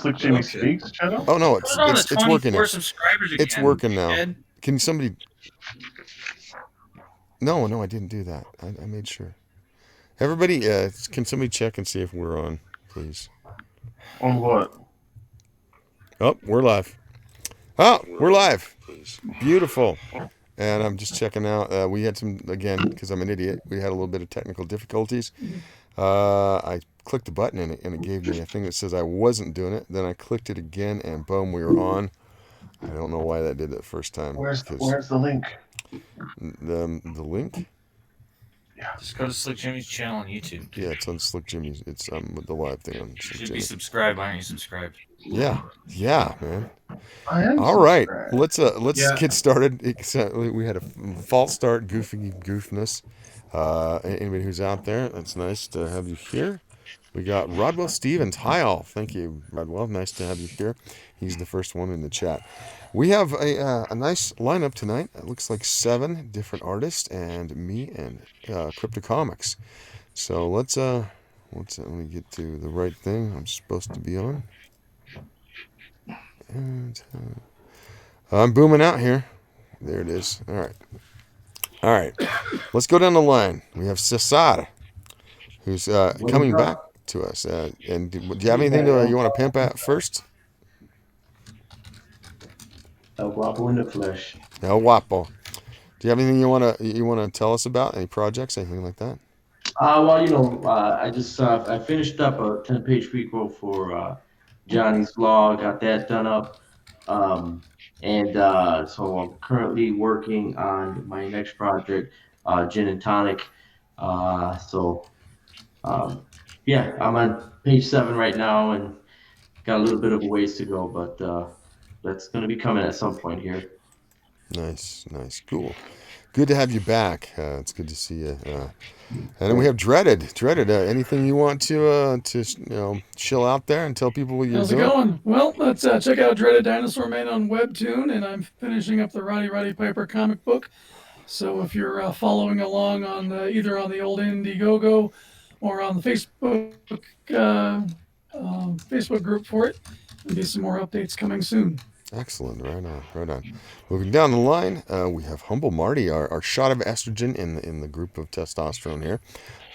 Slick Jimmy Speaks channel? Oh no, Put it on the it's working 24 now. subscribers again. It's working now. Ed. Can somebody? No, I didn't do that. I made sure. Everybody, can somebody check and see if we're on, please? On what? Oh, we're live. Oh, we're live. Beautiful. And I'm just checking out. We had some, again, because I'm an idiot, we had a little bit of technical difficulties. I clicked the button and it gave me a thing that says I wasn't doing it. Then I clicked it again and boom, we were on. I don't know why that did that first time. Where's the link? The link? Yeah. Just go to Slick Jimmy's channel on YouTube. Yeah, it's on Slick Jimmy's. It's with the live thing on You Slick should Jimmy. be subscribed. Why aren't you subscribed? Yeah, man. I am. All right, subscribed. let's get started. We had a false start, goofness. Anybody who's out there, it's nice to have you here. We got Rodwell Stevens. Hi all. Thank you, Rodwell. Nice to have you here. He's the first one in the chat. We have a nice lineup tonight. It looks like 7 different artists and me and Crypto Comics. So let me get to the right thing I'm supposed to be on. And I'm booming out here. There it is. All right. Let's go down the line. We have Cesar, who's coming back to us. And do you have anything you want to pimp at first? El Guapo in the flesh. El Guapo. Do you have anything you want to tell us about? Any projects, anything like that? Well, I just I finished up a 10-page prequel for Johnny's Vlog. Got that done up, and so I'm currently working on my next project, Gin and Tonic. Yeah, I'm on page 7 right now, and got a little bit of a ways to go, but that's going to be coming at some point here. Nice, cool. Good to have you back. It's good to see you. And then we have Dreaded. Anything you want to chill out there and tell people what you're doing? How's it going? Well, let's check out Dreaded Dinosaur Man on Webtoon, and I'm finishing up the Roddy Piper comic book. So if you're following along on either on the old Indiegogo or on the Facebook group for it, there'll be some more updates coming soon. Excellent. Right on. Moving down the line, we have Humble Marty, our shot of estrogen in the group of testosterone here.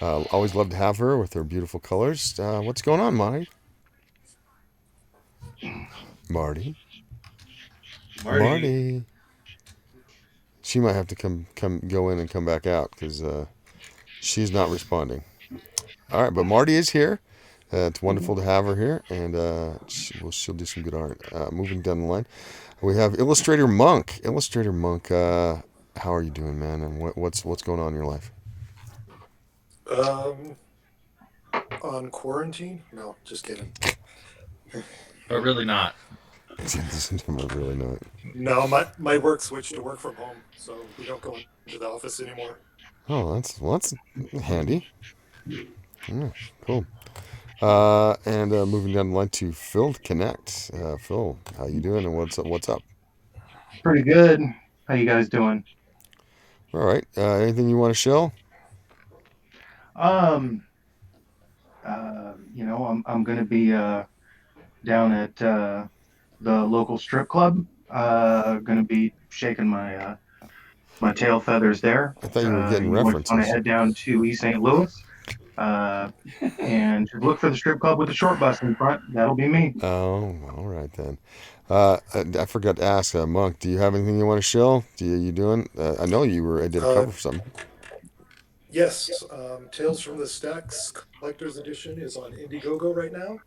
Always love to have her with her beautiful colors. What's going on, Marty? Marty. She might have to go in and come back out because she's not responding. All right, but Marty is here. It's wonderful to have her here, and she'll do some good art. Moving down the line, we have Illustrator Monk. Illustrator Monk, how are you doing, man? And what's going on in your life? On quarantine? No, just kidding. But really not. Really not. No, my work switched to work from home, so we don't go into the office anymore. Oh, that's handy. Yeah, cool. And moving down the line to Phil Knecht. Phil, how you doing and what's up? Pretty good. How you guys doing? All right. Anything you want to show? I'm going to be down at the local strip club. Going to be shaking my tail feathers there. I thought you were getting references. Want to head down to East St. Louis. And look for the strip club with the short bus in front. That'll be me. Oh, all right then. I forgot to ask, Monk, do you have anything you want to show? You doing? I know I did a cover for something. Yes, Tales from the Stacks Collector's Edition is on Indiegogo right now,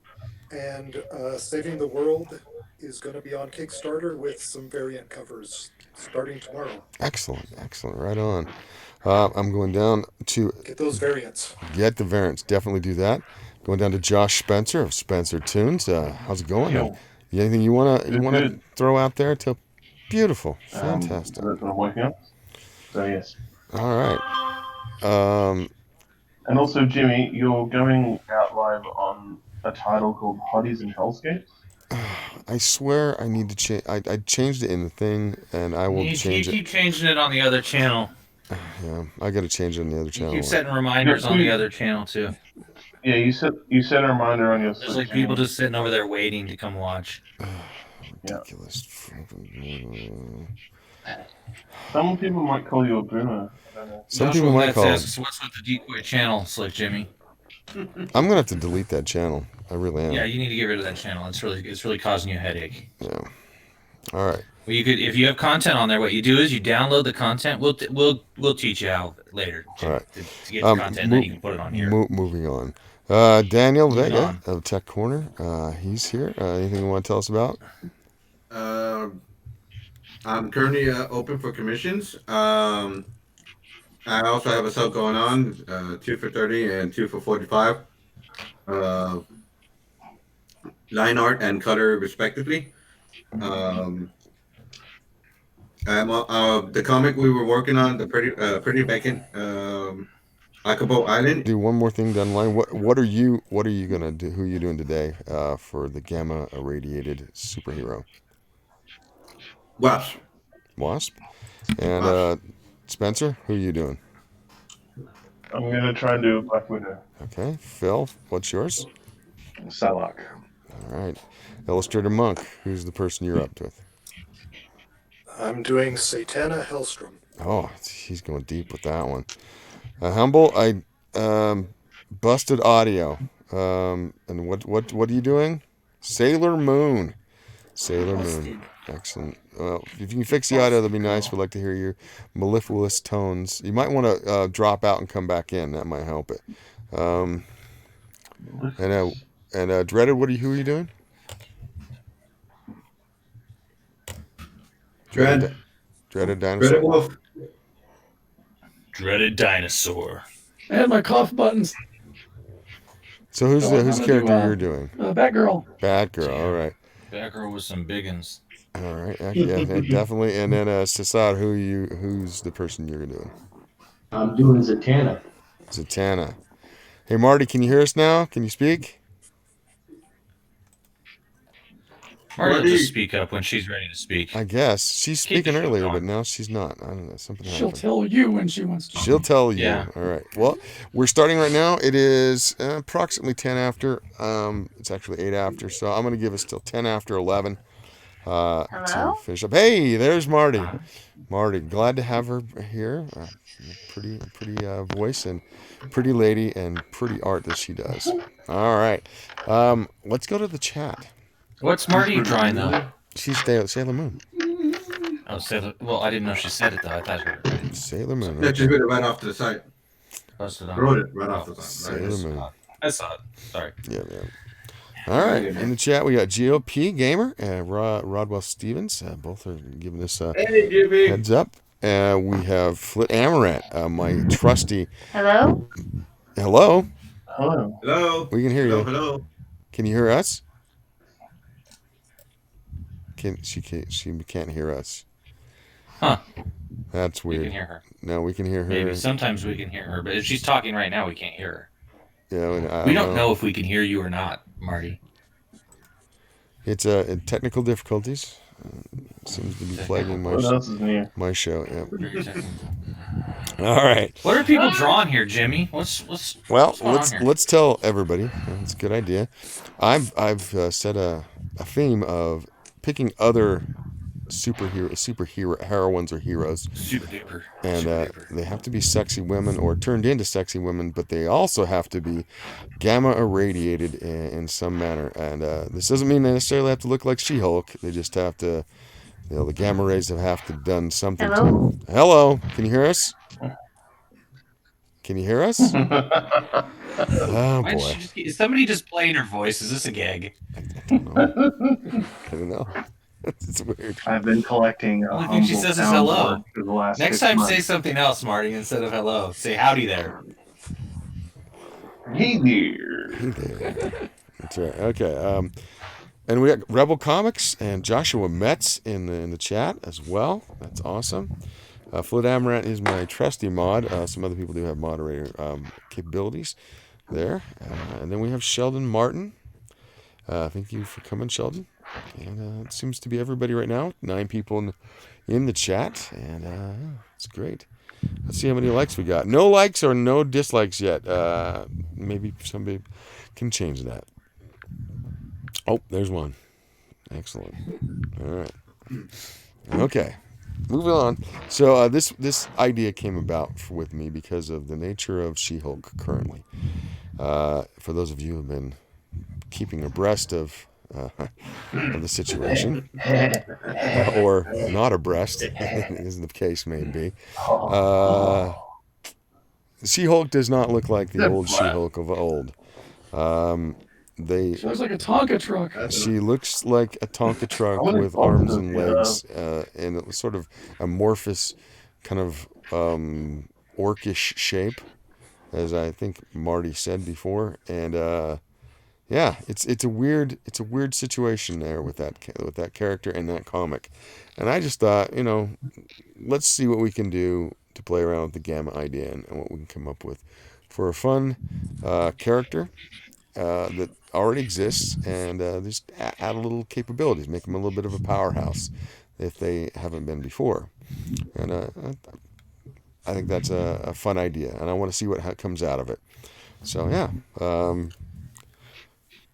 and Saving the World is going to be on Kickstarter with some variant covers starting tomorrow. Excellent. Right on. I'm going down to... Get those variants. Get the variants. Definitely do that. Going down to Josh Spencer of Spencer Tunes. How's it going? Anything you want to throw out there? Beautiful. Fantastic. That's what I'm working on. So, yes. All right. And also, Jimmy, you're going out live on a title called Hotties and Hellscapes? I swear I need to change. I changed it in the thing, and I will change it. You keep changing it on the other channel. Yeah, I got to change it on the other channel. You keep setting reminders on the other channel, too. Yeah, you set a reminder on your. There's like people just sitting over there waiting to come watch. Ridiculous. Some people might call you a boomer. I don't know. Some Joshua people might Metz call. asks, "What's with the decoy channel, Slick Jimmy?" I'm gonna have to delete that channel. I really am. Yeah, you need to get rid of that channel. It's really causing you a headache. Yeah. All right. Well, you could, if you have content on there, what you do is you download the content. We'll teach you how later All right. to get the content, and then you can put it on here. Moving on. Daniel Moving Vega on. of Tech Corner. He's here. Anything you want to tell us about? I'm currently open for commissions. I also have a sub going on, 2 for 30 and 2 for 45. Line art and color respectively. The comic we were working on, the Pretty Bacon, Akabo Island. Do one more thing down the line. What are you gonna do? Who are you doing today for the gamma irradiated superhero? Wasp. And Spencer, who are you doing? I'm gonna try and do Black Widow. Okay. Phil, what's yours? Psylocke. All right. Illustrator Monk, who's the person you're up with? I'm doing Satana Hellstrom. Oh, he's going deep with that one. Humble, I busted audio. And what are you doing? Sailor Moon. Sailor Moon. Excellent. Well, if you can fix the audio, that'd be nice. We'd like to hear your mellifluous tones. You might want to drop out and come back in. That might help it. And Dreaded, who are you doing? Dreaded Dinosaur. Dreaded Wolf. Dreaded Dinosaur. And my cough buttons. So whose character you're doing? Batgirl. Batgirl. All right. Batgirl with some biggins. All right. Yeah, definitely. And then Cesar, who's the person you're doing? I'm doing Zatanna. Zatanna. Hey Marty, can you hear us now? Can you speak? Marty will just speak up when she's ready to speak. I guess she's speaking earlier, but now she's not. I don't know. Something She'll happened. tell you when she wants to. She'll tell you. Yeah. All right. Well, we're starting right now. It is approximately 10 after. It's actually 8 after. So I'm going to give us till 10 after 11 to finish up. Hey, there's Marty. Marty, glad to have her here. Pretty voice and pretty lady and pretty art that she does. All right. Let's go to the chat. What's Marty drawing though? She's Sailor Moon. Oh, Sailor. Well, I didn't know she said it though. I thought she was Sailor Moon. That just put it right off to the side. posted on. Wrote it right off the side. Sailor Moon. I saw it. Sorry. Yeah. All right. In the chat, we got GOP Gamer and Rodwell Stevens. Both are giving us a Hey, GB. heads up. We have Flit Amaranth, my trusty. Hello? Hello. Hello. Hello. We can hear you. Hello. Can you hear us? She can't hear us. Huh. That's We weird. can hear her. No, we can hear her. Maybe sometimes we can hear her, but if she's talking right now, we can't hear her. Yeah, and We don't know if we can hear you or not, Marty. It's technical difficulties. Seems to be plaguing What else is new? my show. Yeah. Very technical. All right. What are people drawing here, Jimmy? What's Well, what's going on here? let's tell everybody. It's a good idea. I've set a theme of picking other superhero heroines or heroes, Super duper. and Super duper. they have to be sexy women or turned into sexy women, but they also have to be gamma irradiated in some manner. And this doesn't mean they necessarily have to look like She-Hulk. They just have to, the gamma rays have to done something. Hello? Hello, can you hear us? Can you hear us? Oh Why did boy, she is somebody just playing her voice? Is this a gag? I don't know. It's weird. I've been collecting a Only thing she humble says is hello. soundboard for the last Next 6 time, months. say something else, Marty, instead of hello. Say howdy there. Hey there. Hey there. That's right. Okay. And we got Rebel Comics and Joshua Metz in the chat as well. That's awesome. Flit Amaranth is my trusty mod. Some other people do have moderator capabilities there. And then we have Sheldon Martin. Thank you for coming, Sheldon. And it seems to be everybody right now. 9 people in the chat, and it's great. Let's see how many likes we got. No likes or no dislikes yet. Maybe somebody can change that. Oh, there's one. Excellent. All right. Okay. Moving on. So this idea came about with me because of the nature of She-Hulk currently. For those of you who have been keeping abreast of the situation, or not abreast, as the case may be, She-Hulk does not look like the old She-Hulk of old. She looks like a Tonka truck. She looks like a Tonka truck with arms and legs, and it was sort of amorphous, kind of orcish shape, as I think Marty said before. And yeah, it's a weird situation there with that character and that comic. And I just thought, let's see what we can do to play around with the Gamma idea and what we can come up with for a fun character that already exists, and just add a little capabilities, make them a little bit of a powerhouse if they haven't been before. And I think that's a fun idea, and I want to see what comes out of it. So yeah,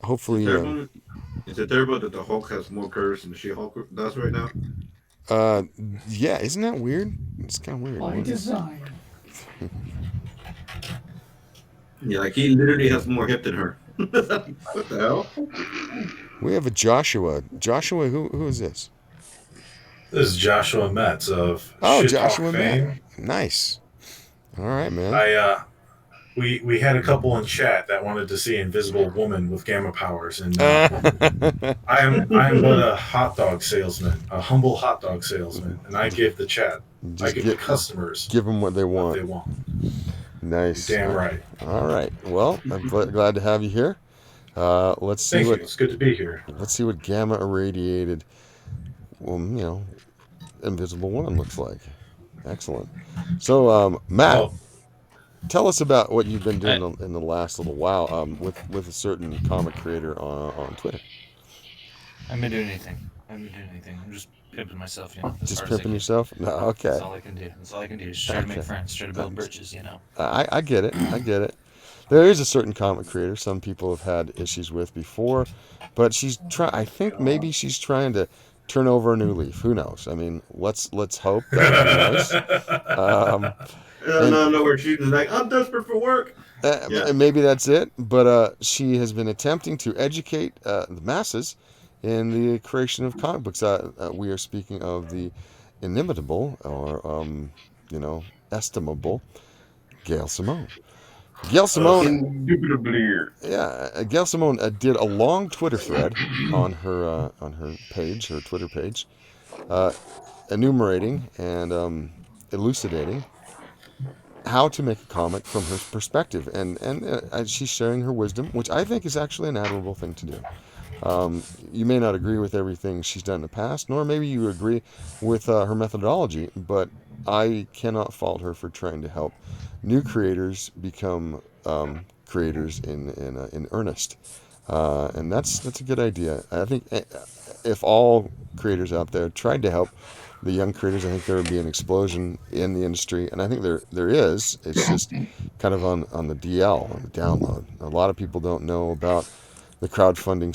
hopefully. Is it terrible that the Hulk has more curves than the She-Hulk does right now? Yeah, isn't that weird? It's kind of weird. By design. Yeah, like he literally has more hip than her. What the hell? We have a Joshua. Joshua, who is this? This is Joshua Metz of Oh, Shit Joshua Talk fame. Metz. Nice. All right, man. We had a couple in chat that wanted to see Invisible Woman with gamma powers, and I am but a hot dog salesman, a humble hot dog salesman, and I give the chat, I give the customers, give them what they want. Nice. Damn right. All right. Well, I'm glad to have you here. Let's see Thank you. It's good to be here. Let's see what gamma irradiated, Invisible Woman looks like. Excellent. So, Matt, tell us about what you've been doing in the last little while with a certain comic creator on Twitter. I haven't been doing anything. I'm just pimping myself, Just pimping yourself? No, okay. That's all I can do. Just try to make friends, try to build bridges, I get it. There is a certain comic creator some people have had issues with before, but I think maybe she's trying to turn over a new leaf. Who knows? I mean, let's hope that I know where she's like, I'm desperate for work. Maybe that's it, but she has been attempting to educate the masses in the creation of comic books. We are speaking of the inimitable, or estimable Gail Simone. Gail Simone, Gail Simone did a long Twitter thread on her Twitter page, enumerating and elucidating how to make a comic from her perspective, and she's sharing her wisdom, which I think is actually an admirable thing to do. You may not agree with everything she's done in the past, nor maybe you agree with her methodology, but I cannot fault her for trying to help new creators become creators in earnest, and that's a good idea. I think if all creators out there tried to help the young creators, I think there would be an explosion in the industry, and I think there is. It's just kind of on the DL, on the download. A lot of people don't know about the crowdfunding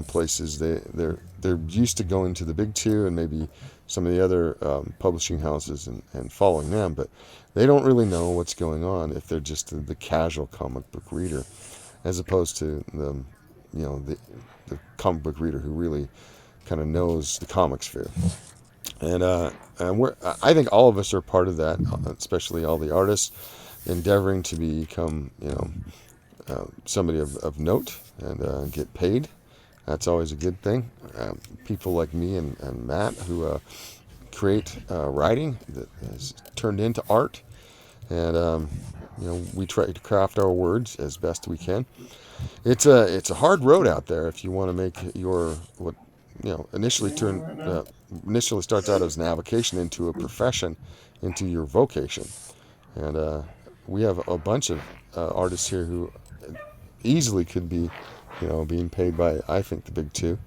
places. They're used to going to the big two and maybe some of the other publishing houses and following them, but they don't really know what's going on if they're just the casual comic book reader, as opposed to the comic book reader who really kind of knows the comic sphere. And I think all of us are part of that, especially all the artists endeavoring to become somebody of note and get paid. That's always a good thing. People like me and Matt who create writing that has turned into art, and we try to craft our words as best we can. It's a hard road out there if you want to make your what initially starts out as an avocation into a profession, into your vocation. And we have a bunch of artists here who easily could be being paid by, I think, the big two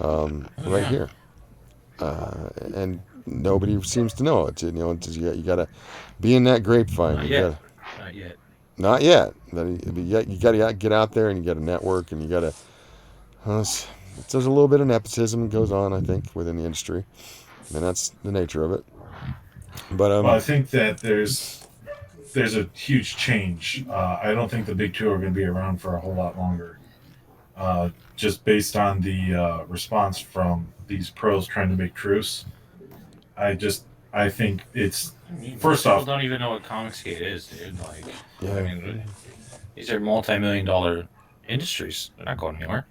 right here. And nobody seems to know it. You know, you got to be in that grapevine. Not You yet. gotta, Not yet. not yet. You got to get out there and you got to network and you got to. There's a little bit of nepotism that goes on, I think, within the industry, and that's the nature of it. But Well, I think that there's a huge change. I don't think the big two are going to be around for a whole lot longer. Just based on the response from these pros trying to make truce, I think it's first People off. don't even know what Comicsgate is, dude. Like, yeah, I mean, these are multi-million-dollar industries. They're not going anywhere.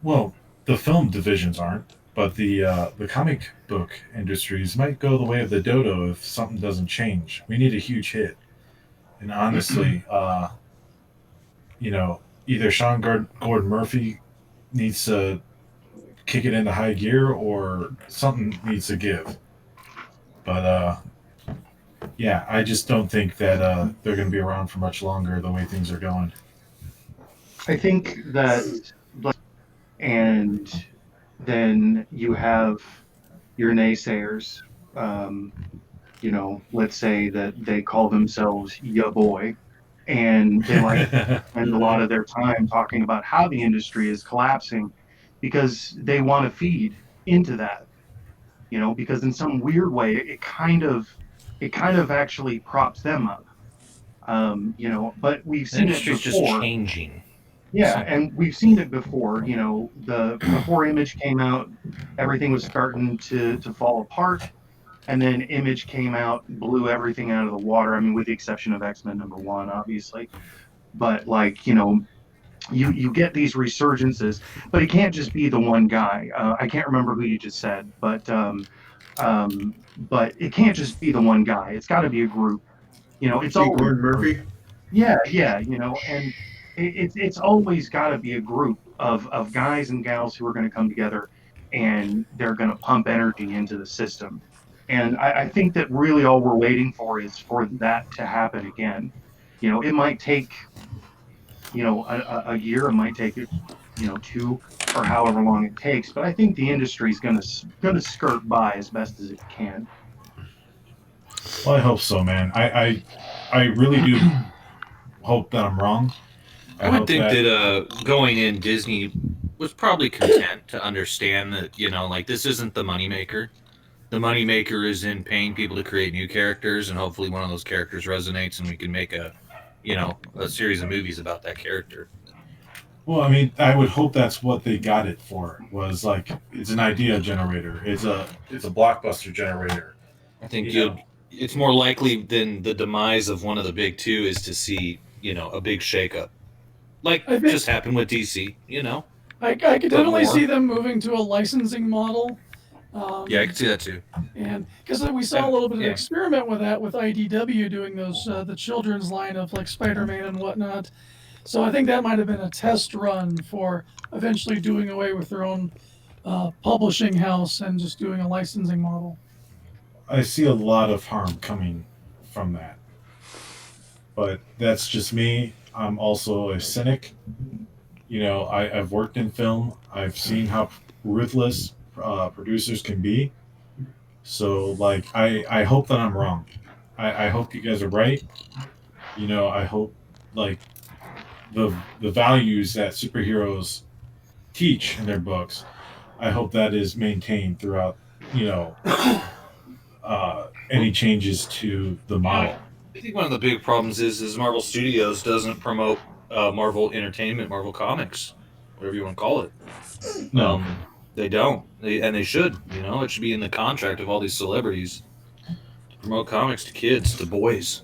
Well, the film divisions aren't, but the comic book industries might go the way of the dodo if something doesn't change. We need a huge hit, and honestly, either Sean Gordon Murphy needs to kick it into high gear or something needs to give. But yeah, I just don't think that they're going to be around for much longer the way things are going. I think that, and then you have your naysayers. Um, let's say that they call themselves ya boy, and they like spend a lot of their time talking about how the industry is collapsing because they want to feed into that. Because in some weird way, it kind of actually props them up. But we've The seen it industry's just before. changing. Yeah, and we've seen it before. Before Image came out, everything was starting to fall apart, and then Image came out, blew everything out of the water. I mean, with the exception of X-Men #1, obviously. But you get these resurgences, but it can't just be the one guy. I can't remember who you just said, but it can't just be the one guy. It's got to be a group. It's See always Gordon Murphy. yeah, and it's always got to be a group of guys and gals who are going to come together and they're going to pump energy into the system. And I think that really all we're waiting for is for that to happen again. It might take a year, it might take two or however long it takes, but I think the industry is going to skirt by as best as it can. Well, I hope so, man. I really do hope that I'm wrong. I would hope think that going in, Disney was probably content to understand that, like, this isn't the moneymaker. The moneymaker is in paying people to create new characters, and hopefully one of those characters resonates and we can make a series of movies about that character. Well, I mean, I would hope that's what they got it for. Was like it's an idea generator. It's a blockbuster generator. I think it's more likely than the demise of one of the big two is to see, a big shakeup. Like just happened with DC, I could definitely see them moving to a licensing model. Yeah, I can see that too. And because we saw a little bit of experiment with that with IDW doing those the children's line of like Spider-Man and whatnot. So I think that might have been a test run for eventually doing away with their own publishing house and just doing a licensing model. I see a lot of harm coming from that. But that's just me. I'm also a cynic. I've worked in film. I've seen how ruthless producers can be. So, like, I hope that I'm wrong. I hope you guys are right. I hope, like, the values that superheroes teach in their books, I hope that is maintained throughout, any changes to the model. I think one of the big problems is Marvel Studios doesn't promote Marvel Entertainment, Marvel Comics, whatever you want to call it. No. They don't. They should. It should be in the contract of all these celebrities to promote comics to kids, to boys.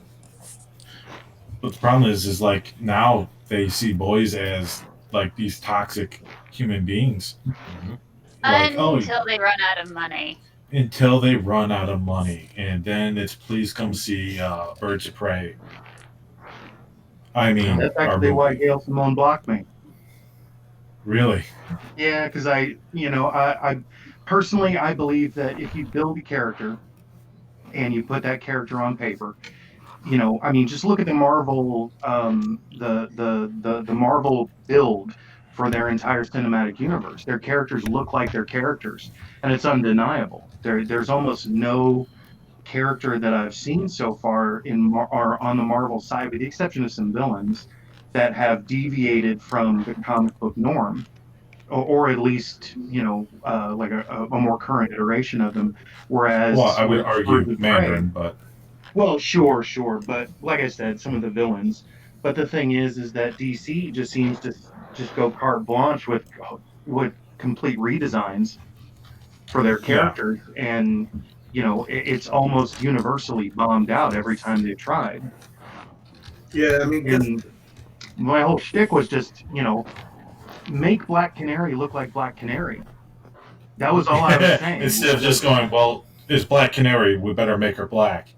But the problem is like now they see boys as like these toxic human beings. Mm-hmm. Like, until they run out of money. Until they run out of money, and then it's please come see Birds of Prey. I mean, that's actually why Gail Simone blocked me. Really? Yeah, because I personally, I believe that if you build a character and you put that character on paper, just look at the Marvel, the Marvel build for their entire cinematic universe. Their characters look like their characters, and it's undeniable. There's almost no character that I've seen so far or on the Marvel side, with the exception of some villains that have deviated from the comic book norm, or at least like a more current iteration of them. Whereas Well, I would with Birds argue of Prey, Mandarin, but well, sure, but like I said, some of the villains. But the thing is that DC just seems to just go carte blanche with complete redesigns for their yeah, characters, and it's almost universally bombed out every time they've tried. Yeah, I mean, because And my whole shtick was just make Black Canary look like Black Canary. That was all I was saying. instead of just going, well, it's Black Canary, we better make her black. That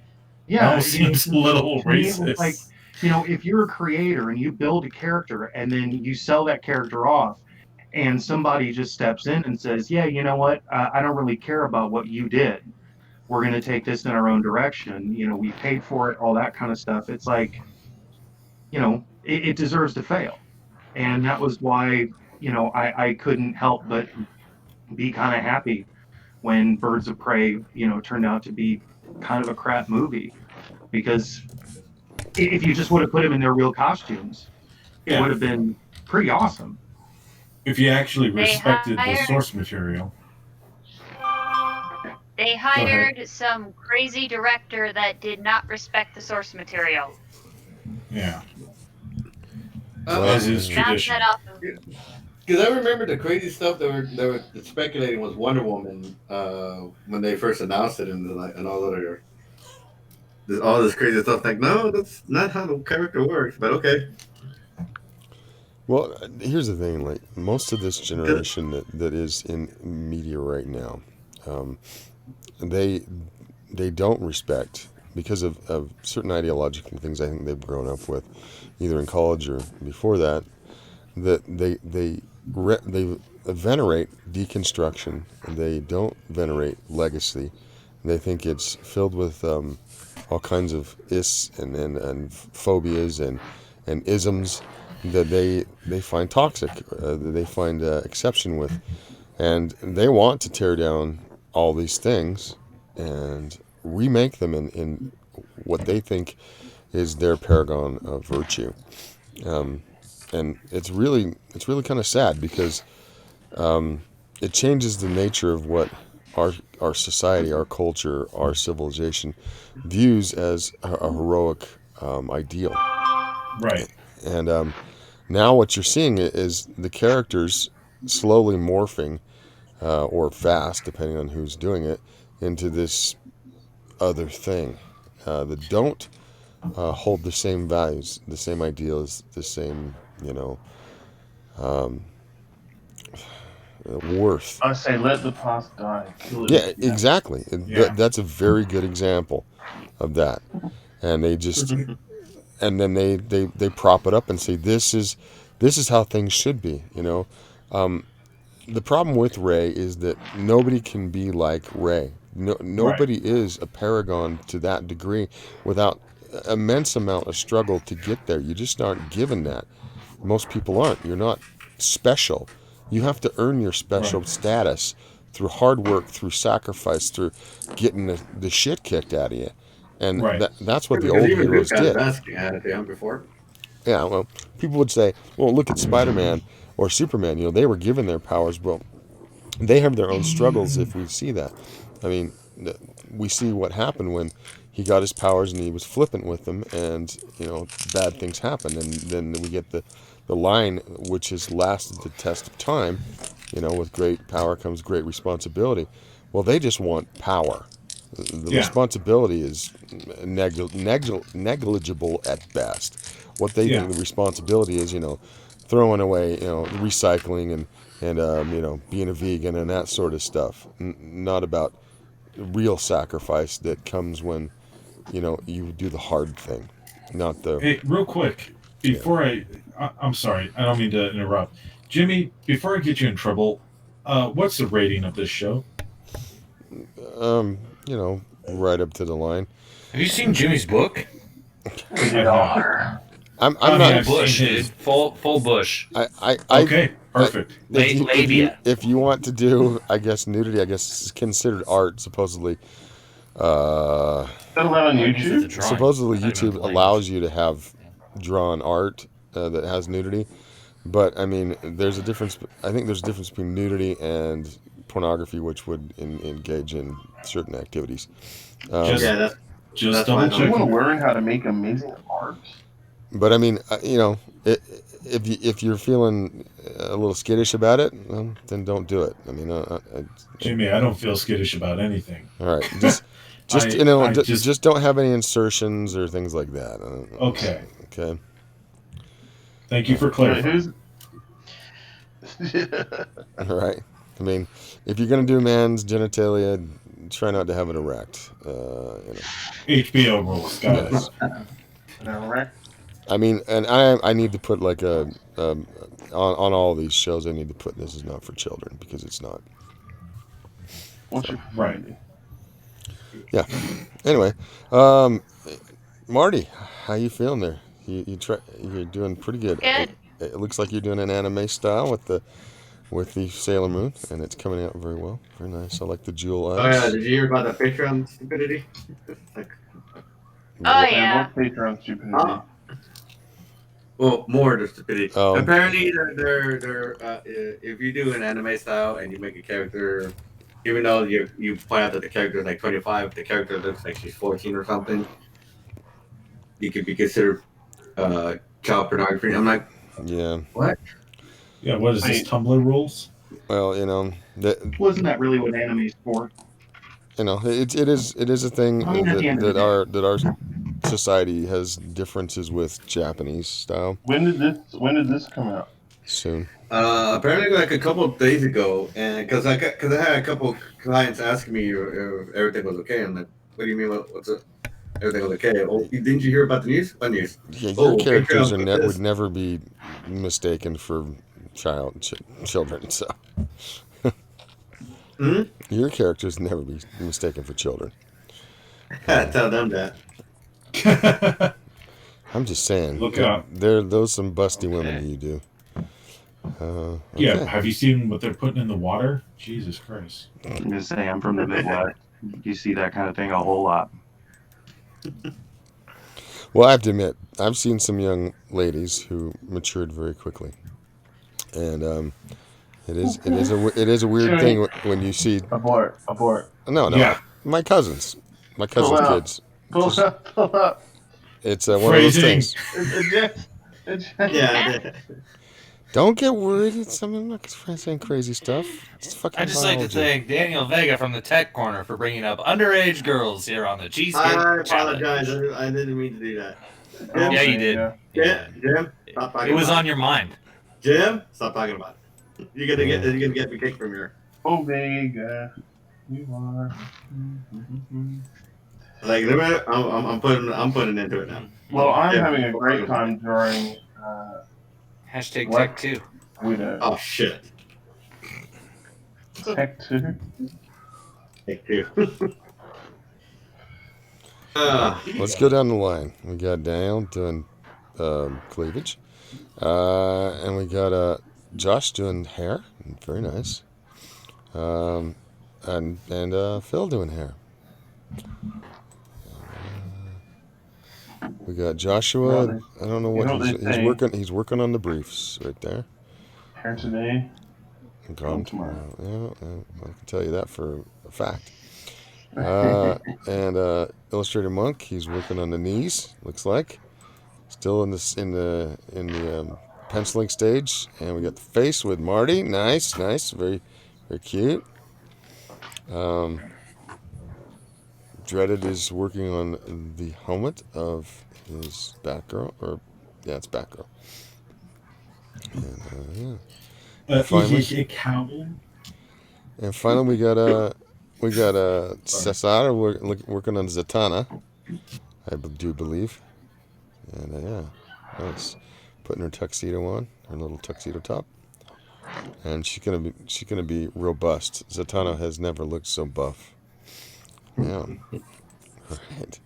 Yeah, almost seems a little to me, it was like, racist. if you're a creator and you build a character and then you sell that character off, and somebody just steps in and says, yeah, you know what, I don't really care about what you did. We're going to take this in our own direction. We paid for it, all that kind of stuff. It's like, it deserves to fail. And that was why, I couldn't help but be kind of happy when Birds of Prey, turned out to be kind of a crap movie. Because if you just would have put them in their real costumes, it Yeah. would have been pretty awesome. If you actually They respected the hired- source material. They hired some crazy director that did not respect the source material. Yeah. As is Bounce tradition. that off of Because I remember the crazy stuff they were speculating was Wonder Woman when they first announced it, and all this crazy stuff. Like, no, that's not how the character works. But okay. Well, here's the thing: like most of this generation that is in media right now, they don't respect because of certain ideological things. I think they've grown up with, either in college or before that. That they venerate deconstruction. They don't venerate legacy. They think it's filled with all kinds of is and phobias and isms that they find toxic, that they find exception with, and they want to tear down all these things and remake them in what they think is their paragon of virtue. And it's really kind of sad because it changes the nature of what our society, our culture, our civilization views as a heroic ideal. Right. And now what you're seeing is the characters slowly morphing, or fast, depending on who's doing it, into this other thing that don't hold the same values, the same ideals, the same, worth. I say, let the past die. Kill it. Yeah, exactly. Yeah. That's a very good example of that. And they just, and then they prop it up and say, this is how things should be. The problem with Ray is that nobody can be like Ray. Nobody is a paragon to that degree without immense amount of struggle to get there. You just aren't given that. Most people aren't. You're not special. You have to earn your special status through hard work, through sacrifice, through getting the shit kicked out of you. And that's what the old heroes did. Before. Yeah, well, people would say, well, look at Spider-Man or Superman. They were given their powers. Well, they have their own struggles if we see that. I mean, we see what happened when he got his powers and he was flippant with them, and bad things happen. And then we get the line which has lasted the test of time. With great power comes great responsibility. Well, they just want power. The responsibility is negligible at best. What they think the responsibility is, throwing away, recycling and being a vegan and that sort of stuff. Not about real sacrifice that comes when you do the hard thing, not the. Hey, real quick before I'm sorry, I don't mean to interrupt, Jimmy. Before I get you in trouble, what's the rating of this show? Right up to the line. Have you seen Jimmy's book? Rated R. I'm I mean, not. I've seen Bush, dude. his. Full bush. Okay, perfect. Labia. If you want to do, I guess nudity, I guess is considered art. Supposedly, That'll have on YouTube. supposedly YouTube allows you to have drawn art that has nudity, but I mean, there's a difference. I think there's a difference between nudity and pornography, which would engage in certain activities. Just that's double why Do you want to checking. learn how to make amazing art? But I mean, if you're feeling a little skittish about it, well, then don't do it. I mean, Jimmy, I don't feel skittish about anything. all right, just just don't have any insertions or things like that. Okay. Okay. Thank you for clarifying. All right. I mean, if you're gonna do man's genitalia, try not to have it erect. HBO rules, guys. All right. I mean, and I need to put like on all these shows. I need to put this is not for children because it's not. What's your Right. Yeah. Anyway, Marty, how you feeling there? You're doing pretty good. Good. It looks like you're doing an anime style with the Sailor Moon, and it's coming out very well. Very nice. I like the jewel eyes. Oh yeah, did you hear about the Patreon stupidity? Like, Oh And yeah. what Patreon stupidity? well, more of the stupidity. Oh. Apparently, they're if you do an anime style and you make a character, even though you point out that the character is like 25, the character looks like she's 14 or something, you could be considered child pornography. I'm like, Yeah. what? Yeah, what is this, Tumblr rules? Well, Wasn't that really what anime's for? it is a thing I mean, at the end of that our society has differences with Japanese style. When did this come out? Soon. Apparently, like a couple of days ago, and because I had a couple clients asking me if everything was okay. I'm like, what do you mean? What's up? Everything was okay. Oh, didn't you hear about the news? What news? Yeah, your characters Patreon would never be mistaken for children. So your characters never be mistaken for children. Tell them that. I'm just saying. Look out. Those some busty women you do. Yeah, Okay. have you seen what they're putting in the water? Jesus Christ. I'm just saying, I'm from the Midwest. You see that kind of thing a whole lot. Well, I have to admit, I've seen some young ladies who matured very quickly, and it is a weird thing when you see. Abort. No, Yeah. my cousins Pull out. kids. Pull up. It's one of those Phrasing. things. Yeah. Don't get worried. I'm not saying crazy stuff. It's fucking I just like to biology. thank Daniel Vega from the Tech Corner for bringing up underage girls here on the Cheesecake I Challenge. apologize. I didn't mean to do that. Yeah, you did. Yeah. Jim, stop talking It was about on your mind. Jim, stop talking about it. You're gonna get me kicked from here. Omega. You are. Like, I'm putting into it now. Well, I'm Yeah. having a great time drawing Hashtag What? Tech 2. with a Oh shit. Tech 2. Take two. Let's go down the line. We got Daniel doing cleavage, and we got Josh doing hair. Very nice. And Phil doing hair. We got Joshua. I don't know what You know what they he's say. working. He's working on the briefs right there. Hair today. And Gone gone tomorrow. tomorrow. Yeah, I can tell you that for a fact. And Illustrator Monk, he's working on the knees. Looks like still in the penciling stage. And we got the face with Marty. Nice, very cute. Dreaded is working on the helmet of his Batgirl, it's Batgirl. And Cowboy. And finally, we got Cesar working on Zatanna, I do believe, and nice, putting her tuxedo on, her little tuxedo top, and she's gonna be robust. Zatanna has never looked so buff. Yeah. All right.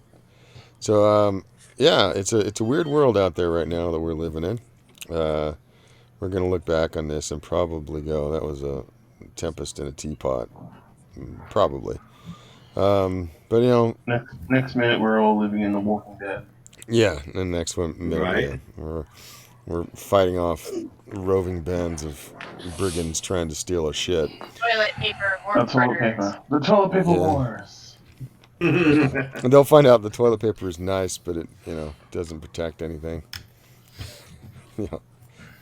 So yeah, it's a weird world out there right now that we're living in. We're gonna look back on this and probably go, that was a tempest in a teapot, probably. But Next minute, we're all living in The Walking Dead. yeah. The next one, Right. yeah, we're fighting off roving bands of brigands trying to steal our shit. Toilet paper or The toilet paper. The toilet paper Yeah. wars. And they'll find out the toilet paper is nice, but it doesn't protect anything.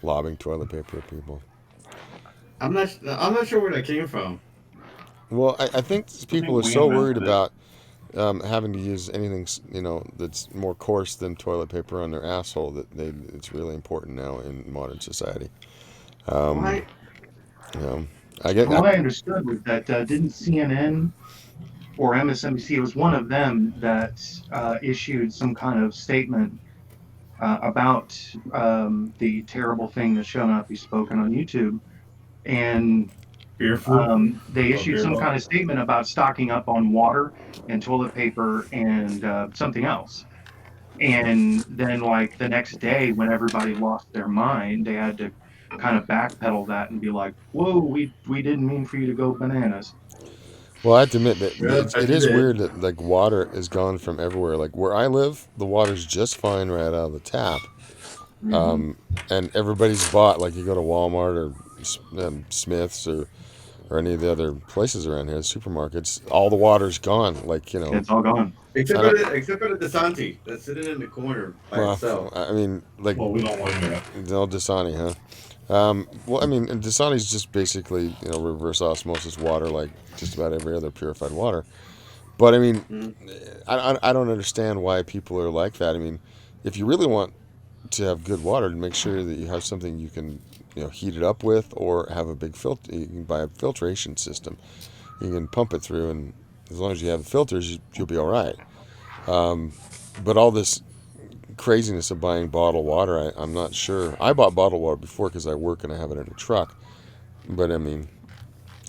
Lobbing toilet paper at people. I'm not sure where that came from. Well, I think people are we so worried invented it. about having to use anything that's more coarse than toilet paper on their asshole that it's really important now in modern society. Why? I get. From what I understood was that didn't CNN or MSNBC, it was one of them that issued some kind of statement about the terrible thing that shall not be spoken on YouTube. And Beer flu. they issued some kind of statement about stocking up on water and toilet paper and something else. And then, like, the next day, when everybody lost their mind, they had to kind of backpedal that and be like, whoa, we didn't mean for you to go bananas. Well, I have to admit that Yeah, it is did. weird that like water is gone from everywhere. Like where I live, the water's just fine right out of the tap. And everybody's bought, like you go to Walmart or Smith's or any of the other places around here, supermarkets, all the water's gone. Like, It's all gone. Except for the Dasani that's sitting in the corner by itself. I mean, like, Well, we don't want that. no Dasani, huh? Well, I mean, Dasani's just basically, reverse osmosis water, like just about every other purified water. But I mean, I don't understand why people are like that. I mean, if you really want to have good water, make sure that you have something you can, heat it up with, or have a big filter. You can buy a filtration system. You can pump it through, and as long as you have the filters, you'll be all right. But all this craziness of buying bottled water, I'm not sure. I bought bottled water before because I work and I have it in a truck. But I mean,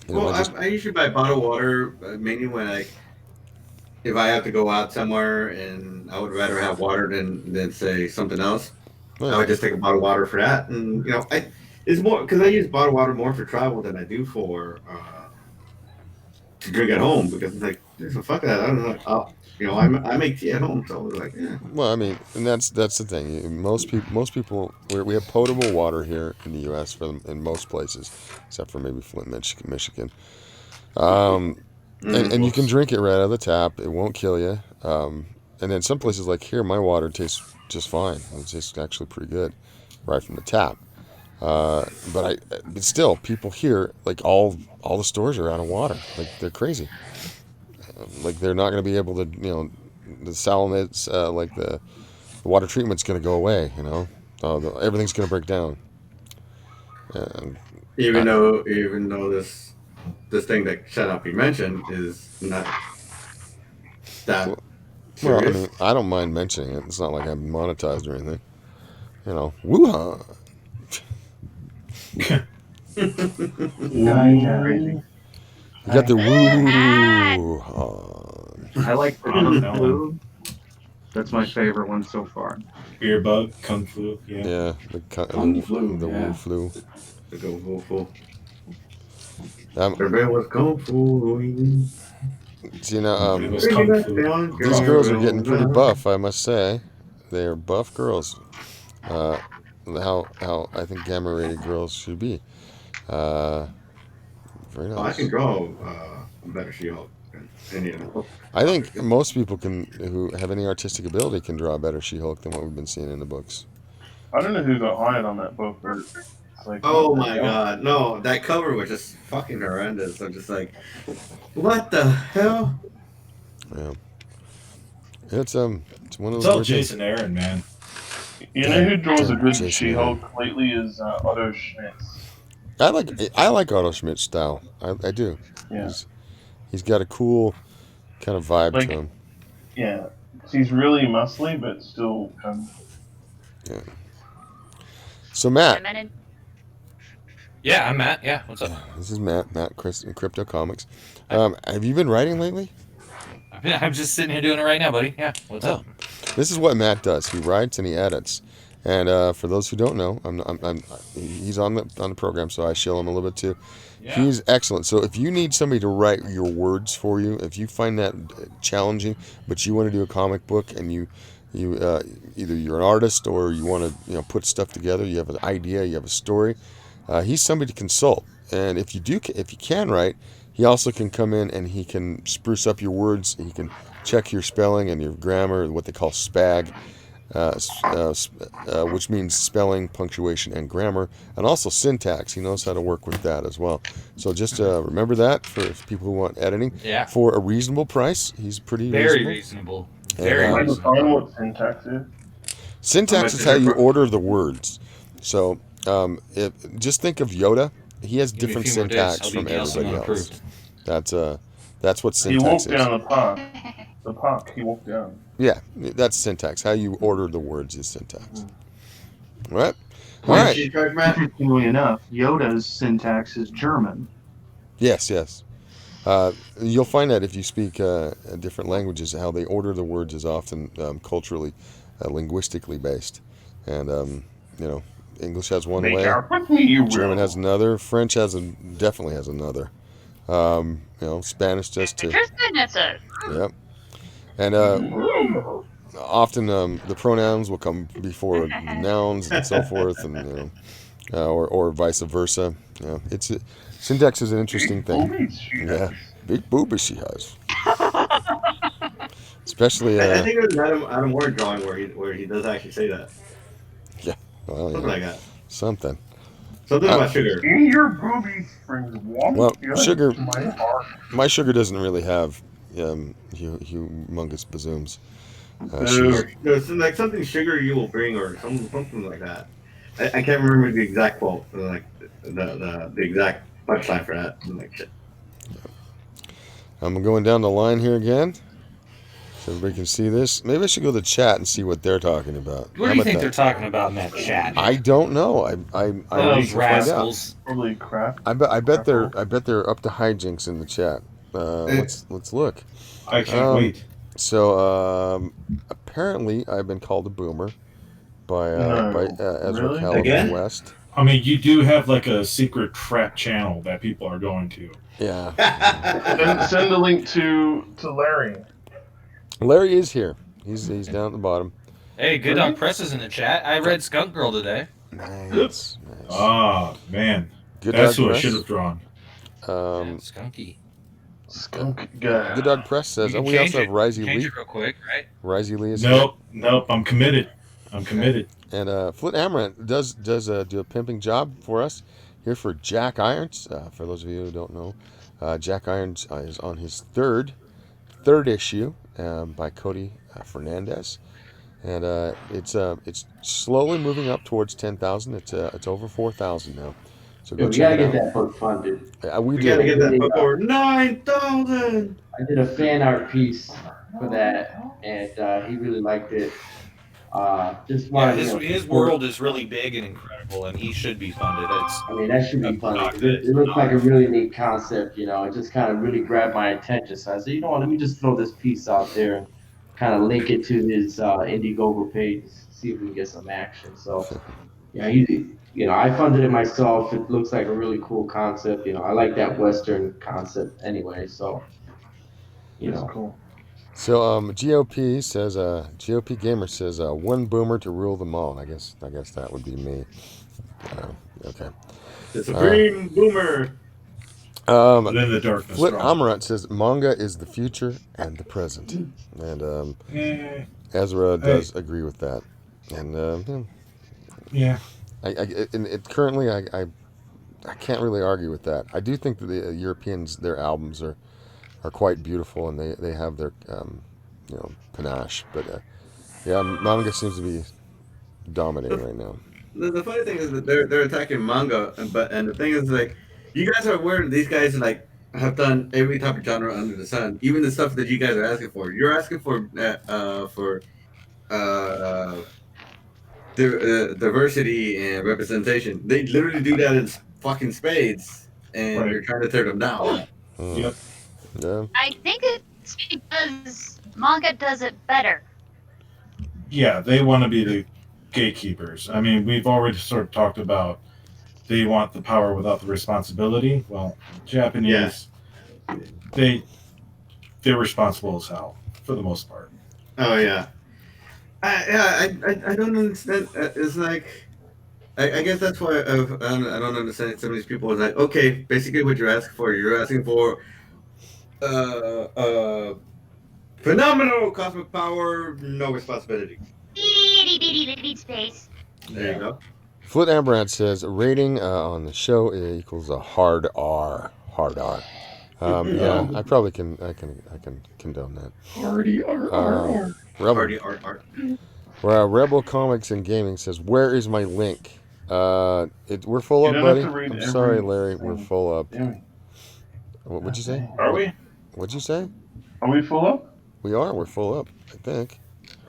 I usually buy bottled water mainly when if I have to go out somewhere and I would rather have water than say something else. I would just take a bottle of water for that, and it's more because I use bottled water more for travel than I do for to drink at home, because it's like, so fuck that. I don't know. I make tea at home, so it's like, yeah. Well, I mean, and that's the thing. Most people, we have potable water here in the U.S. in most places, except for maybe Flint, Michigan. And you can drink it right out of the tap. It won't kill you. And then some places like here, my water tastes just fine. It tastes actually pretty good, right from the tap. But still, people here, like all the stores are out of water. Like they're crazy. Like they're not going to be able to, the salinities, like the water treatment's going to go away. Everything's going to break down. And Even though this thing that shall not be mentioned is not that well, serious. I mean, I don't mind mentioning it. It's not like I'm monetized or anything. Woo-ha. Crazy. You got the woo. I like the Kung Flu. That's my favorite one so far. Beer bug, kung flu. Yeah. Yeah, Kung flu. The Yeah. woo flu. The kung fu. Um, Everybody was kung fu. See It now, was kung flu. these girls are getting pretty buff, I must say. They are buff girls. How I think gamma rated girls should be. Very nice. I can draw a better She-Hulk than any of them. I think most people who have any artistic ability can draw a better She-Hulk than what we've been seeing in the books. I don't know who got hired on that book, but it's like, Oh my god, no, that cover was just fucking horrendous. I'm just like, what the hell? Yeah. It's one of It's those. all weird things. Jason Aaron, man. You know who draws a good Jason She-Hulk lately is Otto Schmitz. I like Otto Schmidt's style. I do. Yeah. He's got a cool kind of vibe Like- to him. Yeah. He's really muscly, but still So Matt, Feminine. Yeah, I'm Matt. Yeah, what's up? this is Matt Chris in Crypto Comics. Have you been writing lately? I'm just sitting here doing it right now, buddy. Yeah, what's up? This is what Matt does. He writes and he edits. And for those who don't know, he's on the program, so I shill him a little bit too. Yeah. He's excellent. So if you need somebody to write your words for you, if you find that challenging, but you want to do a comic book and you either you're an artist or you want to put stuff together, you have an idea, you have a story, he's somebody to consult. And if you can write, he also can come in and he can spruce up your words. He can check your spelling and your grammar, what they call SPAG. Which means spelling, punctuation, and grammar, and also syntax. He knows how to work with that as well. So just remember that for people who want editing. Yeah. For a reasonable price, he's pretty Very reasonable. Very Can I reasonable. define what syntax is? Syntax is how you order the words. So just think of Yoda. He has Give me a different few more days, syntax I'll from be Nelson everybody else. unapproved. That's what He woke syntax is. down the pot. The pot he woke down. Yeah, that's syntax. How you order the words is syntax. Right? All Point right. sheet card, Matt. Interestingly enough, Yoda's syntax is German. Yes. You'll find that if you speak different languages, how they order the words is often culturally, linguistically based. And, English has one Make way, out with me, you German will. has another, French definitely has another. Spanish does too. Tristan, Yep. And often the pronouns will come before the nouns and so forth, and or vice versa. Syntax is an interesting thing. Boobies she Yeah, has. big boobies she has. Especially, I think it was Adam Ward drawing where he does actually say that. Something like that. Something. Something about sugar. In your boobies brings warmth Well, sugar. to my heart. My sugar doesn't really have humongous bazooms. There's like something sugar you will bring or something like that. I can't remember the exact quote, like the exact punchline for that. Like shit. I'm going down the line here again, so everybody can see this. Maybe I should go to the chat and see what they're talking about. What do you think they're talking about in that chat? I don't know. I Those need to find out. rascals. Probably crap. I bet they're up to hijinks in the chat. Let's look. I can't wait. So apparently I've been called a boomer by Ezra Really? Callum Again? West. I mean, you do have like a secret trap channel that people are going to. Yeah. Send the link to Larry. Larry is here. He's down at the bottom. Hey, Good Dog Press is in the chat. I read Skunk Girl today. Nice. Ah, man. Good That's Dog who I Press. should have drawn. Skunky. Skunk guy. Good Dog Press says, You and can we also change have Risey Change Lee. it real quick, right? Risey Lee is here. Nope. I'm committed. And Flint Amaranth does do a pimping job for us here for Jack Irons. For those of you who don't know, Jack Irons is on his third issue by Cody Fernandez, and it's slowly moving up towards 10,000. It's over 4,000 now. So go We check gotta it get out. that book funded. We We do. gotta get that book over 9,000. I did a fan art piece for that, and he really liked it. Just Yeah, wanted his world is really big and incredible, and he should be funded. I mean, that should be fun. Not It looks like a really neat concept, It just kind of really grabbed my attention. So I said, you know what, let me just throw this piece out there and kind of link it to his Indiegogo page, see if we can get some action. So, yeah, I funded it myself. It looks like a really cool concept. I like that Western concept anyway. So, It's cool. So GOP says GOP Gamer says one boomer to rule them all. I guess that would be me. Okay. The Supreme Boomer. But in the darkness. Flip draw. Amaranth says manga is the future and the present, and Eh, Ezra does agree with that. And yeah. currently I can't really argue with that. I do think that the Europeans, their albums are quite beautiful, and they have their panache. But manga seems to be dominating right now. The funny thing is that they're attacking manga, and the thing is like, you guys are aware that these guys like have done every type of genre under the sun, even the stuff that you guys are asking for. You're asking for diversity and representation. They literally do that in fucking spades, and Right. you're trying to tear them down. Yep. Yeah. I think it's because manga does it better. yeah, they want to be the gatekeepers. I mean, we've already sort of talked about they want the power without the responsibility. Well, Japanese, they're responsible as hell for the most part. Oh yeah. I don't understand. It's like I guess that's why I don't understand some of these people. Is like, okay, basically what you're asking for uh, uh, phenomenal cosmic power, no responsibility. Itty bitty little space. There you go. Foot Amaranth says rating on the show equals a hard R. Hard R. Yeah, I probably can. I can condone that. Hardy R. Rebel, Party art. Rebel Comics and Gaming says, "Where is my link?" We're full You up, don't have buddy. to read I'm every sorry, Larry. We're thing. full up. Damn it. What'd you say? Are we? What'd you say? Are we full up? We are. We're full up. I think.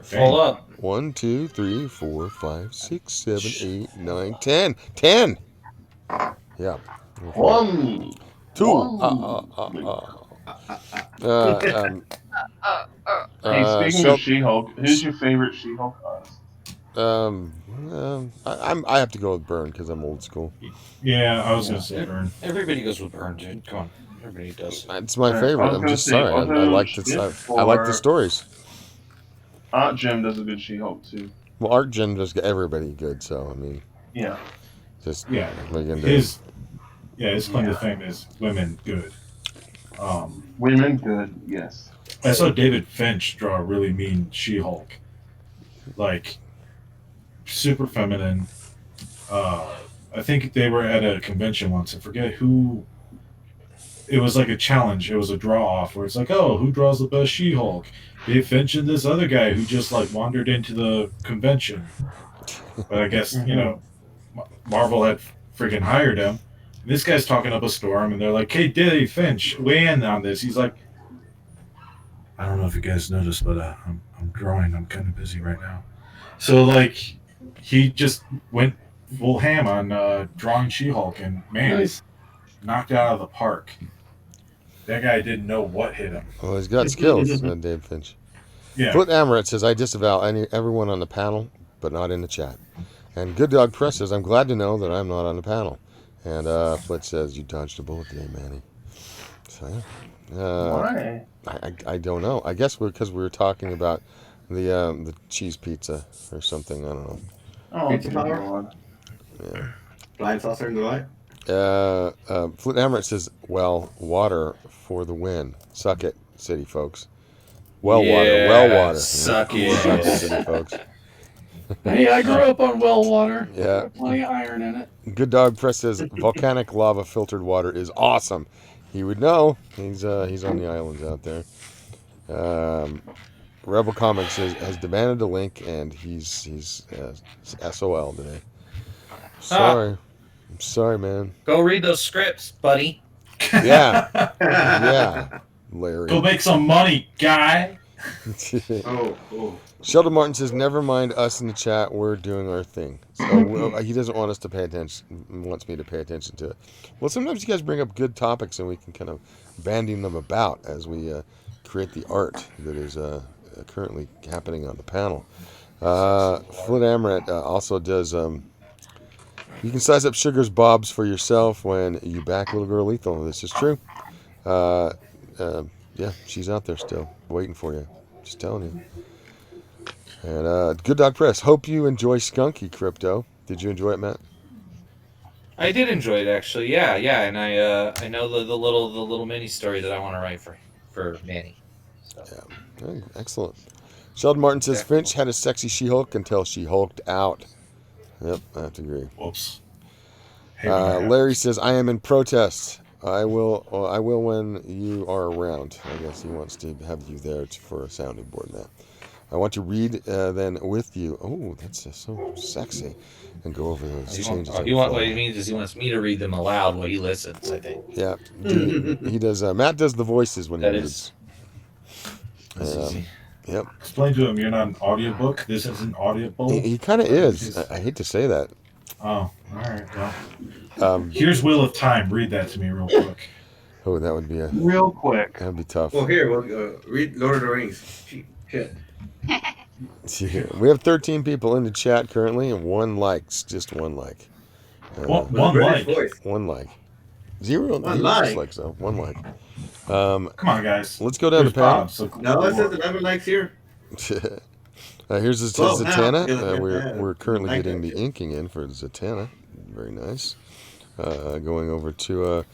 Full up. 1, 2, 3, 4, 5, 6, 7, 8, 9, 10. 10. Yeah. One. 2. Hey, speaking of She-Hulk, who's your favorite She-Hulk artist? I have to go with Byrne because I'm old school. Yeah, I was gonna say Vern. Everybody goes with Burn, dude. Come on. Everybody does. It's my I favorite. was I'm gonna just say sorry. I Otto like Schmidt I like the or- stories. Aunt Jim does a good She-Hulk too. Well, Art Gen does get everybody good, so I mean, Yeah. just Yeah, what are you gonna do? his claim to fame is women good. Women good, yes. I saw David Finch draw a really mean She-Hulk, like super feminine. I think they were at a convention once. I forget who. It was like a challenge. It was a draw-off where it's like, oh, who draws the best She-Hulk? Dave Finch and this other guy who just like wandered into the convention. But I guess Marvel had freaking hired him. And this guy's talking up a storm, and they're like, "Hey, Dave Finch, weigh in on this." He's like, "I don't know if you guys noticed, but I'm drawing. I'm kind of busy right now." So like, he just went full ham on drawing She-Hulk, and man, Nice. knocked it out of the park. That guy didn't know what hit him. Well, he's got skills, Dave Finch. Yeah. Foot Amaret says, I disavow everyone on the panel, but not in the chat. And Good Dog Press says, I'm glad to know that I'm not on the panel. And Foot says, you dodged a bullet today, Manny. So, yeah. Why? I don't know. I guess because we were talking about the cheese pizza or something. I don't know. Oh, Pizza good power? Lord. Yeah. Flying saucer in the light. Flint Amaret says, well, water for the win. Suck it, city folks. Well water. Suck Suck it, city folks. Hey, I grew up on well water. Yeah. Plenty of iron in it. Good Dog Press says, volcanic lava filtered water is awesome. He would know. He's on the islands out there. Rebel Comics has demanded a link, and he's SOL today. Sorry. I'm sorry, man. Go read those scripts, buddy. Yeah. Yeah. Larry. Go make some money, guy. Oh. Sheldon Martin says, never mind us in the chat. We're doing our thing. So he doesn't want us to pay attention. Wants me to pay attention to it. Well, sometimes you guys bring up good topics, and we can kind of bandy them about as we create the art that is currently happening on the panel. Flint Amaret also does... you can size up Sugar's Bobs for yourself when you back Little Girl Lethal. This is true. Yeah, she's out there still, waiting for you. Just telling you. And Good Dog Press. Hope you enjoy Skunky Crypto. Did you enjoy it, Matt? I did enjoy it actually. Yeah, and I know the little mini story that I want to write for Manny. So. Yeah, hey, excellent. Sheldon Martin says Finch had a sexy She-Hulk until she hulked out. Yep, I have to agree. Whoops. Larry says I am in protest. I will when you are around. I guess he wants to have you there for a sounding board, Matt. I want to read then with you. Oh, that's so sexy. And go over those changes. What he means is he wants me to read them aloud while he listens, I think. Yeah. He does. Matt does the voices when he reads. That's easy. Yep. Explain to him you're not an audiobook. This is an audiobook. He kind of is. I hate to say that. Oh, all right. Well, here's Wheel of Time. Read that to me real quick. Oh, that would be real quick. That'd be tough. Well, here, read Lord of the Rings. Shit. Yeah, we have 13 people in the chat currently, and one likes, just one like. One British like. voice. One like. Zero One dislikes like. though. One like. Come on, guys. Let's go down Here's the panel. Bob. So No, it says 11 likes here. Here's the 12 now. Zatanna. Yeah, We're currently like getting that, the yeah. inking in for Zatanna. Very nice. Going over to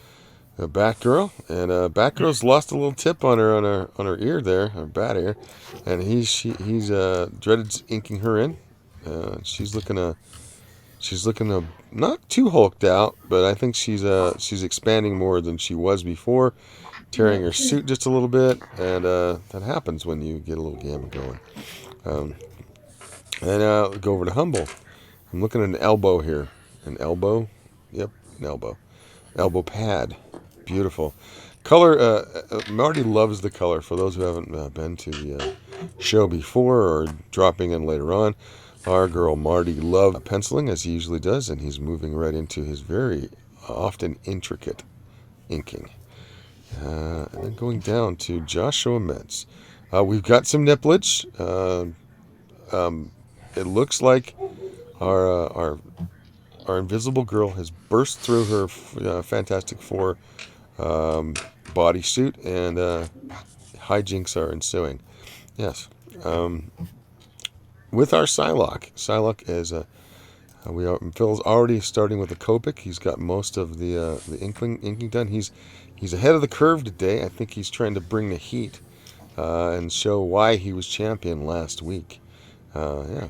Batgirl, and Batgirl's lost a little tip on her ear there, her bat ear, and he's dreaded inking her in. She's looking not too hulked out, but I think she's expanding more than she was before, tearing her suit just a little bit, and that happens when you get a little gamma going. And go over to Humble. I'm looking at an elbow here. An elbow? Yep, an elbow. Elbow pad. Beautiful. Color, Marty loves the color. For those who haven't been to the show before or dropping in later on, our girl Marty loved penciling, as he usually does, and he's moving right into his very often intricate inking. And then going down to Joshua Metz. We've got some nipplage. It looks like our Invisible Girl has burst through her Fantastic Four bodysuit, and hijinks are ensuing. Yes. With our Psylocke is Phil's already starting with the Copic. He's got most of the inking done. He's ahead of the curve today. I think he's trying to bring the heat and show why he was champion last week. Yeah.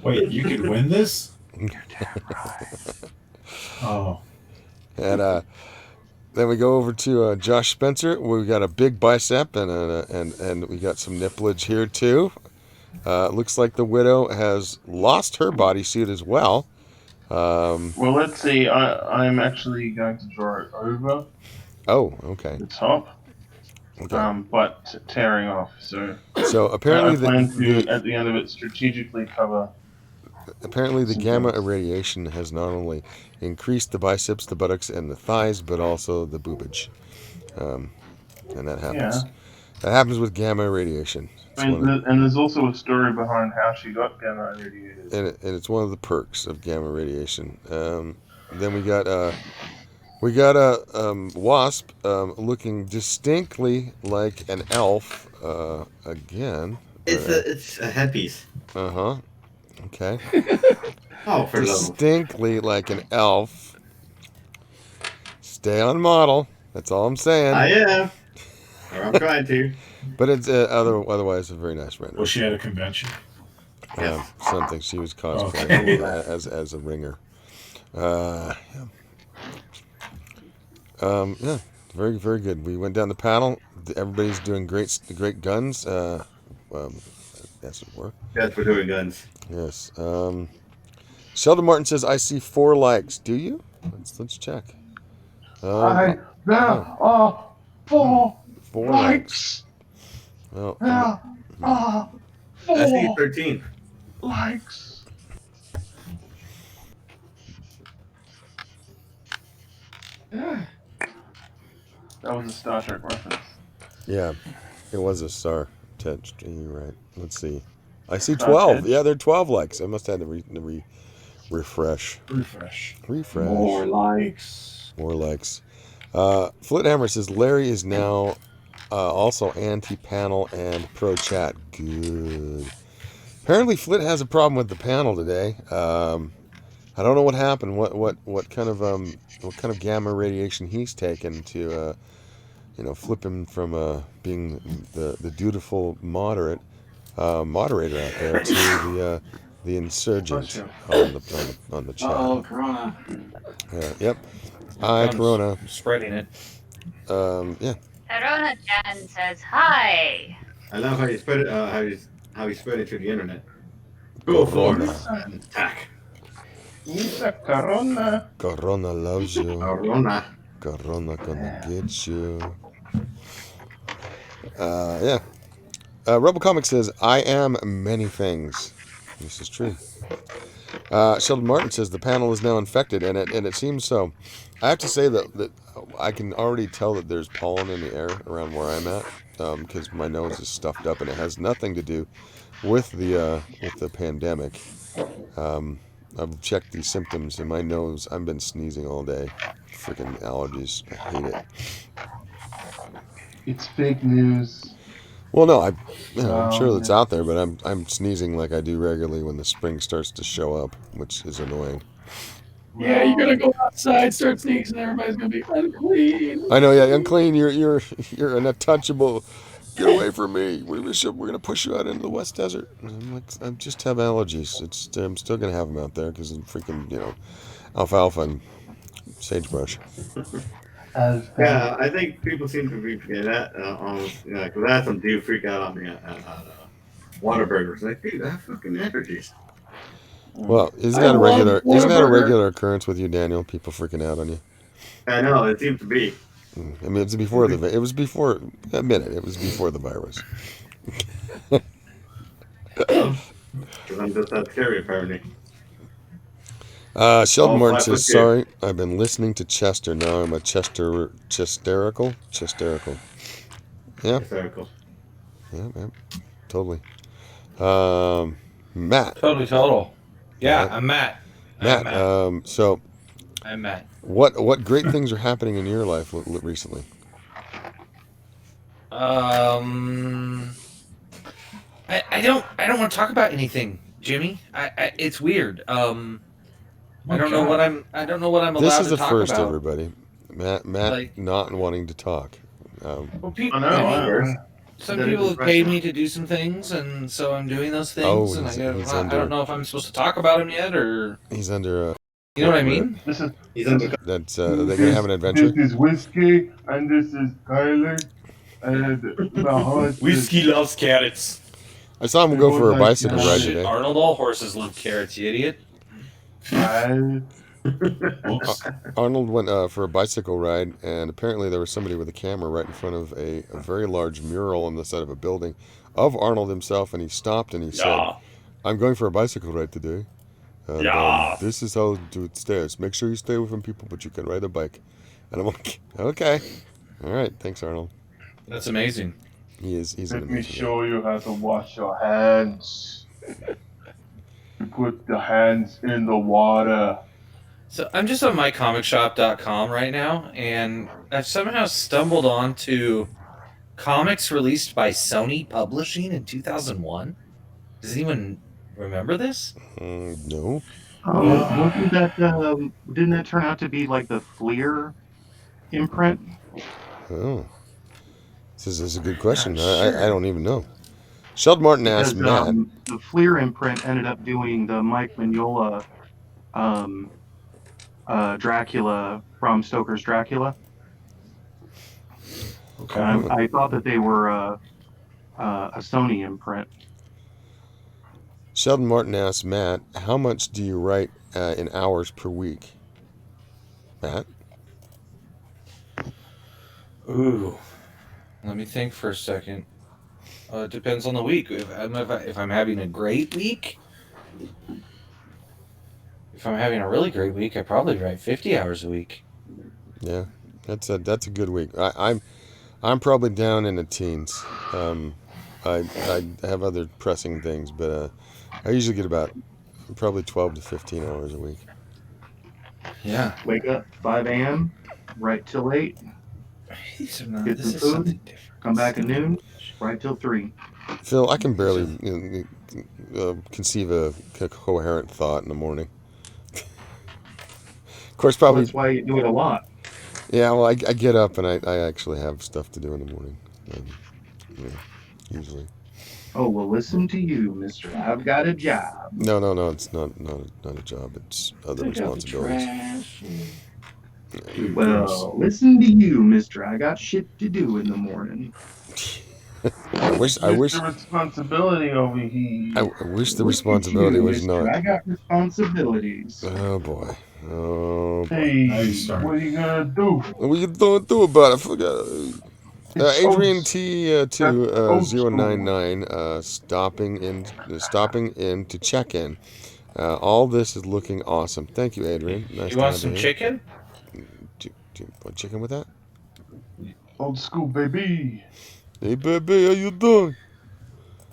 wait, you could win this? Oh. And then we go over to Josh Spencer. We got a big bicep and we got some nipplage here too. Looks like the Widow has lost her bodysuit as well. Well, let's see. I'm actually going to draw it over Oh, okay. the top, Okay. but tearing off. So apparently I plan to, at the end of it, strategically cover. Apparently the gamma irradiation has not only increased the biceps, the buttocks, and the thighs, but also the boobage. And that happens. Yeah. That happens with gamma irradiation. And there's also a story behind how she got gamma irradiated. And it's one of the perks of gamma radiation. Then we got a Wasp looking distinctly like an elf again. It's a headpiece. Okay. Oh, for distinctly like an elf. Stay on model. That's all I'm saying. I am. Or I'm trying to. But it's otherwise a very nice render. Was she at a convention? Something. She was cosplaying as a ringer. Yeah, very, very good. We went down the panel. Everybody's doing great guns. That's what we're. Yes, we're doing guns. Yes. Sheldon Martin says, "I see 4 likes." Do you? Let's check. There are 4 likes. Well, There are 4 I see 13 likes. Yeah. That was a Star Trek reference. Yeah, it was a star. Ted, you're right. Let's see. I see 12. Yeah, there are 12 likes. I must have to refresh. More likes. More likes. Flithammer says Larry is now also anti-panel and pro chat. Good. Apparently, Flit has a problem with the panel today. I don't know what happened. What kind of gamma radiation he's taken to flip him from being the dutiful moderator out there to the insurgent on the chat. Oh, Corona. Yep. Hi, Corona. Spreading it. Yeah. Corona Jan says hi. I love how you spread it. How you spread it to the internet. Go for it. Attack. Corona. Corona loves you. Corona. Corona gonna get you. Yeah. Rebel Comic says, "I am many things." This is true. Sheldon Martin says the panel is now infected, and it seems so. I have to say that I can already tell that there's pollen in the air around where I'm at, because my nose is stuffed up, and it has nothing to do with the pandemic. I've checked these symptoms in my nose. I've been sneezing all day. Freaking allergies. I hate it. It's fake news. Well, no, I'm sure that's yeah. out there, but I'm sneezing like I do regularly when the spring starts to show up, which is annoying. Yeah, you're gonna go outside, start sneezing, and everybody's gonna be unclean. I know, yeah, unclean. You're an untouchable. Get away from me. We're gonna push you out into the West Desert. And I'm like, I just have allergies. I'm still gonna have them out there because of freaking alfalfa and sagebrush. Yeah, I think people seem to be forgetting that. Almost, because I had some dude freak out on me at Whataburgers. Like, dude, I have fucking allergies. Well, isn't I that a love Whataburger. regular occurrence with you, Daniel? People freaking out on you. I know it seems to be. I mean, it was before. Admit it. It was before the virus. Because I'm just that scary, apparently. Sheldon Martin 5 foot says, kid. "Sorry, I've been listening to Chester. Now I'm a Chesterical. Yeah, Hysterical. yeah, totally. Matt. Totally total. Yeah, Matt. I'm Matt. Matt. So, I'm Matt. what great things are happening in your life recently? I don't want to talk about anything, Jimmy. It's weird. I don't know what I'm allowed This is to the talk first, about. everybody. Matt Like- not wanting to talk. Well, I know. some That is people have paid impressive. me to do some things, and so I'm doing those things. Oh, and he's I under- don't know if I'm supposed to talk about them yet, or He's under. you know what I mean. This is He's under. That's they're gonna have an adventure. This is whiskey, and this is Kyler, and my horse. loves carrots. I saw him go for a bicycle ride Shit, today. Arnold, all horses love carrots, you idiot. Arnold went for a bicycle ride, and apparently there was somebody with a camera right in front of a very large mural on the side of a building of Arnold himself, and he stopped and he said, "I'm going for a bicycle ride today. And, this is how to do it stairs. Make sure you stay away from people, but you can ride a bike." And I'm like, okay. All right. Thanks, Arnold. That's amazing. He's an Let me amazing guy. show you how to wash your hands. You put the hands in the water. So I'm just on mycomicshop.com right now, and I've somehow stumbled onto comics released by Sony Publishing in 2001. Does anyone remember this? No. Wasn't that didn't that turn out to be like the Fleer imprint? Oh. This is a good question. Sure. I don't even know. Sheldon Martin asked Because Matt. the Fleer imprint ended up doing the Mike Mignola Dracula, Bram Stoker's Dracula. Okay. I thought that they were a Sony imprint. Sheldon Martin asked Matt, "How much do you write in hours per week?" Matt? Ooh. Let me think for a second. It depends on the week. If I'm having a great week, if I'm having a really great week, I probably write 50 hours a week. Yeah, that's a good week. I'm probably down in the teens. I have other pressing things, but I usually get about probably 12 to 15 hours a week. Yeah. Wake up 5 a.m., write till 8, get some food, come back at noon, write till 3. Phil, I can barely conceive a coherent thought in the morning. Of course, Well, probably. that's why you do it a lot. Yeah, well, I get up and I actually have stuff to do in the morning. Usually. Oh, well, listen to you, mister. I've got a job. No, it's not a job. It's other responsibilities. Well, listen to you, mister. I got shit to do in the morning. I wish the responsibility over here. I wish the responsibility was mister. not. I got responsibilities. Oh boy. Oh boy. Hey, what are you gonna do? What are you gonna do about it? Forget. Adrian T 099 stopping in to check in. All this is looking awesome. Thank you, Adrian. Nice You to want have some here. chicken? Do Want chicken with that? Old school, baby. Hey, baby, how you doing?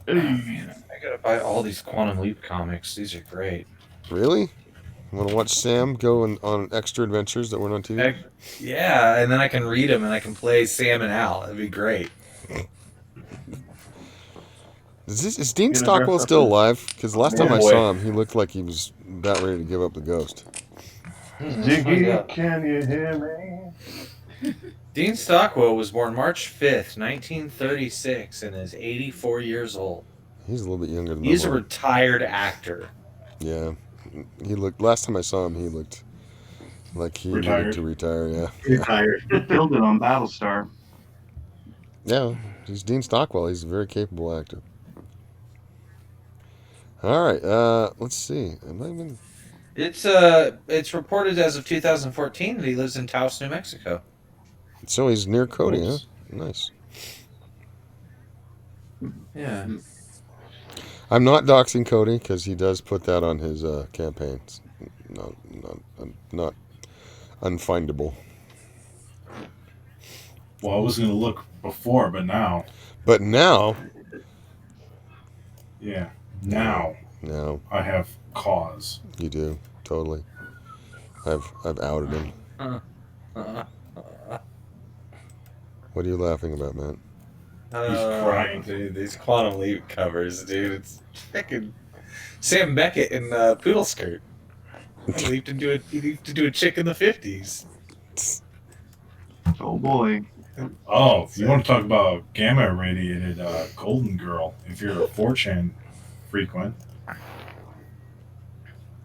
Oh, man, I gotta buy all these Quantum Leap comics. These are great. Really? Want to watch Sam go on extra adventures that weren't on TV? Yeah, and then I can read them and I can play Sam and Al. That'd be great. Is Dean Gonna Stockwell dress up still as- alive? Because last time Oh, I boy. saw him, he looked like he was about ready to give up the ghost. Let's find Ziggy, out. can you hear me? Dean Stockwell was born March 5th, 1936, and is 84 years old. He's a little bit younger than He's a my mom. retired actor. Yeah, he looked. Last time I saw him, he looked like he needed Retired. to retire. Yeah, Retired. He killed it on Battlestar. yeah. He's Dean Stockwell. He's a very capable actor. All right. Let's see. Am I even? It's reported as of 2014 that he lives in Taos, New Mexico. So he's near Cody, huh? Oops. Nice. Yeah. I'm not doxing Cody because he does put that on his campaigns. Not unfindable. Well, I was going to look before, but now, But now, yeah, now no, I have cause. you do totally. I've outed him. What are you laughing about, Matt? crying. Dude, these Quantum Leap covers, dude. It's freaking Sam Beckett in Poodle Skirt. He leaped into a chick in the 50s. Oh boy. Oh, you want to talk about gamma irradiated golden girl? If you're a 4chan frequent,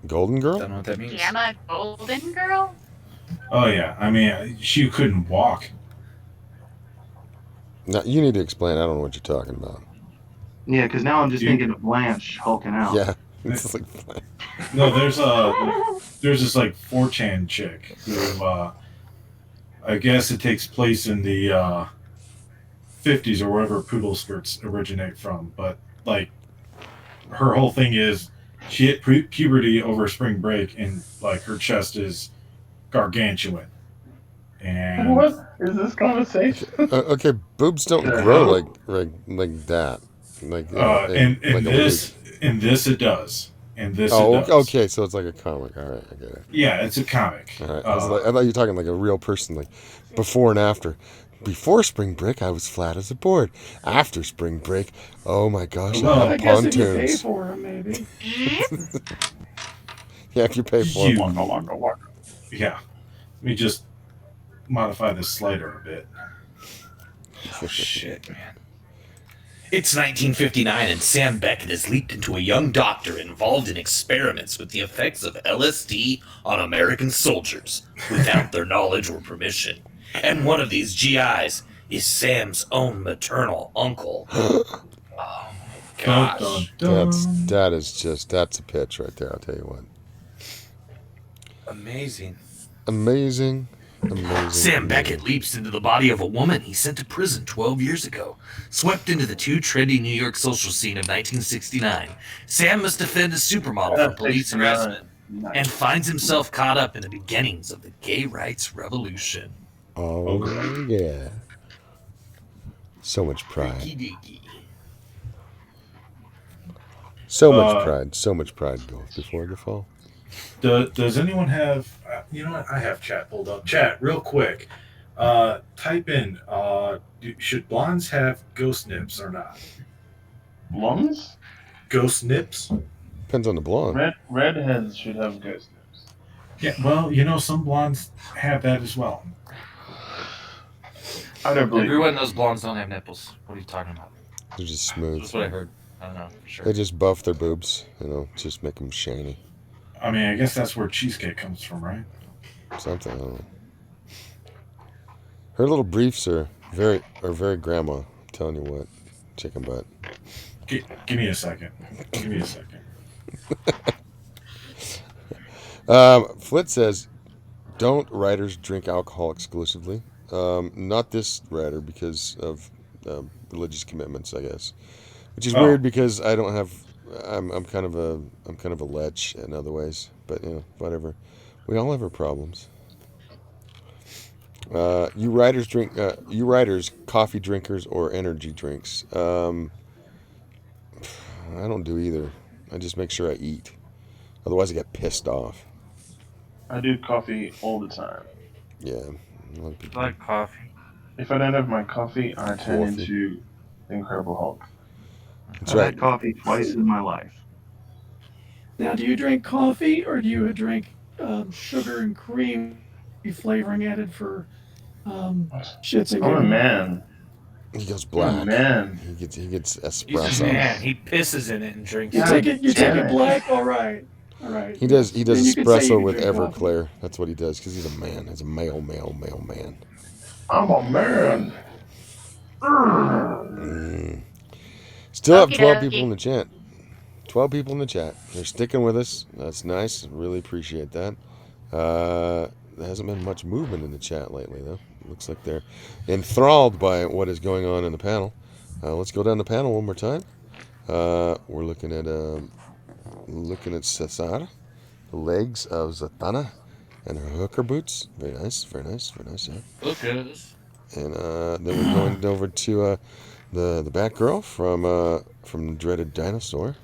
Golden Girl? Don't know what that means. Gamma Golden Girl? oh yeah, I mean she couldn't walk. Now, you need to explain. I don't know what you're talking about. Yeah, because now I'm just You- thinking of Blanche hulking out. Yeah, it's like No, there's this like 4chan chick who I guess it takes place in the 50s or wherever poodle skirts originate from, but like her whole thing is she hit puberty over spring break and like her chest is gargantuan. And What is this conversation? okay. Boobs don't Yeah. grow like that. Like in like a this in this it does. In this Oh, it does. okay. So it's like a comic. All right, I get it. Yeah, it's a comic. All right. I thought you were talking like a real person, like before and after. Before spring break, I was flat as a board. After spring break, oh my gosh, Well, I I had guess if you pay pontoons. for them, maybe. Yeah, if you pay for You- them. Yeah. Let me just modify the slider a bit. Oh, shit, man. It's 1959, and Sam Beckett has leaped into a young doctor involved in experiments with the effects of LSD on American soldiers without their knowledge or permission. And one of these GIs is Sam's own maternal uncle. Oh, my gosh. That's a pitch right there. I'll tell you what. Amazing. Amazing. Sam Beckett leaps into the body of a woman he sent to prison 12 years ago. Swept into the too trendy New York social scene of 1969, Sam must defend a supermodel from police harassment and finds himself caught up in the beginnings of the gay rights revolution. Oh yeah. So much pride. Freaky-deaky. So much pride goes before the fall. Does anyone have? You know what? I have chat pulled up. Chat, real quick. Type in. Should blondes have ghost nips or not? Blondes? Ghost nips? Depends on the blonde. Redheads should have ghost nips. Yeah. Well, you know some blondes have that as well. I don't believe. Everyone knows blondes don't have nipples. What are you talking about? They're just smooth. That's what I heard. I don't know for sure. They just buff their boobs, just make them shiny. I mean, I guess that's where cheesecake comes from, right? Something, I don't know. Her little briefs are very grandma. I'm telling you what, chicken butt. Give me a second. Give me a second. Flit says, "Don't writers drink alcohol exclusively?" Not this writer because of religious commitments, I guess. Which is weird because I don't have. I'm kind of a lech in other ways, but whatever. We all have our problems. You writers drink. You writers, coffee drinkers or energy drinks. I don't do either. I just make sure I eat. Otherwise, I get pissed off. I do coffee all the time. Yeah, a lot of people. I like coffee. If I don't have my coffee, I turn Coffee. into the Incredible Hulk. That's I've right. had coffee twice in my life. Now, do you drink coffee or do you drink sugar and cream flavoring added for shits and I'm a giggles? man. He goes I'm a black. man. He gets He's a espresso. man. He pisses in it and drinks You it. take it. You take damn it it. black. All right. All right. He does Then you could say espresso you with drink coffee. Everclear. That's what he does because he's a man. He's a male man. I'm a man. Still have Okie 12 dokie. people in the chat. 12 people in the chat. They're sticking with us. That's nice. Really appreciate that. There hasn't been much movement in the chat lately, though. Looks like they're enthralled by what is going on in the panel. Let's go down the panel one more time. We're looking at Cesar, the legs of Zatanna, and her hooker boots. Very nice. Yeah. Hookers. And then we're going over to the Batgirl from Dreaded Dinosaur.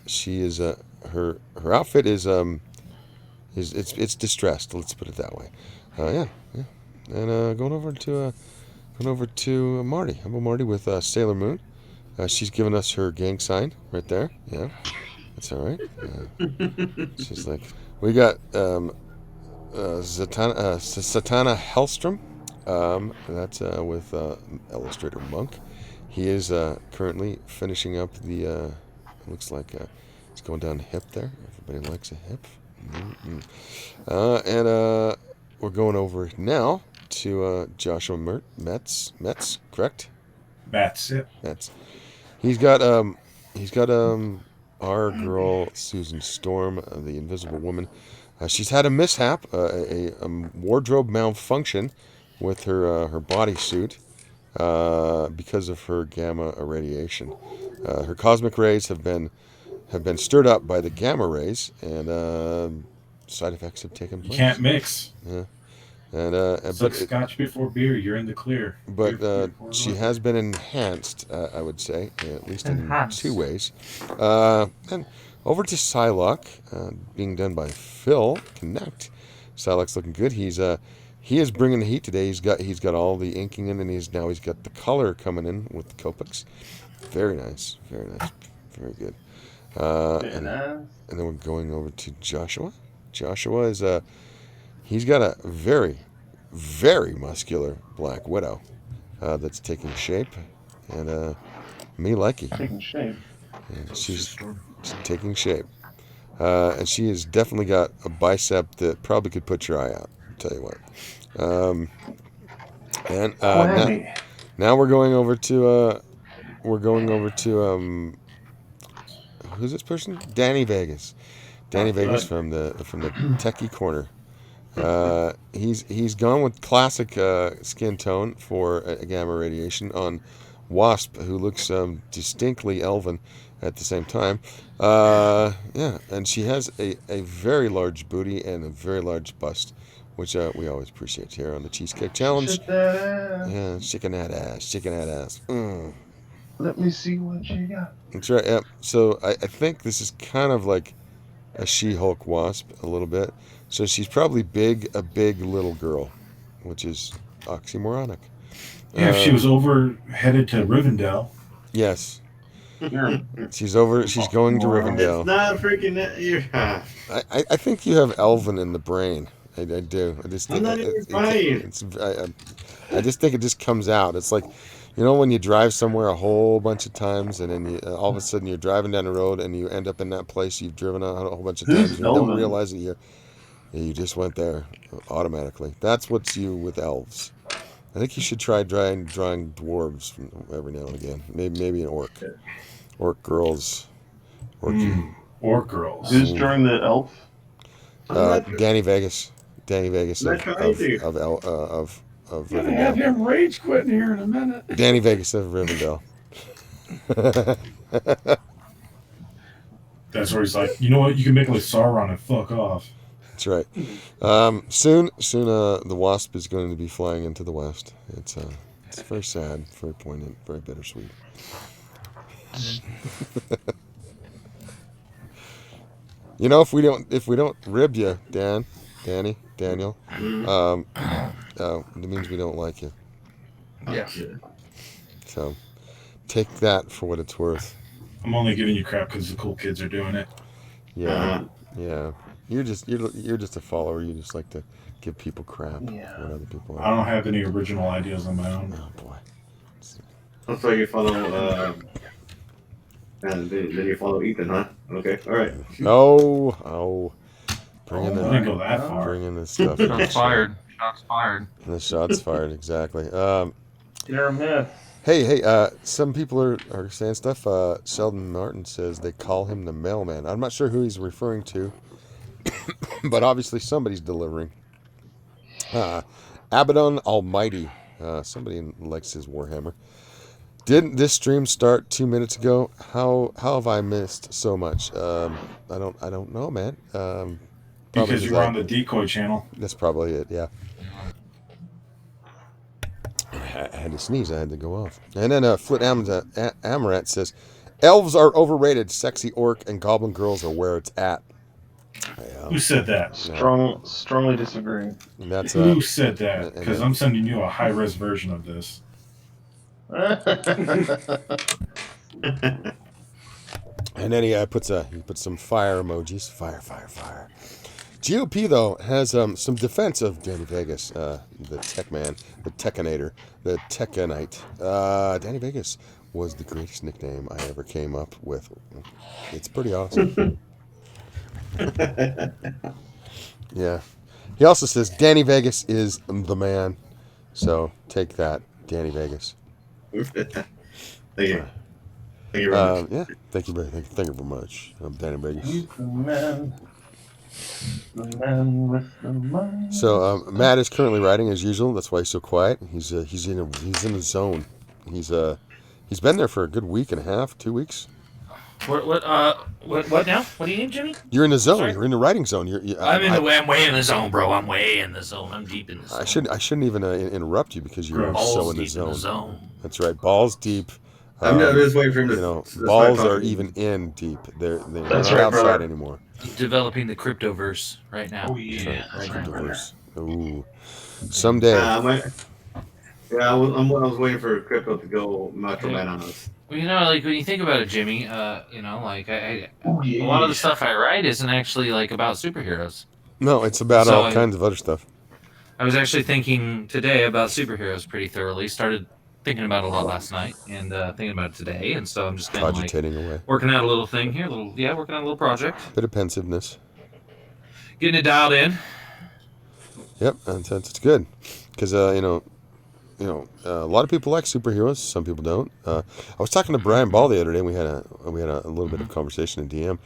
She is her outfit is it's distressed. Let's put it that way. Yeah. And going over to Marty. How about Marty with Sailor Moon? She's giving us her gang sign right there. Yeah, that's all right. She's like, we got Satana Hellstrom. That's with Illustrator Monk. He is currently finishing up the. Looks like it's going down the hip there. Everybody likes a hip. And we're going over now to Joshua Metz. Metz, correct? That's it. Metz. He's got our girl Susan Storm, the Invisible Woman. She's had a mishap, a wardrobe malfunction with her bodysuit because of her gamma irradiation. Her cosmic rays have been stirred up by the gamma rays, and side effects have taken place. You can't mix. Yeah. It's like scotch before beer. You're in the clear. But You're she has been enhanced, I would say, at least in Enhanced. 2 ways. And over to Psylocke, being done by Phil Knecht. Psylocke's looking good. He is bringing the heat today. He's got all the inking in, and he's got the color coming in with the Copics. Very nice, very good. And then we're going over to Joshua. Joshua is he's got a very, very muscular Black Widow that's taking shape, and me likey. Taking shape. And she's taking shape, and she has definitely got a bicep that probably could put your eye out. I'll tell you what. And now we're going over to who's this person? Danny Vegas. Danny Vegas from the Techie Corner. He's gone with classic skin tone for a gamma radiation on Wasp, who looks distinctly elven at the same time. Yeah, and she has a very large booty and a very large bust, which we always appreciate here on the Cheesecake Challenge. Shake that ass. Yeah, shaking that ass. Let me see what you got. That's right. Yep. So I think this is kind of like a She-Hulk Wasp a little bit. So she's probably a big little girl, which is oxymoronic. Yeah, if she was headed to Rivendell. Yes. She's going to Rivendell. It's not freaking. I think you have Elven in the brain. I do. I just think I'm not even trying. I just think it just comes out. It's like, when you drive somewhere a whole bunch of times, and then all of a sudden you're driving down the road and you end up in that place you've driven a whole bunch of times. And you don't realize that you just went there automatically. That's what's you with elves. I think you should try drawing dwarves every now and again. Maybe an orc. Orc girls. Orc girls. Who's drawing the elf? Danny Vegas. Danny Vegas I'm not trying to. of We're gonna have Rivendell. him rage quitting here in a minute. Danny Vegas of Rivendell. That's where he's like, you know what? You can make like Sauron and fuck off. That's right. Soon, the Wasp is going to be flying into the West. It's very sad, very poignant, very bittersweet. You know, if we don't rib you, Daniel, it means we don't like you. Yeah. So take that for what it's worth. I'm only giving you crap because the cool kids are doing it. Yeah, yeah. You're just a follower. You just like to give people crap. Yeah. What other people I are. don't have any original ideas on my own. Oh boy. Also, you follow. And then you follow Ethan, huh? Okay, all right. Oh. Bring I didn't go that far. Bring in this stuff. Shots fired. Shots fired. The shots fired, exactly. You're a myth. Hey, some people are saying stuff. Sheldon Martin says they call him the mailman. I'm not sure who he's referring to, but obviously somebody's delivering. Abaddon Almighty. Somebody likes his Warhammer. Didn't this stream start 2 minutes ago? How have I missed so much? I don't know, man. Because you were on the decoy channel. That's probably it. Yeah. I had to sneeze. I had to go off. And then Flit Amarat says, "Elves are overrated. Sexy orc and goblin girls are where it's at." Who said that? Strongly disagree. That's Who said that? Because I'm sending you a high-res version of this. And then he puts some fire emojis. Fire. GOP though has some defense of Danny Vegas, the tech man, the Tekinator, the Tekanite. Danny Vegas was the greatest nickname I ever came up with. It's pretty awesome. Yeah. He also says Danny Vegas is the man. So take that, Danny Vegas. Thank you. Thank you very much. Yeah, thank you very much. I'm Danny Vegas. He's the man. The man with the mind. So Matt is currently writing as usual. That's why he's so quiet. He's in a zone. He's been there for a good week and a half, 2 weeks. What now? What do you need, Jimmy? You're in the zone. Sorry? You're in the writing zone. I'm way in the zone, bro. I'm way in the zone. I'm deep in the zone. I shouldn't even interrupt you because you're Balls so in the deep zone. in the zone. That's right. Balls deep. I'm just waiting for him to. You know, to balls start are talking. even in deep. They're That's not right, outside brother. anymore. Developing the cryptoverse right now. Oh yeah. Right That's now. right. Ooh. Someday. I was waiting for crypto to go Macho Man on us. Well, you know, like when you think about it, Jimmy, you know, like a Yeah. lot of the stuff I write isn't actually like about superheroes. No, it's about all kinds of other stuff. I was actually thinking today about superheroes pretty thoroughly. Started thinking about it a lot last night and thinking about it today, and so I'm just kind of like Cogitating away. working out a little thing here, working on a little project, Bit of pensiveness. getting it dialed in. Yep, that's good. Because a lot of people like superheroes. Some people don't. I was talking to Brian Ball the other day. And we had a little bit of conversation in DM.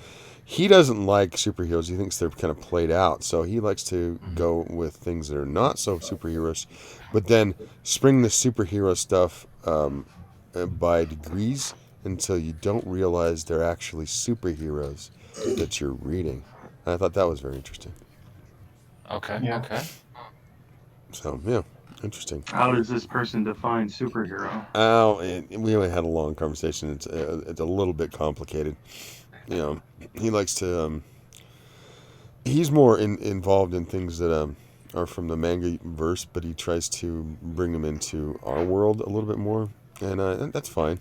He doesn't like superheroes. He thinks they're kind of played out. So he likes to go with things that are not so superheroes, but then spring the superhero stuff by degrees until you don't realize they're actually superheroes that you're reading. And I thought that was very interesting. Okay. Yeah. Okay. So yeah, interesting. How does this person define superhero? We only had a long conversation. It's a little bit complicated. You know, he likes to. He's more involved in things that are from the manga verse, but he tries to bring them into our world a little bit more, and that's fine.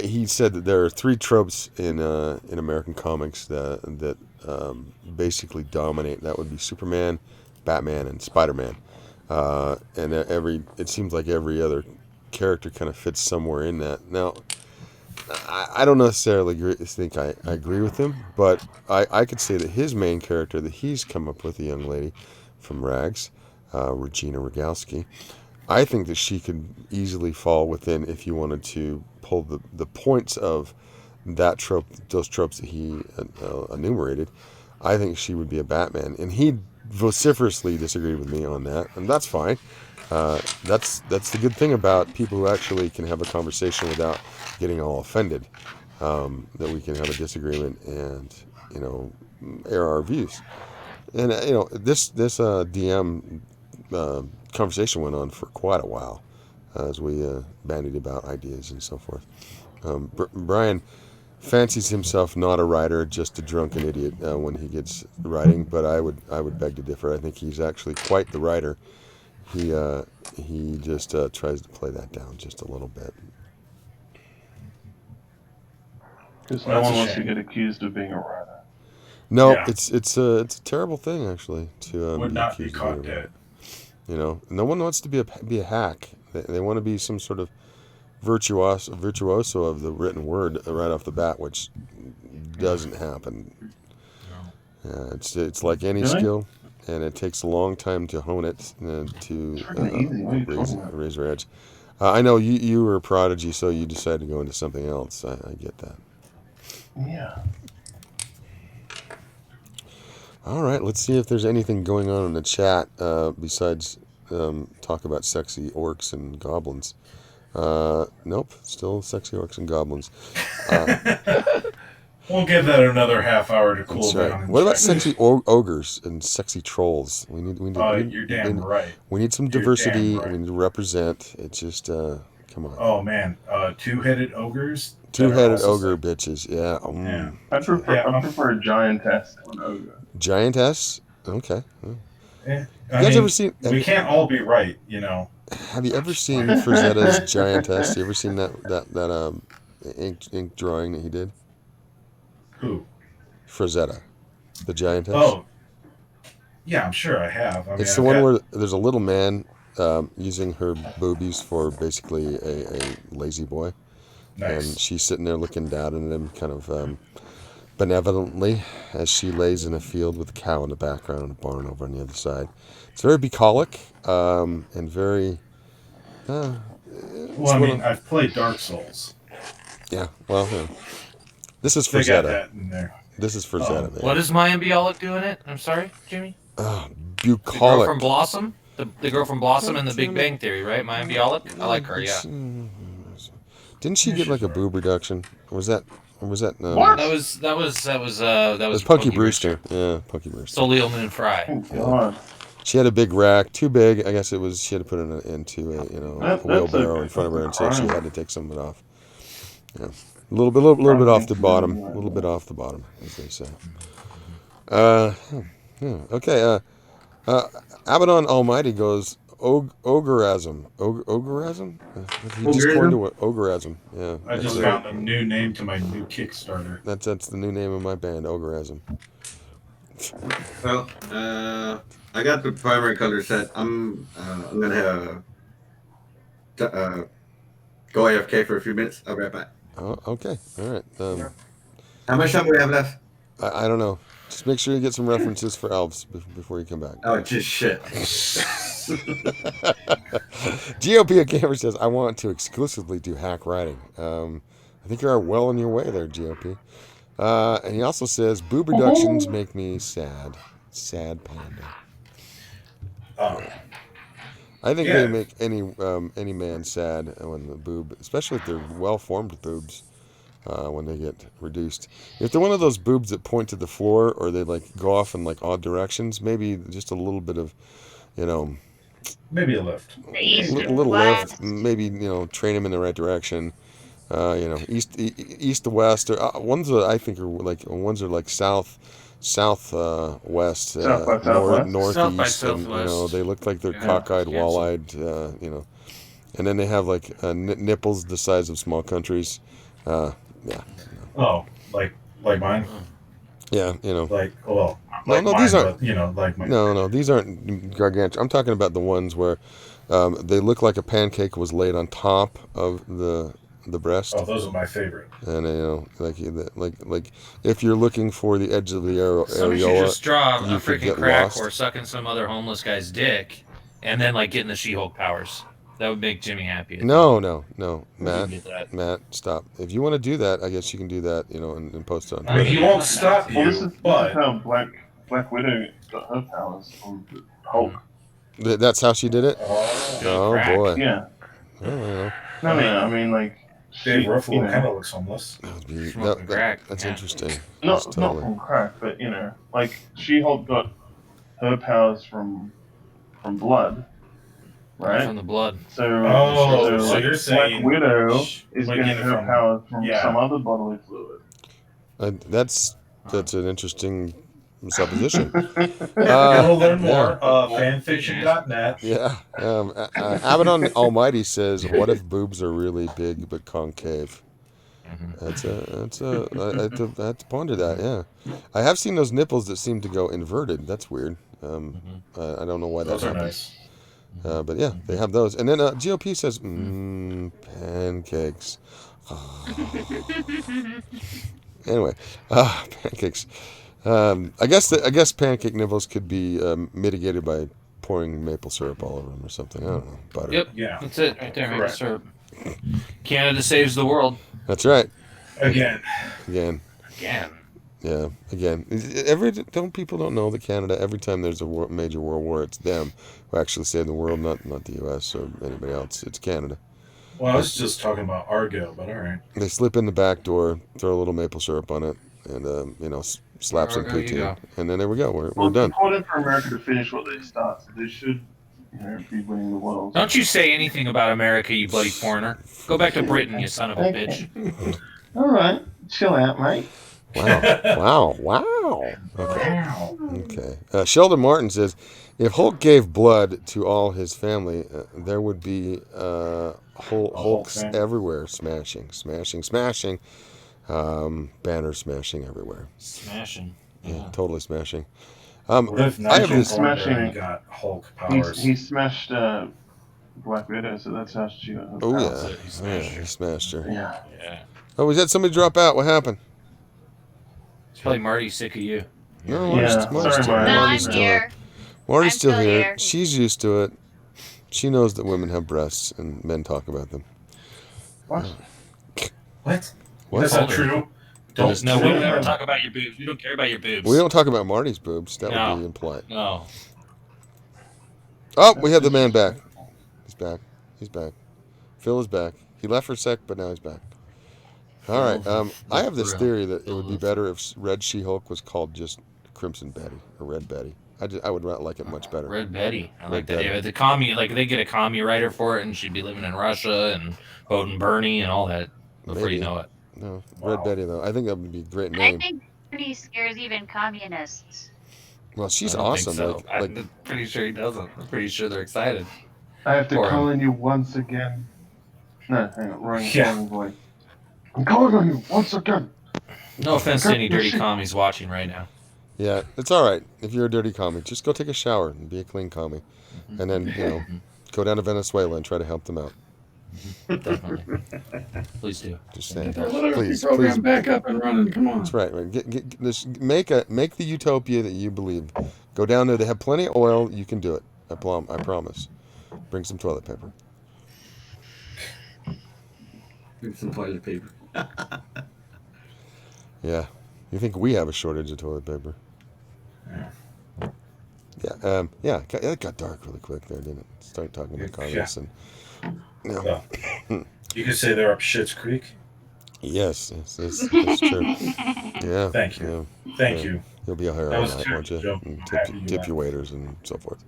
He said that there are 3 tropes in American comics that basically dominate. That would be Superman, Batman, and Spider-Man. And it seems like every other character kind of fits somewhere in that. Now, I don't necessarily think I agree with him, but I could say that his main character that he's come up with, a young lady from Rags, Regina Rogowski, I think that she could easily fall within, if you wanted to pull the points of that trope, those tropes that he enumerated, I think she would be a Batman. And he vociferously disagreed with me on that, and that's fine. That's the good thing about people who actually can have a conversation without getting all offended. That we can have a disagreement and air our views. And this DM conversation went on for quite a while as we bandied about ideas and so forth. Brian fancies himself not a writer, just a drunken idiot when he gets writing. But I would beg to differ. I think he's actually quite the writer. He just tries to play that down just a little bit. Because Well, no that's one a wants to shame. get accused of being a writer. No, Yeah. it's a terrible thing actually to Would not be accused of caught being a dead. writer. No one wants to be a hack. They want to be some sort of virtuoso of the written word right off the bat, which doesn't happen. It's like any Really? skill, and it takes a long time to hone it to It's freaking easy. What are you talking about? raise your edge. I know you were a prodigy, so you decided to go into something else. I get that. Yeah. All right, let's see if there's anything going on in the chat besides talk about sexy orcs and goblins. Nope, still sexy orcs and goblins. We'll give that another half hour to cool That's down. right. and What about check. sexy ogres and sexy trolls? We need You're damn right. we need some You're diversity. damn right. We need to represent. It's just come on. Oh man, two-headed ogres. that are Two-headed also ogre sex- bitches. Yeah. Yeah. I prefer Yeah, I prefer a giantess to an ogre. Giantess. Okay. Yeah. You guys ever seen? We can't all be right, Have you ever seen Frazetta's Giantess? You ever seen that ink drawing that he did? Who? Frazetta, the Giantess. Oh, yeah, I'm sure I have. I mean, It's the one where there's a little man using her boobies for basically a lazy boy. Nice. And she's sitting there looking down at him kind of benevolently as she lays in a field with a cow in the background and a barn over on the other side. It's very bucolic and very... Well, I mean, I've played Dark Souls. Yeah, well, yeah. This is They got Frazetta. that in there. This is Frazetta, man. What is my embryolic doing it? I'm sorry, Jimmy? Oh, The girl bucolic. from Blossom? The girl from Blossom and the Big Bang Theory, right? My embryolic? I like her, yeah. Didn't she get like a boob reduction? Or was that... What? That was It was Punky Brewster. Yeah, Punky Brewster. So Leoman and Fry. Oh God. She had a big rack, too big. I guess it was. She had to put it into a That's wheelbarrow a in front of her, and so she crime. had to take some of it off. Yeah, a little bit off the bottom, a little bit off the bottom, as they say. Okay. Abaddon Almighty goes ogreism. Ogreism? He just coined it ogreism. Yeah. I just found a new name to my new Kickstarter. That's the new name of my band, ogreism. Well, I got the primary color set. I'm gonna go AFK for a few minutes. I'll be right back. Oh, okay. All right. How much time do we have left? I don't know. Just make sure you get some references for elves before you come back. Oh, just shit. GOP Gamer says, I want to exclusively do hack writing. I think you're well on your way there, GOP. And he also says, boob reductions make me sad. Sad panda. I think they make any man sad when the boob, especially if they're well-formed boobs, when they get reduced. If they're one of those boobs that point to the floor or they like go off in like odd directions, maybe just a little bit of, Maybe a lift. The east a and little west. lift, maybe train them in the right direction. East to west. Or ones that I think are like south, west, South by southwest. northeast, South by and southwest. they look like they're Yeah. cockeyed, Yeah. wall-eyed, and then they have like nipples the size of small countries. Oh, like mine. Yeah, Like No, mine, these aren't- but, like mine. No, these aren't gargantuan. I'm talking about the ones where they look like a pancake was laid on top of the breast. Oh, those are my favorite. And like if you're looking for the edge of the Somebody should areola, just draw you a could freaking get crack lost. or sucking some other homeless guy's dick, and then like getting the She-Hulk powers. That would make Jimmy happy. No, We Matt, can do that. Matt, stop. If you want to do that, I guess you can do that, and post it on I mean, he Twitter. won't stop Well, this you, is but how Black Widow got her powers from the Hulk. That's how she did it. oh, Oh crack. boy. Yeah. Oh, well. No. I mean, like, Dave she, Ruffalo kind of looks homeless. That would be, Smoking crack. that's Yeah. interesting. not That's not totally. from crack, but like She-Hulk got her powers from blood, right? From the blood. So, Oh, so like you're Black saying Widow is like getting either her from- powers from yeah. some other bodily fluid. That's an interesting supposition. We'll learn more. Yeah. Fanfiction.net. Yeah. Abaddon Almighty says, "What if boobs are really big but concave?" I have to ponder that. Yeah, I have seen those nipples that seem to go inverted. That's weird. I don't know why that Those are happens. nice. But yeah, they have those. And then GOP says, pancakes. Anyway, pancakes. I guess pancake nipples could be mitigated by pouring maple syrup all over them or something. I don't know. Butter. Yep. Yeah. That's it right there. Maple Correct. syrup. Canada saves the world. That's right. Again. Again. Yeah, again. People don't know that Canada, every time there's a major world war, it's them who actually save the world, not the U.S. or anybody else. It's Canada. Well, I was just talking about Argo, but all right. They slip in the back door, throw a little maple syrup on it, and slap some Argo, you go. poutine, and then there we go. We're Well, it's done. important for America to finish what they start, so they should, be winning the world. Don't you say anything about America, you bloody foreigner. Go back to Britain, you son of a bitch. All right, chill out, mate. Wow. Okay. Sheldon Martin says, if Hulk gave blood to all his family, there would be Hulks family. everywhere, smashing, banners smashing everywhere. Smashing. Yeah, totally smashing. What if I have Nigel this. Thornberry got Hulk powers? He smashed Black Widow, so that's how she got her Oh powers. yeah, he smashed her. Yeah. Oh, we had somebody drop out. What happened? It's probably Marty sick of you. No, Yeah, Marty's sorry, still, Marty. No, I'm Marty's still here. Marty's I'm still still here. here. She's used to it. She knows that women have breasts and men talk about them. What? What? What? That's not true. Don't No, we don't ever talk about your boobs. We don't care about your boobs. We don't talk about Marty's boobs. That No. would be implied. No. Oh, we have the man back. He's back. Phil is back. He left for a sec, but now he's back. All right. I have this theory that it would be better if Red She-Hulk was called just Crimson Betty or Red Betty. I would like it much better. Red Betty. I Red like that. Betty. Yeah, the commie, like they get a commie writer for it, and she'd be living in Russia and voting Bernie and all that before Maybe. you know it. No, Wow. Red Betty though. I think that would be a great I name. think Bernie scares even communists. Well, she's I don't awesome. think so. Like I'm pretty sure he doesn't. I'm pretty sure they're excited. I have to Or- call on you once again. No, hang on, wrong Yeah. voice. I'm calling on you once again. No offense to any dirty commies watching right now. yeah, it's all right. If you're a dirty commie, just go take a shower and be a clean commie, and then go down to Venezuela and try to help them out. Definitely. Please do. Just saying. Get their literacy Please, program please. back up and running. Come on. That's right. Get this. Make the utopia that you believe. Go down there. They have plenty of oil. You can do it. I promise. Bring some toilet paper. Bring some toilet paper. Yeah. You think we have a shortage of toilet paper? Yeah. Yeah. It got dark really quick there, didn't it? Start talking about communists and. Well, you could say they're up Schitt's Creek. Yes, that's true. Yeah. Thank you. Yeah. Thank you. You'll be a higher That on was that, too won't you? jump And after you tip left. your waiters and so forth.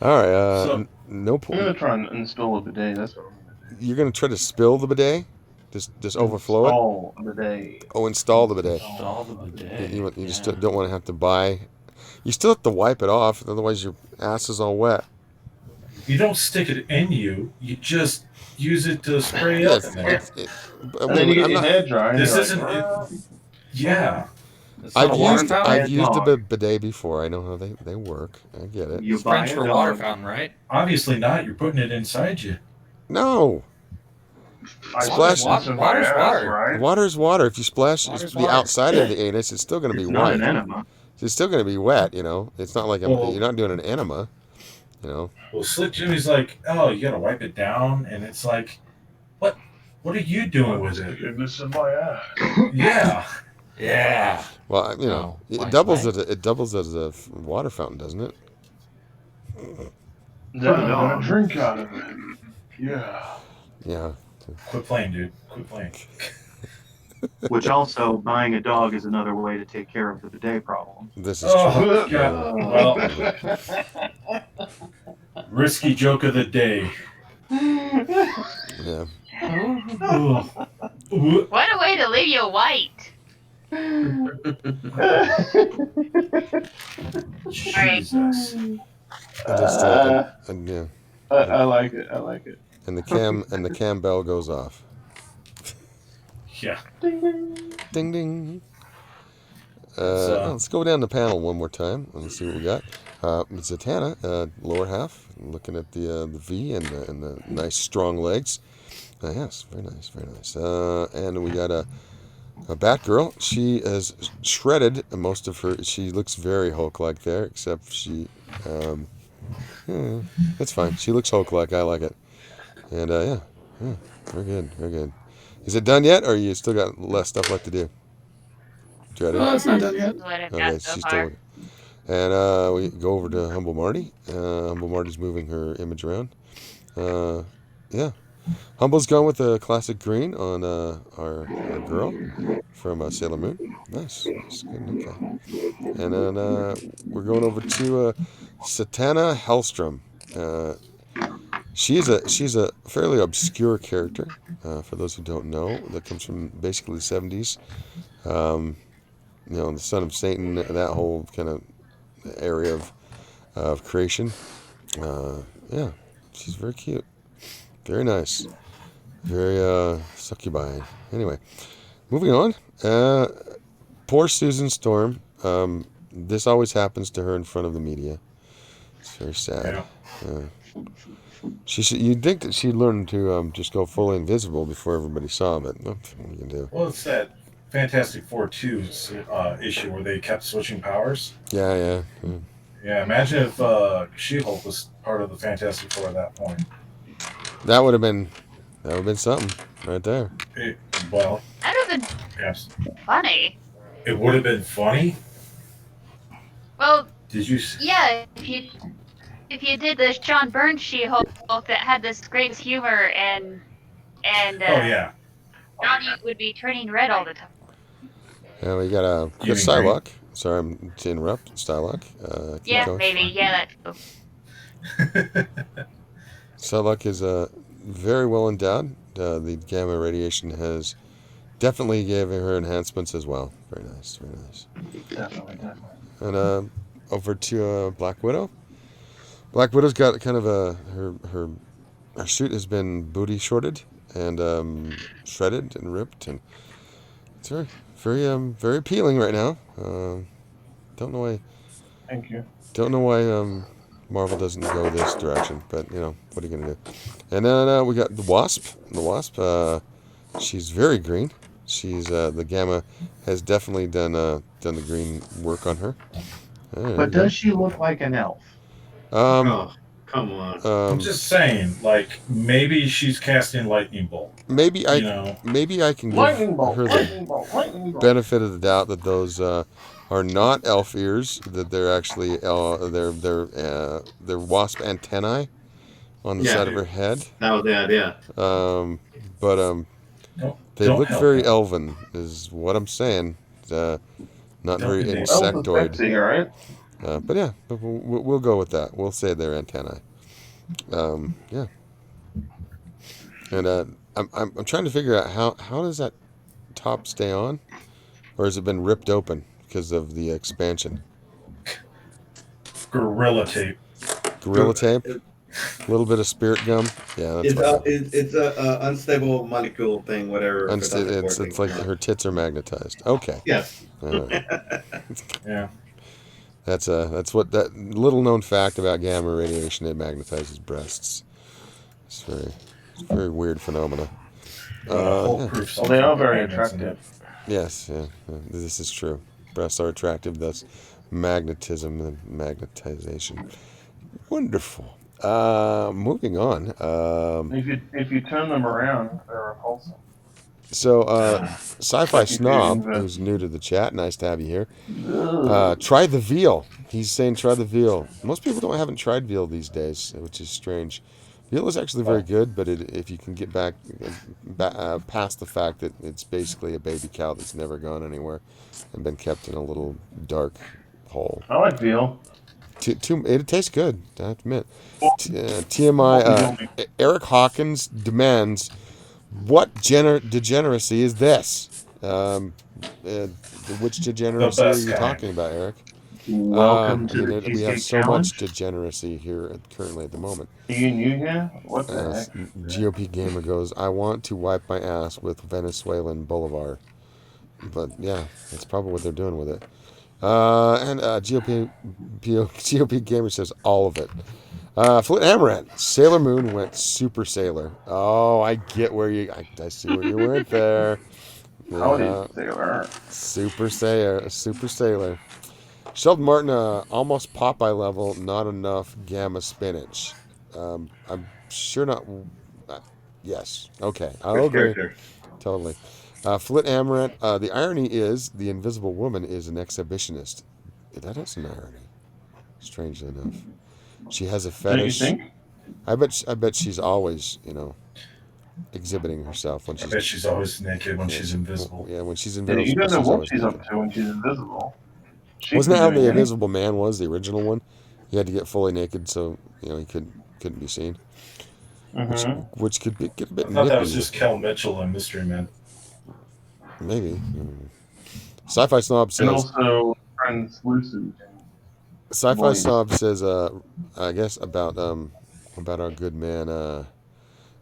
All right. So, no I'm point. gonna try and install a bidet. That's what I'm gonna do. You're gonna try to spill the bidet? Just overflow it? Install a bidet. Oh, install the bidet. All the bidet. You just don't want to have to buy. You still have to wipe it off, otherwise your ass is all wet. You don't stick it in you. You just use it to spray up in there. And then you get I'm your not- hair dry. and This you're isn't. like, Yeah. It's not a water fountain. I've used a bidet before. I know how they work. I get it. You It's French buy for it, water fountain, right? Obviously not. You're putting it inside you. No, I Splash- splash in my water's ass, water. right? water's water. If you splash Water's the water. outside of the anus, it's still going to be It's not white. an enema. It's still going to be wet. It's not like Well- you're not doing an enema. Well, Slick Jimmy's like, oh, you gotta wipe it down, and it's like, what? What are you doing with it? Goodness in my ass. Yeah. Yeah. Well, No, it white, doubles white. it doubles as a water fountain, doesn't it? Never gonna drink out of it. Yeah. Yeah. Quit playing, dude. Quit playing. Which also, buying a dog is another way to take care of the bidet problem. This is true. Oh, God. Well, risky joke of the day. Yeah. Ugh. Ugh. What a way to leave you white. Jesus. And just, and, yeah. I like it. I like it. And the cam bell goes off. Yeah. Ding ding. So- Let's go down the panel one more time and see what we got. Zatanna, lower half, looking at the V and the nice strong legs. Yes, very nice, very nice. And we got a Batgirl. She has shredded most of her. She looks very Hulk-like there, except she. That's fine. She looks Hulk-like. I like it. And yeah, very good, very good. Is it done yet, or you still got less stuff left to do? Ready? Oh, it's not done yet. What I've Okay, got so she's far. still. And we go over to Humble Marty. Humble Marty's moving her image around. Yeah. Humble's gone with the classic green on our girl from Sailor Moon. Nice. That's good. Okay. And then we're going over to Zatanna Hellstrom. She's a fairly obscure character, for those who don't know, that comes from basically the 70s. The Son of Satan, that whole kind of area of creation. Yeah, she's very cute. Very nice. Very succubi. Anyway, moving on. Poor Susan Storm. This always happens to her in front of the media. It's very sad. You'd think that she'd learn to just go fully invisible before everybody saw, but what you can do? Well, it's that Fantastic Four 2 issue where they kept switching powers. Yeah. Yeah, imagine if She-Hulk was part of the Fantastic Four at that point. That would have been something right there. Well, That would have been yes. funny. It would have been funny. Well, Did you? yeah, if you did the Sean Burns She-Hulk that had this great humor and Oh yeah. Johnny would be turning red all the time. Yeah, we got a Chris Psylocke. Sorry, I'm to interrupt. Psylocke. Yeah, going. maybe. Yeah, that. Psylocke is very well endowed. The gamma radiation has definitely given her enhancements as well. Very nice, very nice. Definitely. And over to Black Widow. Black Widow's got kind of her suit has been booty shorted and shredded and ripped, and it's very appealing right now. Don't know why. Thank you. Don't know why Marvel doesn't go this direction, but what are you gonna do? And then we got the Wasp. The Wasp, she's very green. She's the gamma has definitely done the green work on her. But does she look like an elf? Oh, come on. I'm just saying, like, maybe she's casting lightning bolt. Maybe I can give her lightning bolt. the benefit of the doubt that those are not elf ears. That they're actually they're wasp antennae on the side of her head. That was the idea. But they Don't look help very her. elven, is what I'm saying. Not Don't very be Elf is insectoid. sexy, all right? But yeah, we'll go with that. We'll say they're antennae. Yeah. And I'm trying to figure out how does that top stay on, or has it been ripped open because of the expansion? Gorilla tape. Gorilla tape, a little bit of spirit gum. Yeah, that's It's a unstable molecule thing, whatever. it's like her tits are magnetized. Okay. Yes. Yeah. That's what that little known fact about gamma radiation. It magnetizes breasts. It's a very weird phenomena. Well, they are very attractive. Yes, this is true. Breasts are attractive, thus magnetism and magnetization. Wonderful. Moving on. If you turn them around, they're repulsive. So, Sci-Fi Snob, who's new to the chat, nice to have you here. Try the veal. He's saying try the veal. Most people haven't tried veal these days, which is strange. Yellow's actually very good, but if you can get past the fact that it's basically a baby cow that's never gone anywhere and been kept in a little dark hole. I like veal. It tastes good, I have to admit. Well, TMI, well, Erik Hawkins demands, what degeneracy is this? Which degeneracy are best you kind. talking about, Eric? Welcome to the we have Cheesecake so much Challenge. degeneracy here currently at the moment. are you new here? What the heck? GOP Gamer goes, I want to wipe my ass with Venezuelan Bolivar. But yeah, that's probably what they're doing with it. And GOP Gamer says all of it. Flit Amaranth, Sailor Moon went Super Sailor. Oh, I get where I see where you went there. Howdy, Yeah, sailor. Super Sailor. Sheldon Martin, almost Popeye level, not enough gamma spinach. I'm sure not. Yes. Okay. I'll Which agree. character? Totally. Flit Amaranth. The irony is the Invisible Woman is an exhibitionist. That is an irony. Strangely enough, she has a Don't you fetish. think? I bet she's always, exhibiting herself when I she's. bet she's always naked when she's invisible. Yeah, when she's Yeah, invisible. you don't know she's what always she's naked. up to when she's invisible. She Wasn't can that how do the anything. Invisible Man was, the original one? He had to get fully naked so he couldn't be seen. Which could get a bit I thought that was nippy. just Kel Mitchell and Mystery Man. Maybe. Sci-Fi Snob And says. also translucent. Sci-Fi Snob says. I guess about our good man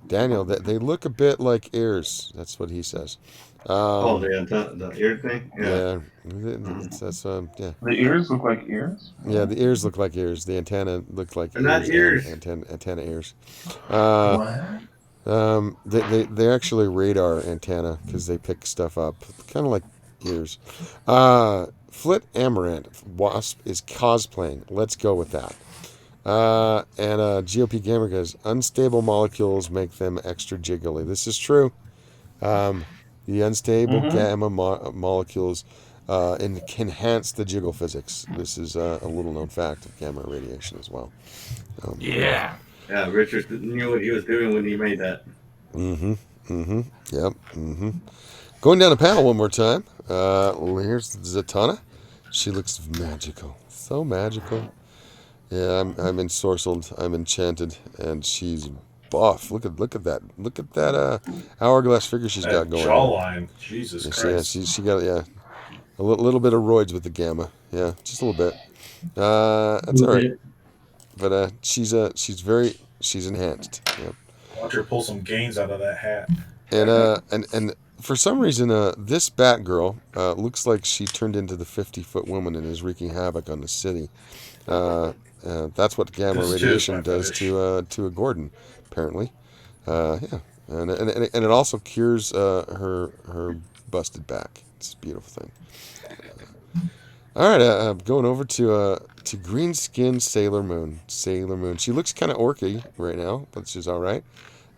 Daniel. That they look a bit like ears. That's what he says. The ear thing? Yeah. That's yeah. The ears look like ears? Yeah, the ears look like ears. The antenna look like They're ears. not ears. And antenna ears. What? They're actually radar antenna because they pick stuff up, kind of like ears. Flit Amaranth Wasp is cosplaying. Let's go with that. And GOP Gamer goes, unstable molecules make them extra jiggly. This is true. The unstable gamma molecules enhance the jiggle physics. This is a little known fact of gamma radiation as well. Yeah. Yeah, Richard knew what he was doing when he made that. Yep. Going down the panel one more time. Here's Zatanna. She looks magical. So magical. Yeah, I'm ensorcelled. I'm enchanted, and she's buff. Look at that. Look at that hourglass figure she's got going. Jawline. Jesus Christ. Yeah, she got a little bit of roids with the gamma. Yeah, just a little bit. That's all right. But she's enhanced. Yep. Watch her pull some gains out of that hat. And for some reason, this Batgirl looks like she turned into the 50-foot woman and is wreaking havoc on the city. That's what gamma radiation does to a Gordon, apparently. Yeah, and it also cures her busted back. It's a beautiful thing. All right, going over to green skin Sailor Moon. She looks kind of orky right now, but she's all right.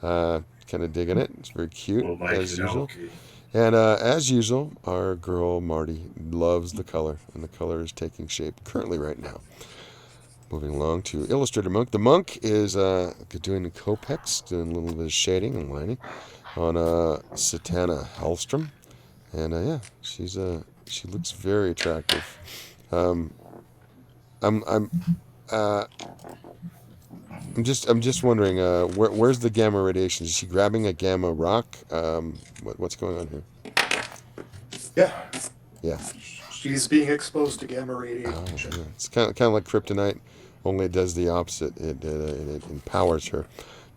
Kind of digging it. It's very cute as usual. And as usual, our girl Marty loves the color, and the color is taking shape currently right now. Moving along to Illustrator Monk. The Monk is doing Copex, doing a little bit of shading and lining on Satana Hellstrom, and yeah, she looks very attractive. I'm just wondering where's the gamma radiation? Is she grabbing a gamma rock? What's going on here? Yeah. She's being exposed to gamma radiation. Yeah. It's kind of like kryptonite, only it does the opposite. It empowers her,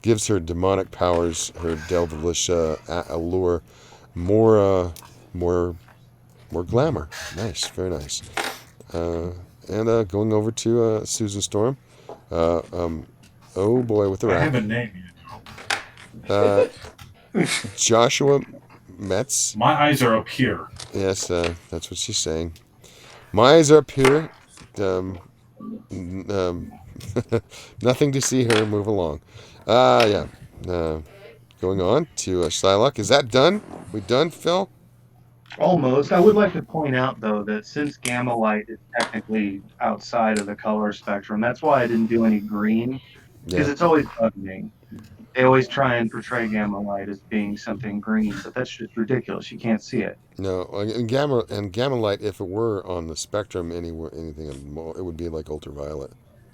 gives her demonic powers, her devilish allure, more glamour. Nice, very nice. And going over to Susan Storm. Oh boy, with the I rap. have a name, you know. Joshua Metz. My eyes are up here. Yes, that's what she's saying. My eyes are up here. Nothing to see here. Move along. Yeah. Going on to Psylocke. Is that done? We done, Phil? Almost. I would like to point out, though, that since gamma light is technically outside of the color spectrum, that's why I didn't do any green, because it's always bugging me. they always try and portray gamma light as being something green, but that's just ridiculous. You can't see it. No, and gamma light, if it were on the spectrum anywhere, anything, it would be like ultraviolet.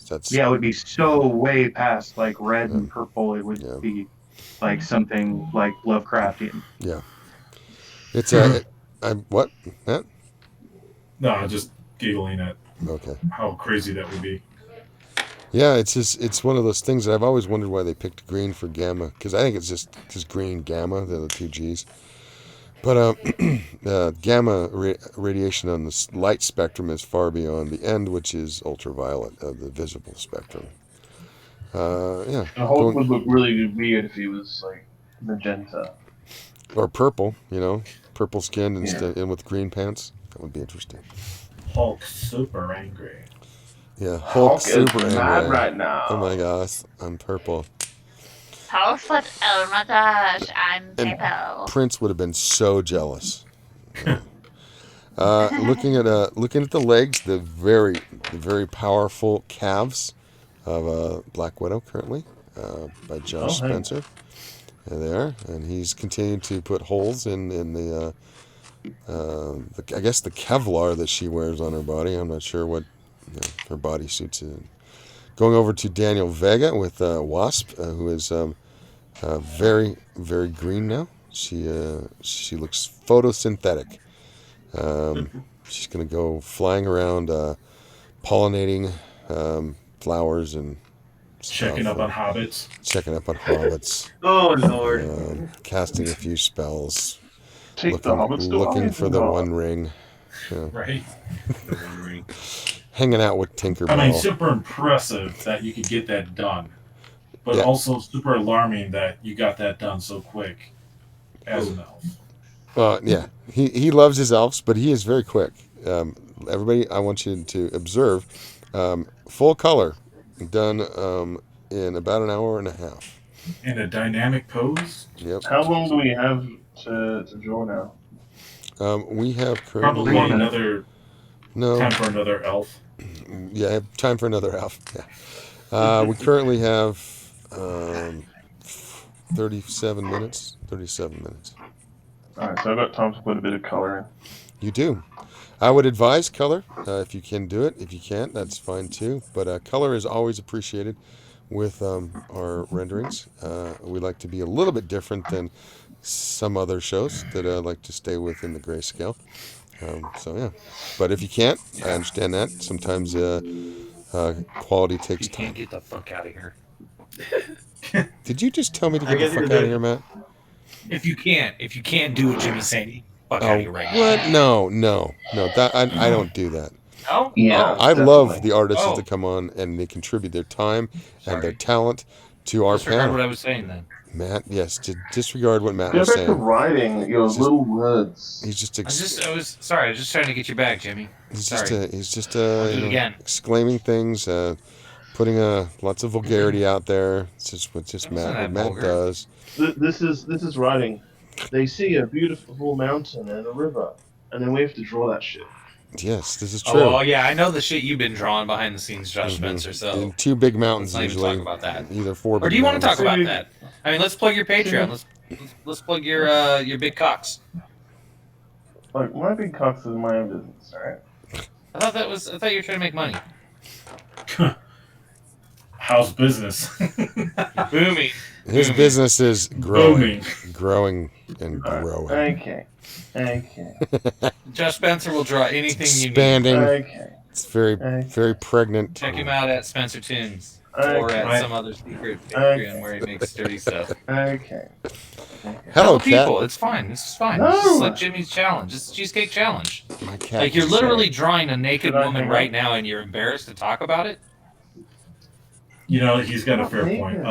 That's Yeah, it would be so way past like red yeah, and purple. It would yeah, be like something like Lovecraftian. yeah. It's a what, Matt? No, I'm just giggling at Okay. how crazy that would be. Yeah, it's one of those things that I've always wondered why they picked green for gamma, because I think it's just green gamma, the two G's. But gamma radiation on the light spectrum is far beyond the end, which is ultraviolet of the visible spectrum. Yeah. The Hulk would look really weird if he was like magenta. Or purple, purple skin instead, and with green pants. That would be interesting. Hulk super angry. Yeah, Hulk super is mad angry. right now. Oh my gosh, I'm purple. Hulk with, oh my gosh, I'm And purple. Prince would have been so jealous. Looking at the legs, the very powerful calves of Black Widow currently by Josh Spencer. There they are, and he's continued to put holes in the I guess the Kevlar that she wears on her body. I'm not sure what her body suits in. Going over to Daniel Vega with Wasp, who is very, very green now. She looks photosynthetic. She's going to go flying around, pollinating flowers and checking up on hobbits. Checking up on hobbits. Oh Lord! Casting a few spells. Looking for the One Ring. Right. The One Ring. Hanging out with Tinkerbell. I mean, super impressive that you could get that done, but also super alarming that you got that done so quick as an elf. Yeah, he loves his elves, but he is very quick. Everybody, I want you to observe full color, done in about an hour and a half. In a dynamic pose. Yep. How long do we have to draw now? We have probably another. No. Time for another elf. Yeah, time for another elf. Yeah. We currently have 37 minutes. 37 minutes. All right, so I've got time to put a bit of color in. You do. I would advise color if you can do it. If you can't, that's fine too. But color is always appreciated with our renderings. We like to be a little bit different than some other shows that like to stay within the grayscale. So yeah, but if you can't, I understand that. Sometimes quality takes time. Can't get the fuck out of here. Did you just tell me to get the fuck out of here, Matt? If you can't do what Jimmy's saying, fuck out of here right what? No. That I don't do that. now. Yeah, I love the definitely. artists that come on and they contribute their time and their talent to our Disregard panel. what I was saying then. Matt, yes, to disregard what Matt Go was back to saying. writing your little words. He's just I was just trying to get you back, Jimmy. he's Sorry. just do it again. exclaiming things, putting lots of vulgarity out there. It's just what That wasn't Matt that Matt vulgar. does. This is writing. They see a beautiful mountain and a river, and then we have to draw that shit. Yes, this is true. Oh, well, yeah, I know the shit you've been drawing behind the scenes, Josh Spencer. So And two big mountains let's not even usually. talk about that. Either four. Or big do you want to talk mountains. about that? I mean, let's plug your Patreon. Let's plug your big cocks. Like my big cocks is my own business, alright? I thought you were trying to make money. How's business? Booming. His business is growing and growing. Okay. Josh Spencer will draw anything you need. Expanding. Okay. It's very pregnant. Check him out at Spencer Tunes Okay. or at some other secret Patreon where he makes dirty stuff. Okay. Hello, Tell people, cat. it's fine. This is fine. No. This is like Jimmy's challenge. This is Cheesecake Challenge. My cat. Like you're is literally drawing a naked Should I woman hang right up? now, and you're embarrassed to talk about it. You know, he's got a fair point.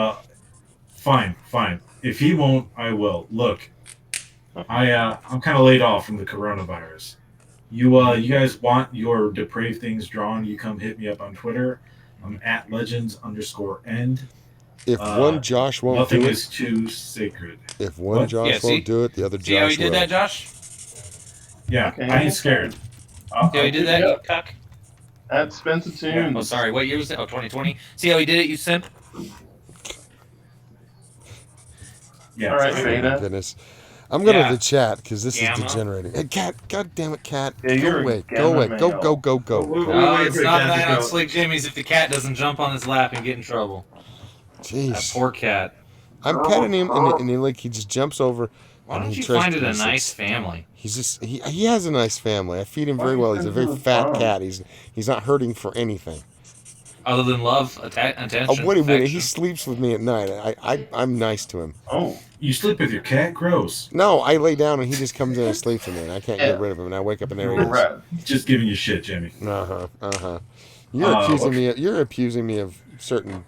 Fine. If he won't, I will. Look, I'm kind of laid off from the coronavirus. You guys want your depraved things drawn? You come hit me up on Twitter. I'm at legends_end. If one Josh won't Nothing do it, is too sacred. if one What? Josh Yeah, see? won't do it, the other See how Josh he did will. that, Josh? Yeah, Okay. I ain't scared. See how he did that, you cuck? At Spencer Tunes. Oh, sorry. What year was it? Oh, 2020. See how he did it, you simp? Yeah. All right, Oh, Beta. my goodness. I'm going to Yeah. the chat because this Gamma. is degenerating. Hey, cat. God damn it, cat. Yeah, Go you're a away. Go gamma away. Go, male. go, go, go. We- go. we- No, wait it's for not a Cat to night on go. Slick Jimmy's if the cat doesn't jump on his lap and get in trouble. That Jeez. poor cat. I'm petting him, and he just jumps over. Why and don't he you tries find to- it a he's nice like- family? He's just he has a nice family. I feed him very Why well. you He's a send very him to the fat farm? cat. He's not hurting for anything. Other than love, attention, What do you mean? He affection. sleeps with me at night. I'm nice to him. Oh, You sleep with your cat? Gross. No, I lay down and he just comes in and sleeps with me, and I can't Yeah. get rid of him. And I wake up and there you're he a is. rat. Just giving you shit, Jimmy. You're accusing okay. me. You're accusing me of certain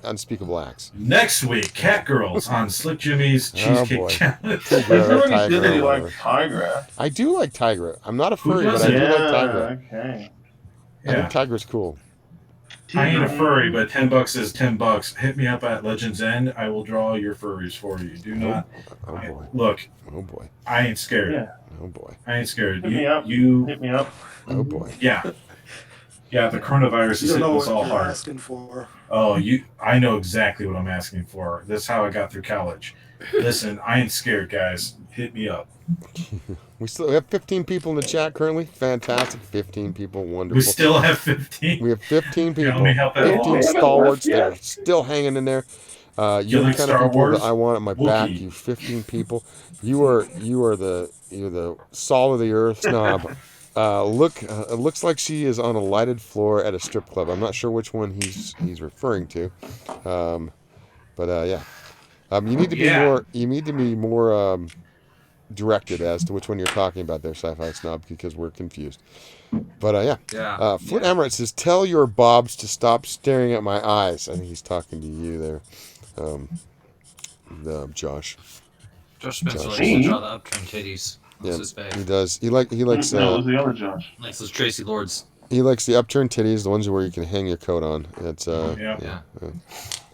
unspeakable acts. Next week, Cat Girls on Slick Jimmy's Oh, Cheesecake boy. Challenge. He's already Tiger, said that he or likes whatever. Tigra. I do like Tigra. I'm not a Who furry, but I doesn't? do Yeah, like Tigra. okay. I Yeah. think Tigra's cool. I ain't a furry, but $10 is $10. Hit me up at Legends End. I will draw your furries for you. Do not Oh boy. look. Oh boy. I ain't scared. Yeah. Oh boy. I ain't scared. Hit me up. You, Hit me up. Oh boy. yeah, yeah. The coronavirus You is don't hitting know us what all you're hard. asking for. Oh, I know exactly what I'm asking for. That's how I got through college. Listen, I ain't scared, guys. Hit me up. We have 15 people in the chat currently. Fantastic. 15 people. Wonderful. We still have 15. We have 15 Yeah, people. let me help that 15 along. stalwarts that are still hanging in there. You're the like kind of Star people Wars? that I want at my back. Wookiee. You 15 people. You're the salt of the earth snob. It looks like she is on a lighted floor at a strip club. I'm not sure which one he's referring to, but yeah. You need to be Yeah. more. You need to be more directed as to which one you're talking about there, Sci-Fi Snob, because we're confused. But yeah. Yeah. Flint Emirates says, "Tell your Bobs to stop staring at my eyes." I think he's talking to you there, Josh. Josh Spencer likes Me? to draw the upturned titties. That's his He fave. does. He likes No, it was the other Josh. Likes those Tracy Lords. he likes the upturned titties, the ones where you can hang your coat on. It's Yeah.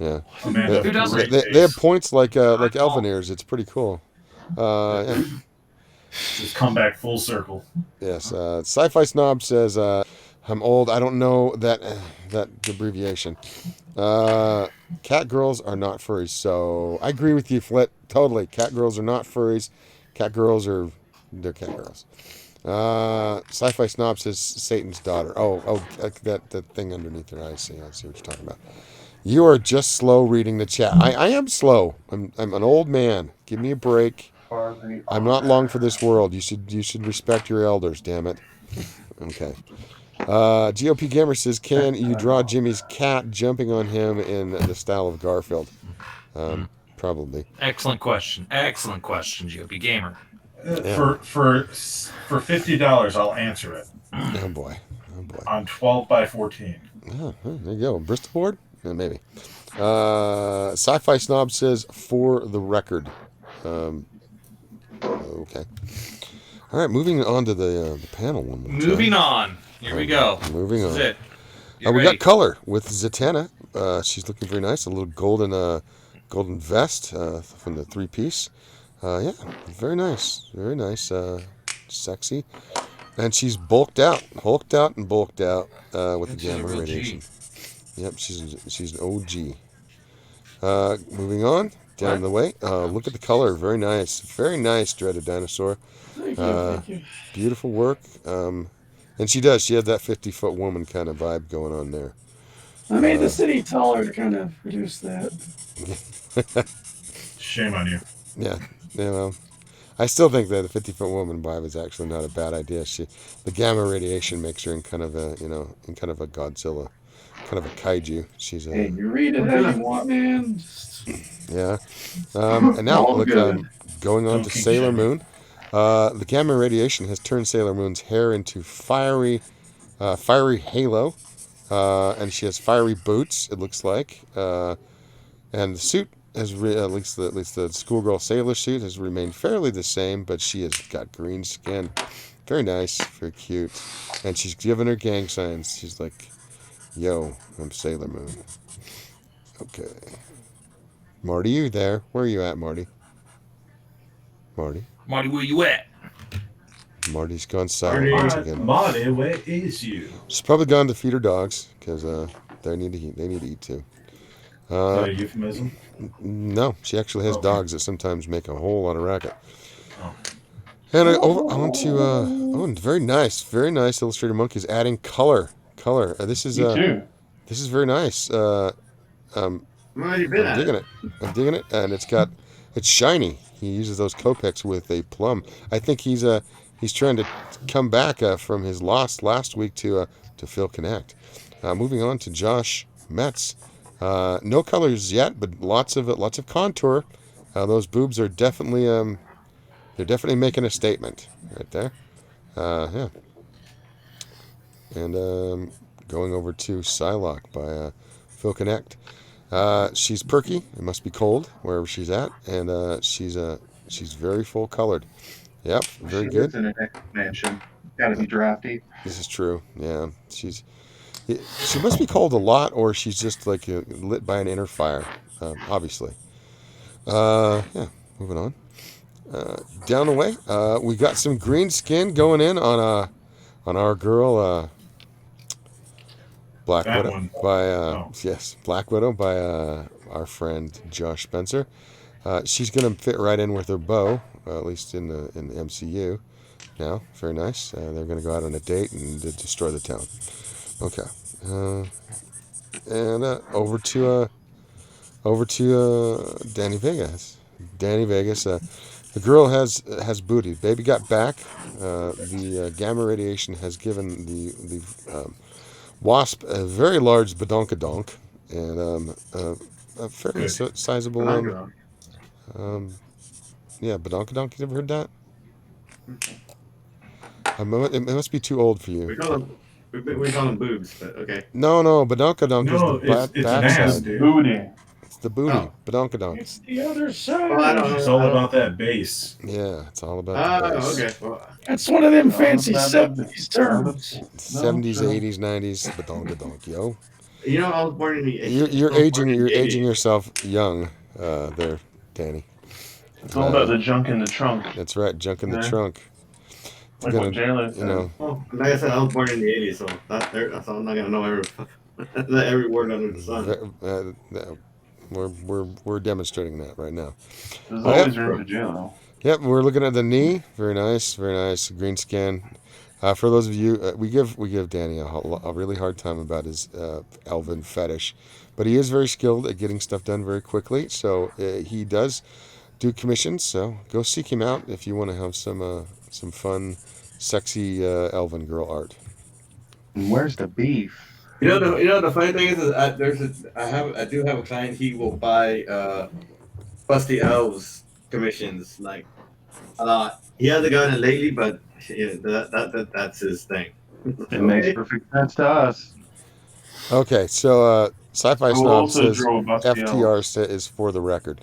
yeah. Amanda, Who doesn't? They have points like elven ears. It's pretty cool. Yeah. Just come back full circle. Yes. Sci-Fi Snob says, "I'm old. I don't know that abbreviation." Cat girls are not furries, so I agree with you, Flit. Totally. Cat girls are not furries. Cat girls they're cat girls. Sci-Fi Snob says Satan's daughter. Oh, that thing underneath her. I see what you're talking about. You are just slow reading the chat. I am slow. I'm an old man. Give me a break. I'm not long for this world. You should respect your elders. Damn it. Okay. GOP Gamer says, "Can you draw Jimmy's cat jumping on him in the style of Garfield?" Probably. Excellent question. Excellent question, GOP Gamer. Yeah. For $50, I'll answer it Oh boy. on 12 by 14. Oh, there you go. Bristol board? Yeah, maybe. Sci-Fi Snob says, "For the record." Okay. All right, moving on to the panel one more time. Moving on. Here we go. Moving This is on. it. You We ready? got color with Zatanna. She's looking very nice. A little golden vest from the three-piece. Yeah, very nice. Very nice. Sexy. And she's hulked out with the She's a gamma real radiation. G. Yep, she's an OG. Moving on down the way. Look at the color. Very nice, Dreaded Dinosaur. Thank you. Beautiful work. And she does. She had that 50-foot woman kind of vibe going on there. I made the city taller to kind of reduce that. Shame on you. Yeah. Well, I still think that a 50-foot woman vibe is actually not a bad idea. The gamma radiation makes her in kind of a Godzilla, kind of a kaiju. She's a Hey, you read it how you want, man. yeah. And now All look, good. going on to Sailor Moon. The gamma radiation has turned Sailor Moon's hair into fiery halo, and she has fiery boots. It looks like, and the suit has at least the schoolgirl sailor suit has remained fairly the same, but she has got green skin. Very nice, very cute, and she's giving her gang signs. She's like, "Yo, I'm Sailor Moon." Okay, Marty, you there? Where are you at, Marty? Marty, Marty, where you at? Marty's gone silent once again. Marty, where is you? She's probably gone to feed her dogs because they need to eat. They need to eat too. Is that a euphemism? No, she actually has Okay. dogs that sometimes make a whole lot of racket. Oh. And over on to very nice. Illustrator Monk is adding color. This is Me too. this is very nice. Where you been I'm at digging it? it. And it's shiny. He uses those Copex with a plum. I think he's trying to come back from his loss last week to Phil Knecht. Moving on to Josh Metz. No colors yet, but lots of contour. Those boobs are definitely they're definitely making a statement right there. Yeah. And going over to Psylocke by Phil Knecht. She's perky. It must be cold wherever she's at, and she's very full colored. Yep, very She good. lives in an mansion. Got to be drafty. This is true. Yeah, she must be cold a lot, or she's just like lit by an inner fire. Obviously. Yeah. Moving on. Down the way, we got some green skin going in on our girl Black That Widow one. by Oh. yes, Black Widow by our friend Josh Spencer. She's gonna fit right in with her bow, at least in the MCU. Now, very nice. They're gonna go out on a date and destroy the town. Okay, and over to Danny Vegas. Danny Vegas. The girl has booty. Baby got back. The gamma radiation has given the wasp a very large badonkadonk and a fairly Good. sizable Banana. yeah, badonkadonk. You ever heard that? It must be too old for you. We call them boobs, but okay. No, badonkadonk is No, the it's backside. ass, dude. Booty. It's the booty. Oh. Badonkadonk. It's the other side. Well, I don't know. It's all about that bass. Yeah, it's all about the Oh, bass. okay. Well, That's one of them fancy 70s terms. 70s, 80s, 90s, badonkadonk, yo. you know, I was born in the You're aging yourself young, there, Danny. It's all about the junk in the trunk. That's right, junk in the Yeah. trunk. It's Like gonna, what Jailer said. you know, Well, like I said, I was born in the '80s, so I'm not gonna know every word under the sun. we're demonstrating that right now. There's Oh, always yeah. room for Jailer. Yep, we're looking at the knee. Very nice, green skin. For those of you, we give Danny a really hard time about his elven fetish, but he is very skilled at getting stuff done very quickly. So he does do commissions. So go seek him out if you want to have some fun, sexy elven girl art. And where's the beef? You know the funny thing is I do have a client. He will buy Busty Elves commissions like a lot. He hasn't gotten it lately, but yeah, that's his thing. It makes perfect sense to us. Okay, so Sci-Fi I will Snob also says draw Busty FTR is for the record.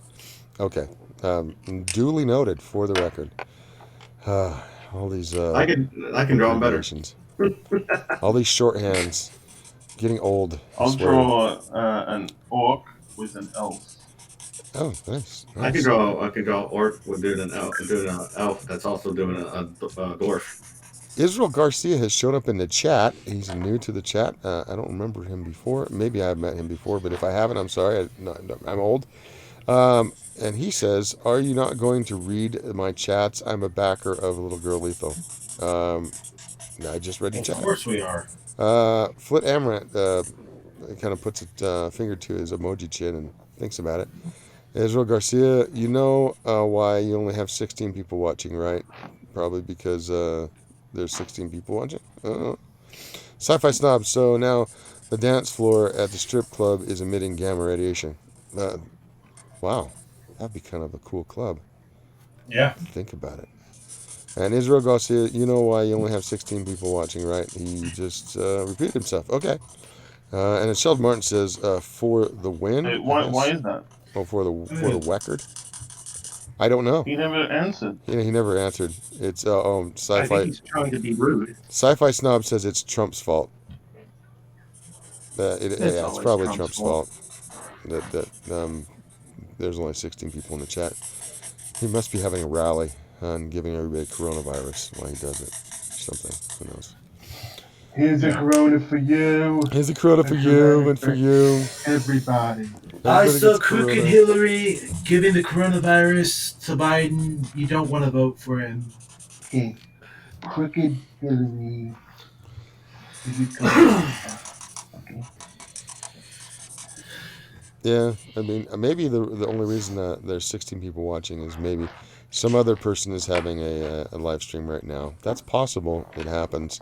Okay, duly noted for the record. All these I can draw them better. abbreviations. All these shorthands getting old. I I'll swear. draw an orc with an elf. Oh, nice. I can draw orc with doing an elf that's also doing a dwarf. Israel Garcia has shown up in the chat. He's new to the chat. I don't remember him before. Maybe I've met him before, but if I haven't, I'm sorry. I'm old. And he says, "Are you not going to read my chats? I'm a backer of Little Girl Lethal." I just read your Of chat. course we are. Flit Amaranth kind of puts a finger to his emoji chin and thinks about it. Israel Garcia, you know why you only have 16 people watching, right? Probably because there's 16 people watching. Sci-Fi Snob, so now the dance floor at the strip club is emitting gamma radiation. Wow, that'd be kind of a cool club. Yeah. Think about it. And Israel Garcia, you know why you only have 16 people watching, right? He just repeated himself. Okay. And then Sheldon Martin says, for the win. Hey, why is that? Oh, for the record? I don't know. He never answered. He never answered. It's I Sci-Fi. think he's trying to be rude. Sci-Fi Snob says it's Trump's fault. It's always probably Trump's Trump's fault. That there's only 16 people in the chat. He must be having a rally and giving everybody coronavirus while he does it. Something. Who knows? Here's a Corona for you. Here's a Corona for you and for you. Everybody. I Everybody saw gets crooked Corona. Hillary giving the coronavirus to Biden. You don't want to vote for him. Okay. Crooked Hillary. This is Corona. Okay. Yeah, I mean, maybe the only reason that there's 16 people watching is maybe some other person is having a live stream right now. That's possible. It happens.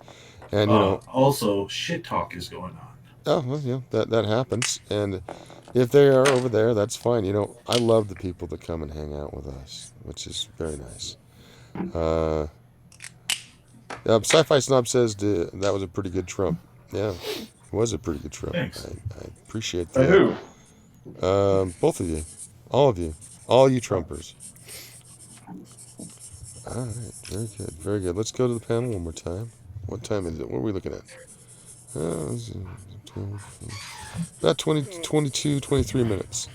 And, you know, Also, shit talk is going on. oh, well, yeah, that happens. And if they are over there, that's fine. You know, I love the people that come and hang out with us, which is very nice. Sci-Fi Snob says that was a pretty good Trump. Yeah, it was a pretty good Trump. Thanks. I appreciate By that. who? Both of you. All of you. All you Trumpers. All right, very good, very good. Let's go to the panel one more time. What time is it? What are we looking at? About 22, 23 minutes.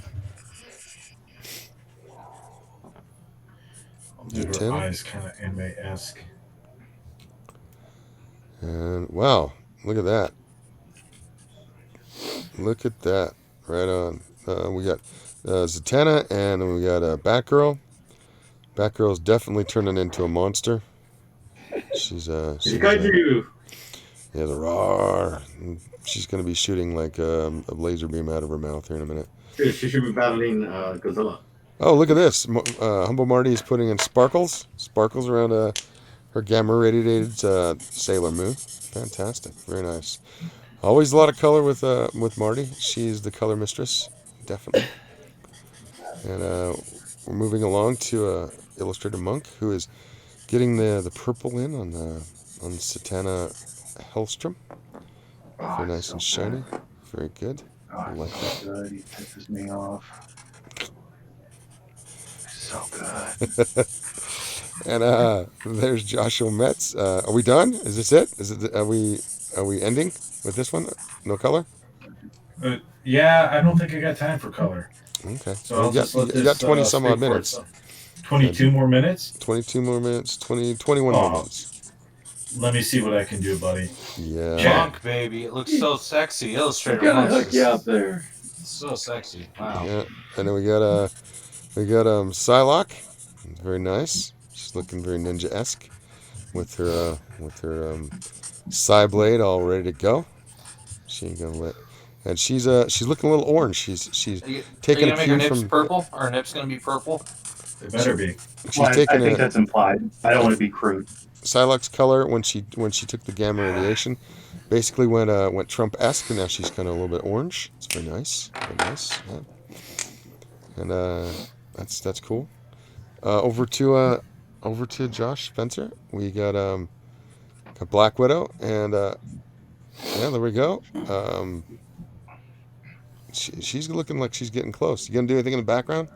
Dude, her 10? eyes kind of anime-esque. And wow, look at that. Look at that. Right on. We got Zatanna, and then we got Batgirl. Batgirl's definitely turning into a monster. She's Kaiju. yeah, the roar. She's gonna be shooting like a laser beam out of her mouth here in a minute. She should be battling Godzilla. Oh, look at this. Humble Marty is putting in sparkles around her gamma radiated Sailor Moon. Fantastic, very nice. Always a lot of color with Marty. She's the color mistress, definitely. And we're moving along to Illustrator Monk, who is getting the purple in on Satana Hellstrom. Very nice and shiny. Very good. Oh, I like it's so good. He pisses me off. So good. And there's Joshua Metz. Are we done? Is this it? Are we ending with this one? No color? Yeah, I don't think I got time for color. Okay. So Well, I'll just let you this got 20 some speak odd for minutes. itself. 22 more minutes? 22 more minutes. 21 more minutes. Let me see what I can do, buddy. Yeah. Monk, baby. It looks so sexy. I'm Illustrator gonna Monk. hook you up there. So sexy. Wow. Yeah. And then we got Psylocke. Very nice. She's looking very ninja-esque with her Psy blade all ready to go. She ain't gonna let. And she's looking a little orange. She's Are you taking gonna a make her cue nips from. purple? Our nips gonna be purple? It better be. She's Well, I taking think that's implied. I don't want to be crude. Psylocke's color when she took the gamma radiation, basically went Trump-esque, and now she's kind of a little bit orange. It's very nice, very nice. Yeah. And that's cool. Over to Josh Spencer. We got a Black Widow, and yeah, there we go. She's looking like she's getting close. You gonna do anything in the background?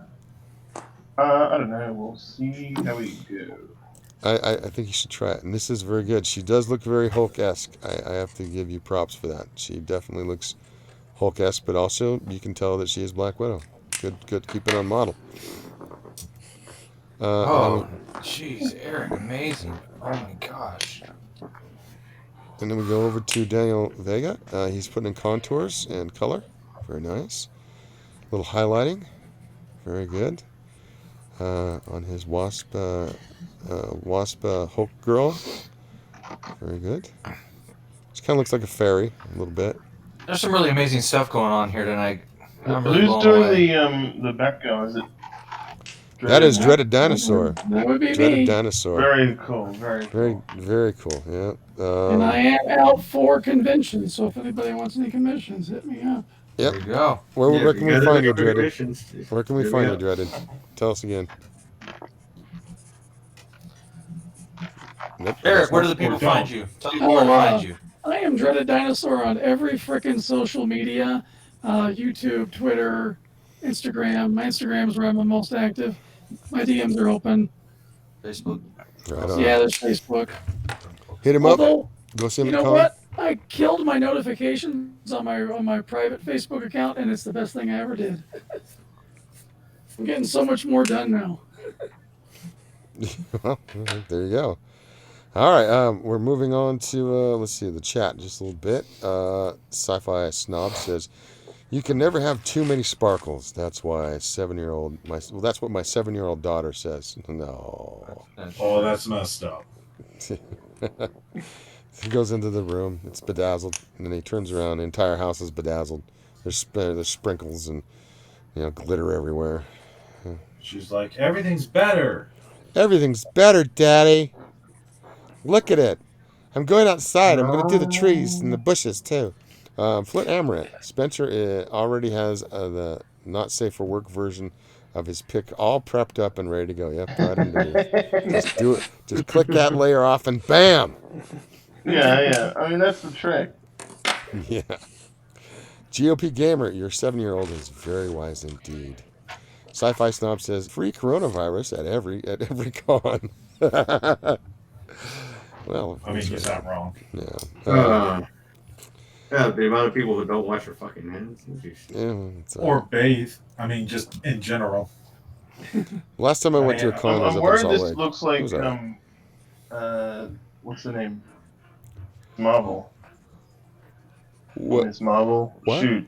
I don't know. We'll see how we go. I think you should try it. And this is very good. She does look very Hulk-esque. I have to give you props for that. She definitely looks Hulk-esque, but also you can tell that she is Black Widow. Good. Keep it on model. Oh, jeez, Erik, amazing. Oh my gosh. And then we go over to Daniel Vega. He's putting in contours and color. Very nice. A little highlighting. Very good. On his Wasp Hulk girl. Very good. She kind of looks like a fairy a little bit. There's some really amazing stuff going on here tonight. I'm really Who's blown doing away. the background? Is it? That is Dreaded Dinosaur. That would be Dreaded me. Dinosaur. Very cool. Very cool. Very cool. Yeah. And I am out for conventions, so if anybody wants any commissions, hit me up. Yep. There you go. Where can we find you, Dreaded? Configurations. Where can we find you, Dreaded? Tell us again. Nope. Erik, where do the people Don't. find you? Tell them where to find you. I am Dreaded Dinosaur on every frickin' social media, YouTube, Twitter, Instagram. My Instagram is where I'm the most active. My DMs are open. Facebook. Right on. Yeah, there's Facebook. Hit him up. Although, Go see him you at know con. what? I killed my notifications on my private Facebook account, and it's the best thing I ever did. I'm getting so much more done now. Well, there you go. All right, we're moving on to let's see the chat just a little bit. Sci-fi snob says, "You can never have too many sparkles." That's why that's what my 7-year-old daughter says. No. Oh, that's messed up. He goes into the room. It's bedazzled, and then he turns around. The entire house is bedazzled. There's sprinkles and glitter everywhere. She's like, everything's better. Everything's better, Daddy. Look at it. I'm going outside. I'm going to do the trees and the bushes too. Flint Amaret. Spencer already has the not safe for work version of his pick all prepped up and ready to go. Yep, right underneath. Just do it. Just click that layer off and bam. Yeah. I mean, that's the trick. Yeah. GOP Gamer, your 7-year-old is very wise indeed. Sci-Fi Snob says, "Free coronavirus at every con." Well, I mean, he's not wrong. Yeah. Yeah, the amount of people who don't wash their fucking hands. Or bathe. I mean, just in general. Last time I went to a con, I'm worried this looks like what's the name? Marvel. What? Miss Marvel. What? Shoot.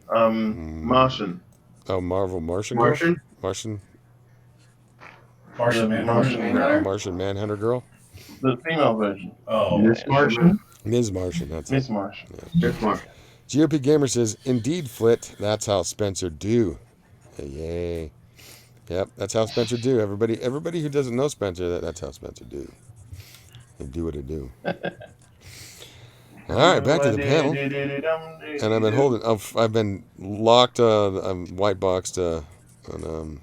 Martian. Oh, Martian. Martian Manhunter girl. The female version. Oh, Miss Martian. Ms. Martian. That's Miss it. Martian. Yeah. Miss Martian. GOP Gamer says, "Indeed, Flit. That's how Spencer do." Yay. Yep, that's how Spencer do. Everybody who doesn't know Spencer, that's how Spencer do. They do what they do. All right, back to the panel. And I've been locked, white boxed on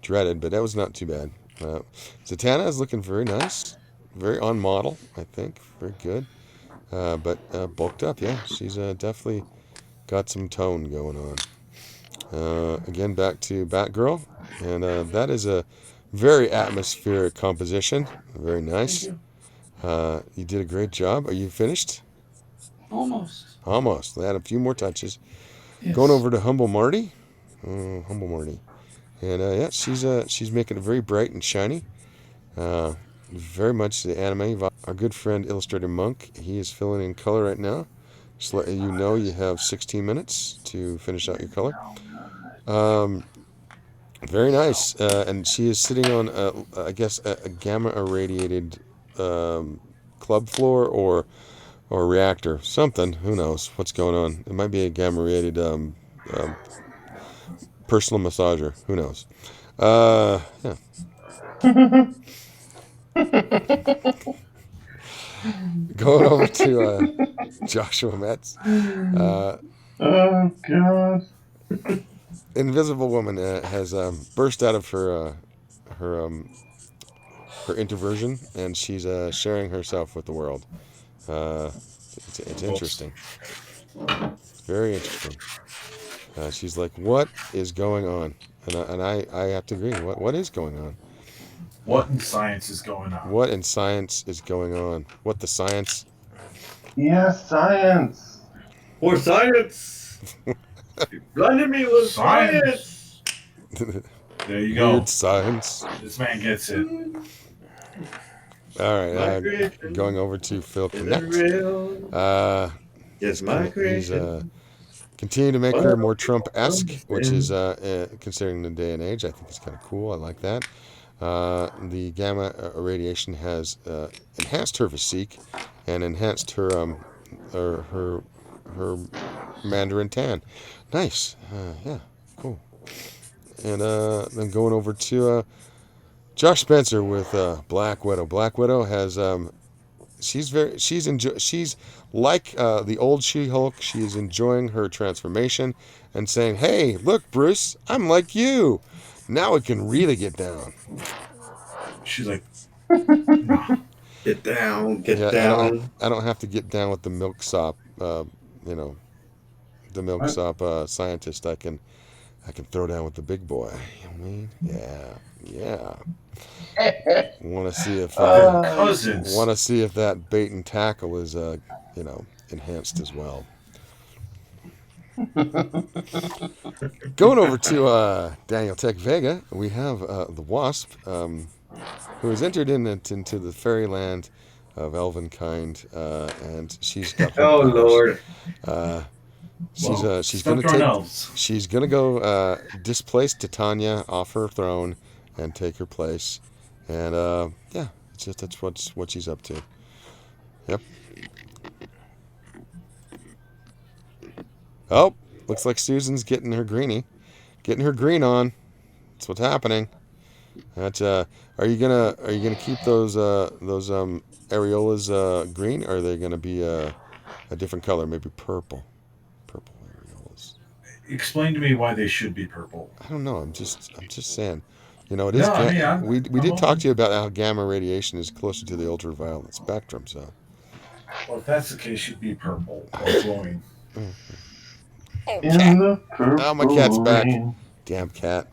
Dreaded, but that was not too bad. Zatanna is looking very nice, very on model, I think, very good. But bulked up, yeah. She's definitely got some tone going on. Again, back to Batgirl, and that is a very atmospheric composition. Very nice. You did a great job. Are you finished? Almost. Almost. I had a few more touches. Yes. Going over to Humble Marty. Humble Marty. And yeah, she's making it very bright and shiny. Very much the anime vibe. Our good friend Illustrator Monk, he is filling in color right now. Just letting you know you have 16 minutes to finish out your color. Very nice. And she is sitting on, I guess, a gamma irradiated club floor or reactor. Something. Who knows what's going on. It might be a gamma irradiated personal massager. Who knows? Yeah. Going over to Joshua Metz. Oh God! Invisible Woman has burst out of her introversion, and she's sharing herself with the world. It's interesting. Very interesting. She's like, "What is going on?" And I have to agree. What is going on? What in science is going on? What in science is going on? What the science? Yeah, science. More science. You blinded me with science. There you go. Weird science. This man gets it. All right, going over to Phil Knecht. Yes, my creation. He's continuing to make her more Trump-esque, which is, considering the day and age, I think it's kind of cool. I like that. The gamma irradiation has enhanced her physique and enhanced her Mandarin tan. Nice. Yeah, cool. And then going over to Josh Spencer with Black Widow. Black Widow has she's like the old She-Hulk. She's enjoying her transformation and saying, "Hey, look, Bruce, I'm like you. Now it can really get down." She's like, Get down, get Yeah, down. I don't have to get down with the milksop, the milksop scientist. I can throw down with the big boy. You know what I mean? Yeah. Want to see if cousins. want to see if that bait and tackle is enhanced as well. Going over to Daniel Tech Vega, we have the Wasp, who has entered into the fairyland of elven kind, and she's got Oh hope powers. Lord. She's Stop gonna drawing take. elves. She's gonna go displace Titania off her throne and take her place, and yeah, that's what she's up to. Yep. Oh, looks like Susan's getting her green on. That's what's happening. That's are you gonna keep those areolas green, or are they gonna be a different color, maybe purple? Purple areolas. Explain to me why they should be purple. I don't know. I'm just saying. You know, it is. No, I mean, we I'm did talk open. to you about how gamma radiation is closer to the ultraviolet spectrum. So. Well, if that's the case, should be purple or glowing. Oh, In cat. the purple Oh, my cat's back. rain. Damn cat.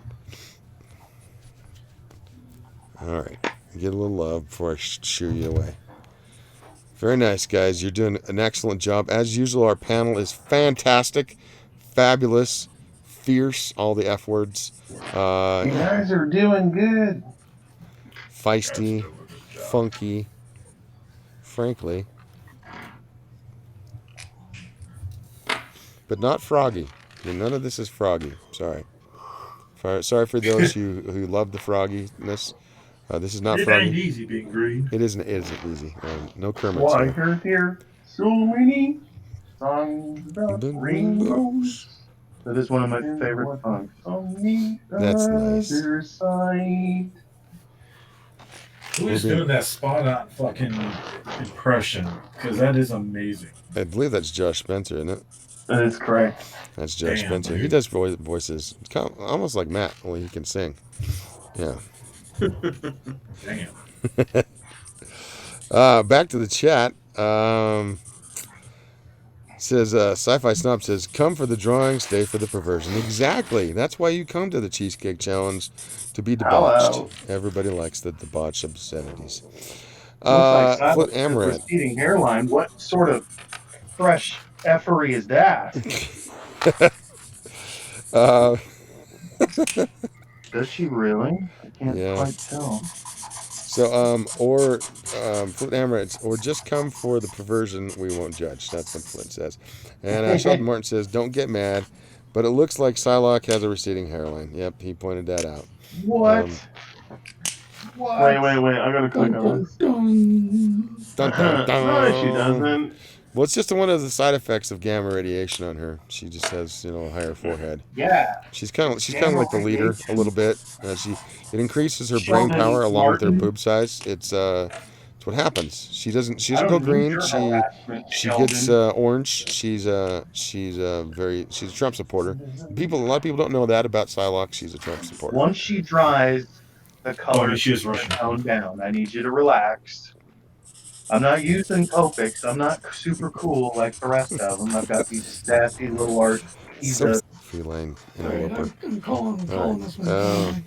All right. Get a little love before I shoo you away. Very nice, guys. You're doing an excellent job. As usual, our panel is fantastic, fabulous, fierce, all the F words. You guys are doing good. Feisty, funky, frankly. But not froggy. I mean, none of this is froggy. Sorry. Sorry for those who love the frogginess. This is not It froggy. ain't easy being green. It isn't easy. No Kermits Well, I here. heard here so many songs about rainbows. That is one of my favorite songs. On the That's nice. other side. Who is doing that spot on fucking impression? Because that is amazing. I believe that's Josh Spencer, isn't it? That is correct. That's Josh Damn, Spencer. dude. He does voices. It's kind of, almost like Matt, only he can sing. Yeah. Damn. Back to the chat. Says Sci-Fi Snob says, "Come for the drawing, stay for the perversion." Exactly. That's why you come to the Cheesecake Challenge, to be debauched. Hello. Everybody likes the debauched obscenities. Looks like Foot Silas has Amaranth. receding hairline. What sort of fresh effery is that? Does she really? I can't Yeah. quite tell. So, Flint Amaranth, or just come for the perversion, we won't judge. That's what Flint says. And Sheldon Martin says, "Don't get mad, but it looks like Psylocke has a receding hairline." Yep, he pointed that out. What? What? Wait. I gotta click on this. Dun, dun, dun. No, she doesn't. Well, it's just one of the side effects of gamma radiation on her. She just has, a higher forehead. Yeah. She's kind of like the leader a little bit. It increases her brain Sheldon power along with her Martin. boob size. It's what happens. She doesn't I go don't need green. your She harassment, she Sheldon. gets orange. She's a Trump supporter. A lot of people don't know that about Psylocke. She's a Trump supporter. Once she dries, the color she is Russian. tone down. I need you to relax. I'm not using Copics. I'm not super cool like the rest of them. I've got these sassy little art. Some feline Right, interloper. I'm calling this one.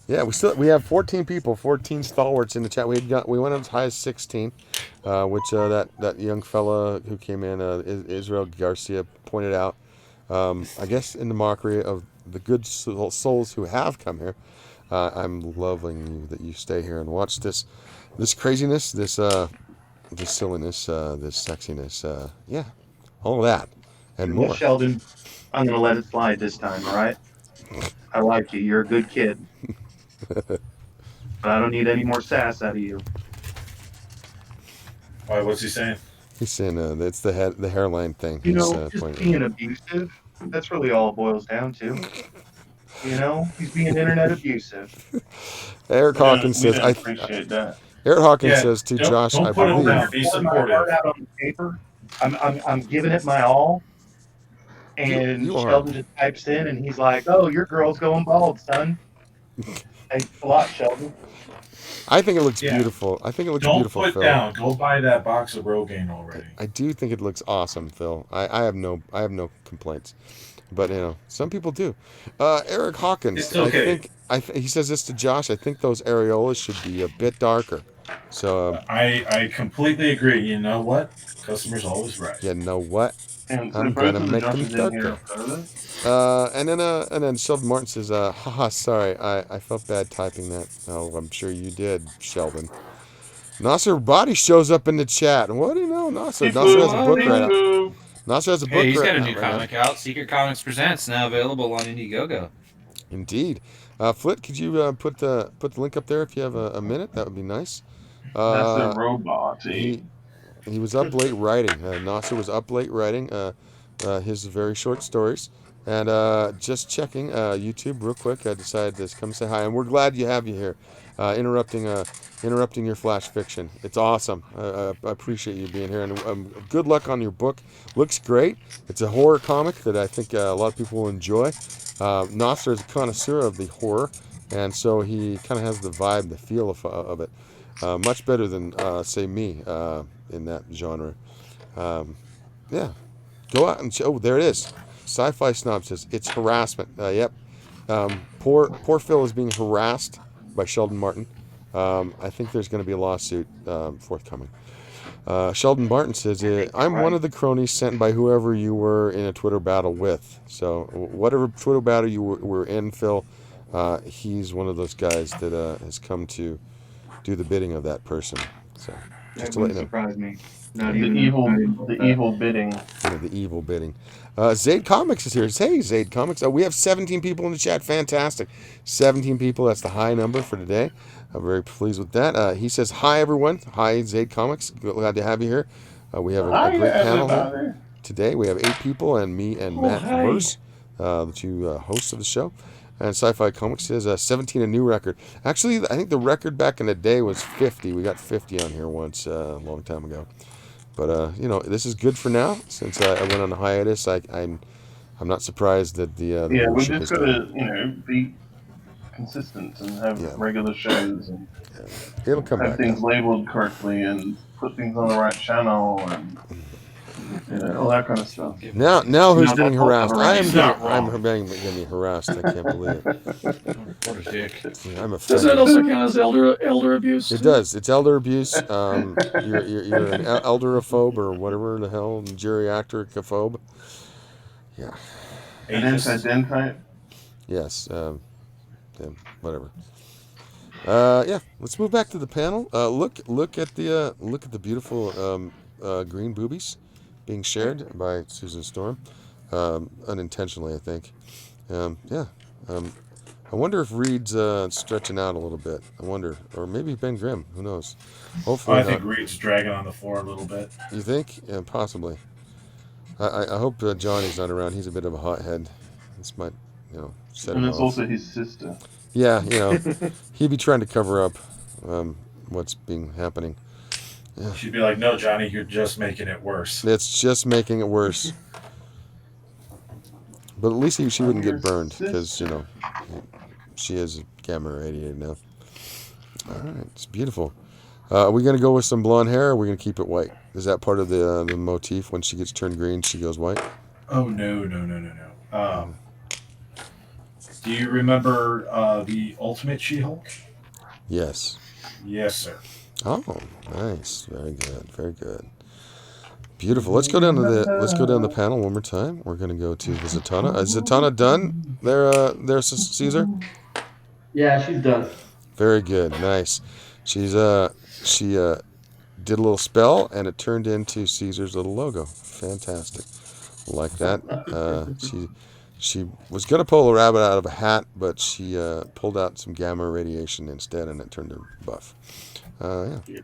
Yeah, we have 14 people, 14 stalwarts in the chat. We went as high as 16, which that young fella who came in, Israel Garcia, pointed out. I guess in the mockery of the good souls who have come here. I'm loving you that you stay here and watch this craziness, this silliness, this sexiness, yeah, all of that and Well, more. Sheldon, I'm going to let it slide this time, all right? I like you. You're a good kid. But I don't need any more sass out of you. Why? What's he saying? He's saying it's the hairline thing. You He's, know, just pointing being abusive, that's really all it boils down to. You know, he's being internet abusive. Eric Hawkins We says, didn't appreciate that. Eric Hawkins Yeah, says to don't- Josh, don't I put him believe. down. Be Pouring my supportive. heart out on the paper. I'm giving it my all. And You are. Sheldon just types in and he's like, "Oh, your girl's going bald, son." Thanks a lot, Sheldon. I think it looks Yeah. beautiful. I think it looks Don't beautiful, put Phil. down. Go buy that box of Rogaine already. I do think it looks awesome, Phil. I have no complaints, but some people do. Eric Hawkins, It's okay. he says this to Josh. I think those areolas should be a bit darker. So I completely agree. You know what? Customer's always right. you know what? And I'm surprised gonna that make Josh them is in here, darker. brother. And then Sheldon Martin says, haha, sorry, I felt bad typing that. Oh, I'm sure you did, Sheldon. Nasser Body shows up in the chat. What do you know, Nasser? Beep Nasser has a book boop, right beep out. boop. Nasser has a book Hey, he's right got a out new right now. comic out. Secret Comics Presents, now available on Indiegogo. Indeed. Flit, could you put the link up there if you have a minute? That would be nice. That's a robot. He was up late writing. Nasser was up late writing his very short stories. And just checking YouTube real quick, I decided to come say hi. And we're glad you have you here, interrupting your flash fiction. It's awesome. I appreciate you being here. And good luck on your book. Looks great. It's a horror comic that I think a lot of people will enjoy. Nasser is a connoisseur of the horror, and so he kind of has the vibe, the feel of it. Much better than, say, me in that genre. Yeah. Go out and oh, there it is. Sci-Fi Snob says it's harassment. Yep. Poor Phil is being harassed by Sheldon Martin. I think there's going to be a lawsuit forthcoming. Sheldon Martin says, I'm one of the cronies sent by whoever you were in a Twitter battle with. So whatever Twitter battle you were in, Phil, he's one of those guys that has come to do the bidding of that person. So just That to let wouldn't you know. surprise me. Not The even evil bidding. The evil bidding. Zaid Comics is here. Hey, Zaid Comics. We have 17 people in the chat. Fantastic. 17 people. That's the high number for today. I'm very pleased with that. He says, hi, everyone. Hi, Zaid Comics. Glad to have you here. We have a great panel here today. We have 8 people and me and Matt Verse, the 2 hosts of the show. And Sci-Fi Comics says 17, a new record. Actually, I think the record back in the day was 50. We got 50 on here once a long time ago. But this is good for now. Since I went on a hiatus, I'm not surprised that the we're just gonna be consistent and have regular shows and it'll come have back things labeled correctly and put things on the right channel and all that kind of stuff. Now who's getting harassed? I'm getting harassed. I can't believe it. What a dick. I'm Does offended. that also count as elder abuse? It does. It's elder abuse. You're an elderophobe or whatever the hell, geriatricophobe. Yeah. Identify. Yes. Whatever. Let's move back to the panel. Look at the beautiful green boobies being shared by Susan Storm, unintentionally, I think. I wonder if Reed's stretching out a little bit. I wonder, or maybe Ben Grimm. Who knows? Hopefully, I think Reed's dragging on the floor a little bit. You think? Yeah, possibly. I hope Johnny's not around. He's a bit of a hothead. This might, set him And it's off. also his sister. Yeah, he'd be trying to cover up what's being happening. Yeah. She'd be like, "No, Johnny, you're just making it worse." It's just making it worse. But at least she wouldn't get burned because she is gamma irradiated now. All right, it's beautiful. Are we gonna go with some blonde hair? Or are we gonna keep it white? Is that part of the motif? When she gets turned green, she goes white. Oh no. Do you remember the Ultimate She-Hulk? Yes. Yes, sir. Oh, nice. Very good. Very good. Beautiful. Let's go down the panel one more time. We're gonna go to the Zatanna. Is Zatanna done? There, Caesar. Yeah, she's done. Very good. Nice. She did a little spell and it turned into Caesar's little logo. Fantastic. Like that. She was gonna pull a rabbit out of a hat, but she pulled out some gamma radiation instead, and it turned her buff. Moving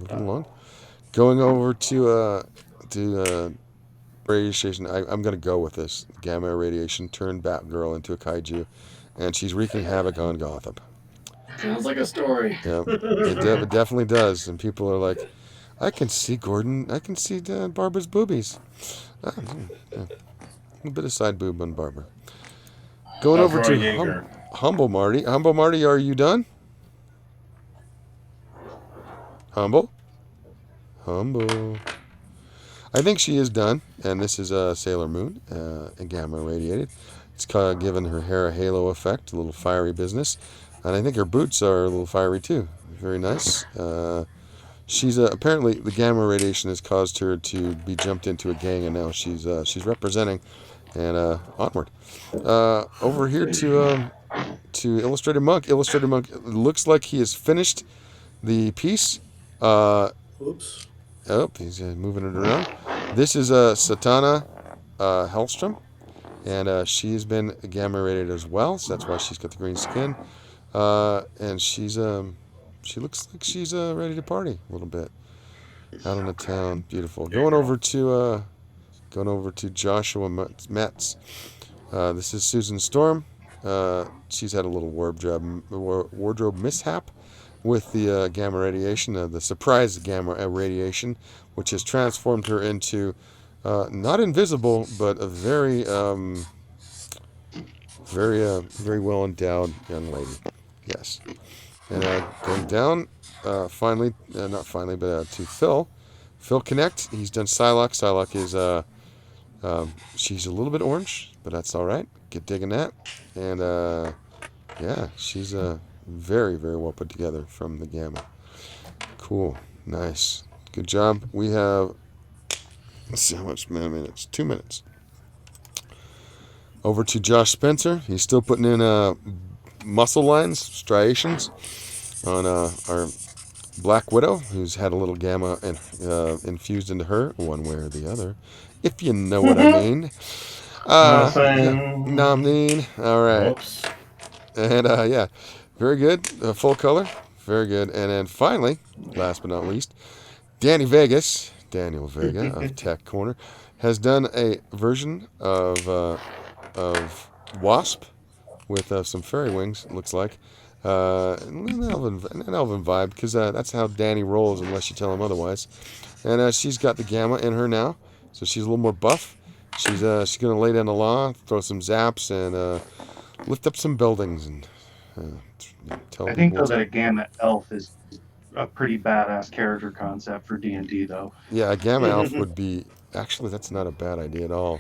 along. Going over to radiation. I'm gonna go with this. Gamma radiation turned Batgirl into a kaiju, and she's wreaking havoc on Gotham. Sounds like a story. Yeah, it definitely does. And people are like, I can see Gordon. I can see Barbara's boobies. A bit of side boob on Barbara. Going over to Humble Marty. Humble Marty, are you done? Humble. I think she is done. And this is Sailor Moon, and gamma irradiated. It's kind of given her hair a halo effect, a little fiery business. And I think her boots are a little fiery too. Very nice. She's apparently the gamma radiation has caused her to be jumped into a gang, and now she's representing. And onward. Over here to Illustrator Monk. Illustrator Monk looks like he has finished the piece, Oops. Oh, he's moving it around. This is Satana Hellstrom, and she's been gamma rated as well, so that's why she's got the green skin. And she looks like she's ready to party a little bit out in the town. Beautiful. Going over to Joshua Metz. This is Susan Storm. She's had a little wardrobe mishap with the gamma radiation, the surprise gamma radiation, which has transformed her into not invisible, but a very very well endowed young lady. Yes. And going down, not finally, but to Phil. Phil Knecht. He's done Psylocke. Psylocke is she's a little bit orange, but that's all right. Get digging that. And yeah, she's very very well put together from the gamma. Cool, nice, good job. We have, let's see how much minutes. 2 minutes. Over to Josh Spencer. He's still putting in muscle lines, striations on our Black Widow, who's had a little gamma infused into her, one way or the other, if you know what I mean. Namneen. All right. Whoops. And yeah, very good. Full color. Very good. And then finally, last but not least, Daniel Vega of Tech Corner, has done a version of Wasp with some fairy wings, it looks like. An elven vibe, because that's how Danny rolls unless you tell him otherwise. And she's got the gamma in her now, so she's a little more buff. She's going to lay down the law, throw some zaps, and lift up some buildings and tell I think people. though that a gamma elf is a pretty badass character concept for D&D though. Yeah, a gamma elf would be, actually that's not a bad idea at all.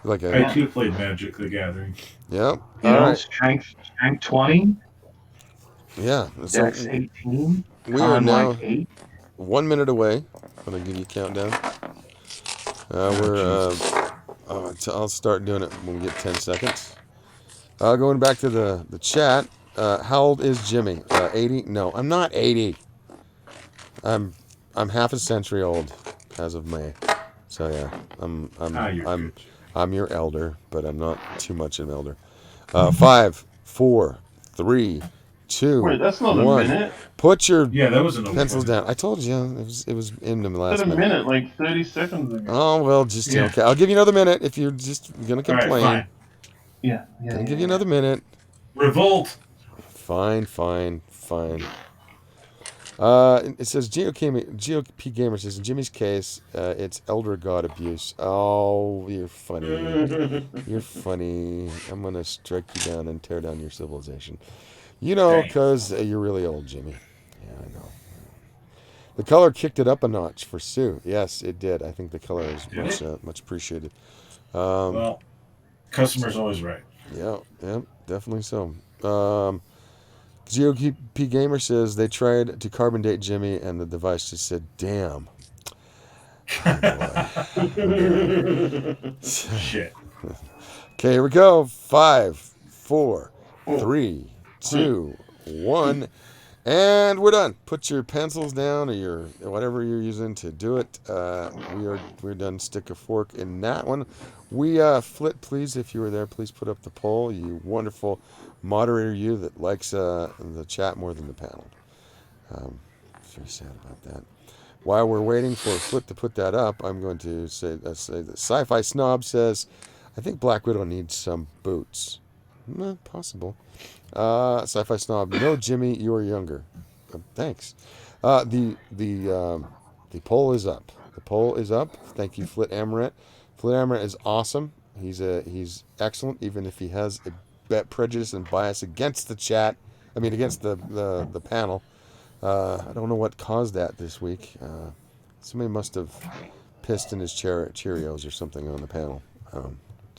Like I too played Magic the Gathering. Yep. You know, strength 20. Yeah. Dex 18. We are now 8. 1 minute away. I'm gonna give you a countdown. I'll start doing it when we get 10 seconds. Going back to the chat. How old is Jimmy? 80? No, I'm not 80. I'm half a century old as of May. So yeah, I'm your elder, but I'm not too much an elder. 5, 4, 3, 2, Wait, that's not 1. a minute. Put your that was pencils down. I told you it was in the last That's a minute. minute, like 30 seconds ago. Oh well, just okay. I'll give you another minute if you're just gonna complain. All right, Yeah. I'll give you another minute. Revolt. Fine. It says GOP Gamer says in Jimmy's case, it's elder god abuse. Oh, you're funny. You're funny. I'm gonna strike you down and tear down your civilization. You know, because you're really old, Jimmy. Yeah, I know. The color kicked it up a notch for Sue. Yes, it did. I think the color is much appreciated. Well, customer's always right. Yeah, definitely so. GOP Gamer says they tried to carbon date Jimmy and the device just said, damn. Shit. Okay, here we go. 5, 4, 3, 2, 1. And we're done. Put your pencils down or your whatever you're using to do it. We're done. Stick a fork in that one. Flit, please, if you were there, please put up the poll. You wonderful moderator, you that likes the chat more than the panel. Very sad about that. While we're waiting for Flit to put that up, I'm going to say that Sci-Fi Snob says, I think Black Widow needs some boots. Possible. Sci-Fi Snob, no, Jimmy, you are younger. Thanks. The poll is up. The poll is up. Thank you, Flit Amaret. Flit Amaret is awesome. He's excellent, even if he has a prejudice and bias against the chat. I mean, against the panel. I don't know what caused that this week. Somebody must have pissed in his Cheerios or something on the panel.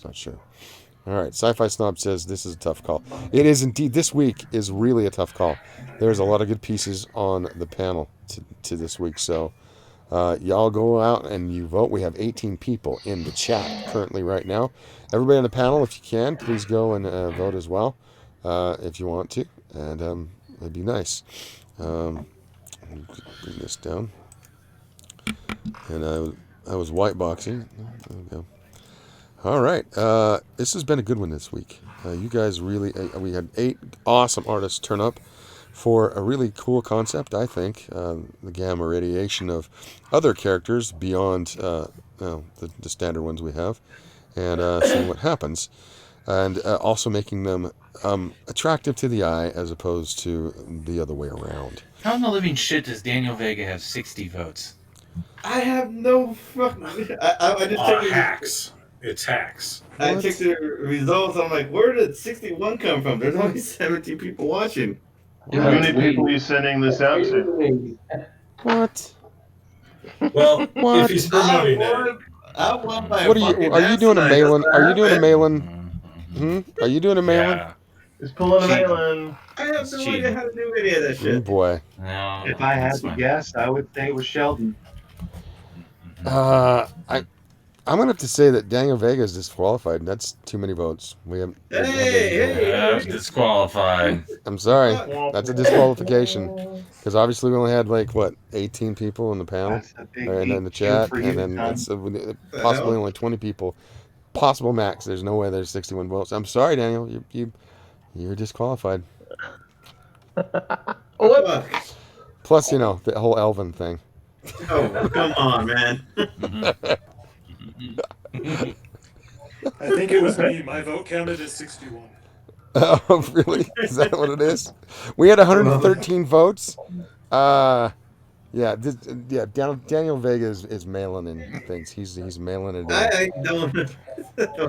Not sure. All right, Sci-Fi Snob says this is a tough call. It is indeed. This week is really a tough call. There's a lot of good pieces on the panel to this week. So y'all go out and you vote. We have 18 people in the chat currently right now. Everybody on the panel, if you can, please go and vote as well if you want to. And it'd be nice. Bring this down. And I was white boxing. There we go. All right. This has been a good one this week. You guys really, we had 8 awesome artists turn up for a really cool concept, I think. The gamma radiation of other characters beyond the standard ones we have, and seeing what happens. And also making them attractive to the eye as opposed to the other way around. How in the living shit does Daniel Vega have 60 votes? I have no fucking. I just checked Hacks. It's hacks. I checked the results. I'm like, where did 61 come from? There's only 17 people watching. How many people are you sending this out to? What? Well, What? if he's promoting it. I won by What are you? Are you doing a mail-in? Are you doing a mail-in? Are you doing a mail-in? Yeah. It's pulling a mail-in. I have no idea how to do any of that Oh shit. boy. No, If I had that's to fine. guess, I would say it was Sheldon. I'm gonna have to say that Daniel Vega is disqualified. That's too many votes. We have. Yeah, disqualified. I'm sorry. That's a disqualification because obviously we only had like what 18 people in the panel That's a big and in the DQ chat, for you, and then Tom. it's possibly only 20 people. Possible max. There's no way there's 61 votes. I'm sorry, Daniel. You're disqualified. Oh, Plus, the whole Elvin thing. oh, come on, man. I think it was me. My vote counted as 61. Oh, really? Is that what it is? We had 113 votes. Yeah, Daniel Vega is mailing in things. He's mailing it in. I don't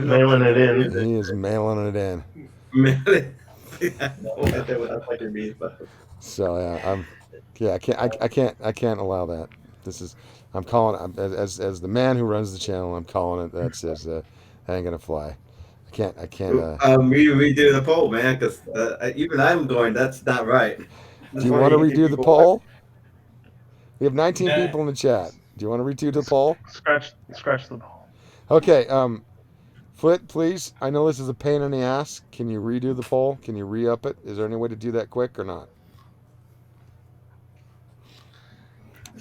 Mailing it in. He is mailing it in. That's like your meat, but So I can't allow that. I'm calling as the man who runs the channel. I'm calling it. That ain't gonna fly. I can't. redo the poll, man, because even I'm going. That's not right. Do you want to redo the poll? We have 19 people in the chat. Do you want to redo the poll? Scratch the ball. Okay. Flit, please. I know this is a pain in the ass. Can you redo the poll? Can you re-up it? Is there any way to do that quick or not?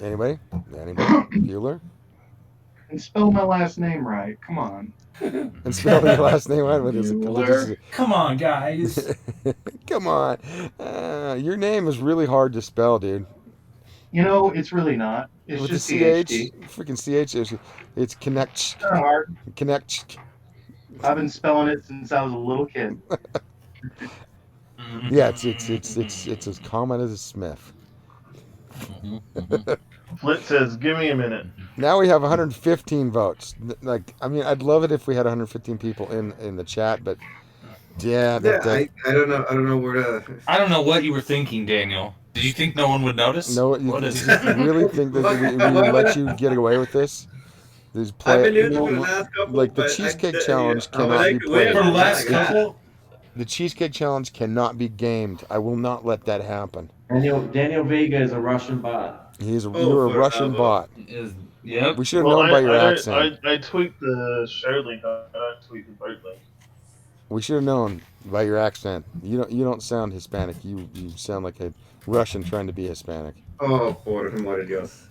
Anybody? Bueller? And spell my last name right. Come on. And spell your last name right. What is it? Come on, guys. Come on. Your name is really hard to spell, dude. It's really not. It's With just the CHD. freaking CH. It's Knecht. It's not hard. Knecht. I've been spelling it since I was a little kid. Yeah, it's as common as a Smith. Flit says, "Give me a minute." Now we have 115 votes. I'd love it if we had 115 people in the chat, but yeah, I don't know. I don't know where to. I don't know what you were thinking, Daniel. Did you think no one would notice? no, What you is really think that we would let you get away with this? I've been doing it for the last couple. Like the but Cheesecake I Challenge would cannot like be to win. played. For the last couple, The Cheesecake Challenge cannot be gamed. I will not let that happen. Daniel Vega is a Russian bot. You're a Russian bot. Yep. We should have known by your accent. I tweaked the share link. I tweaked the vote link. We should have known by your accent. You don't sound Hispanic. You sound like a Russian trying to be Hispanic. Oh, por amor de Dios.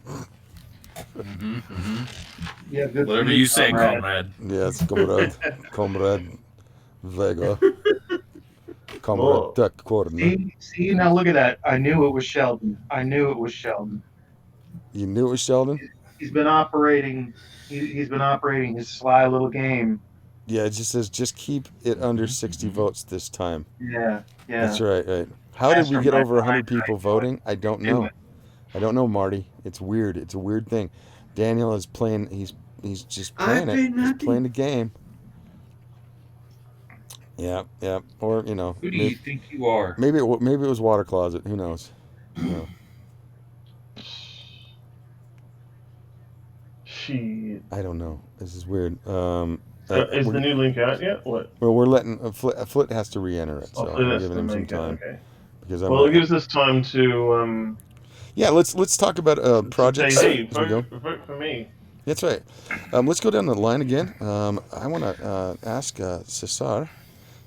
Yeah, good. Whatever you say, comrade. Yes, comrade Vega. Oh. Comrade Duck Corner. See, now look at that. I knew it was Sheldon. You knew it was Sheldon? He's been operating. He's been operating his sly little game. Yeah, it just says just keep it under 60 votes this time. Yeah. That's right. How did we get over 100 people voting? I don't know. I don't know, Marty. It's weird. It's a weird thing. Daniel is playing. He's just playing it. He's playing the game. Yeah. Or Who do you think you are? maybe it was Water Closet. Who knows? No. Shit. I don't know. This is weird. Is the new link out yet? What? Well, we're letting Flit has to re-enter it, so Flit I'm has giving to him some make it, time. okay. Because It gives us time to yeah, let's talk about projects. say, hey, as we go. vote for me. That's right. Let's go down the line again. I want to ask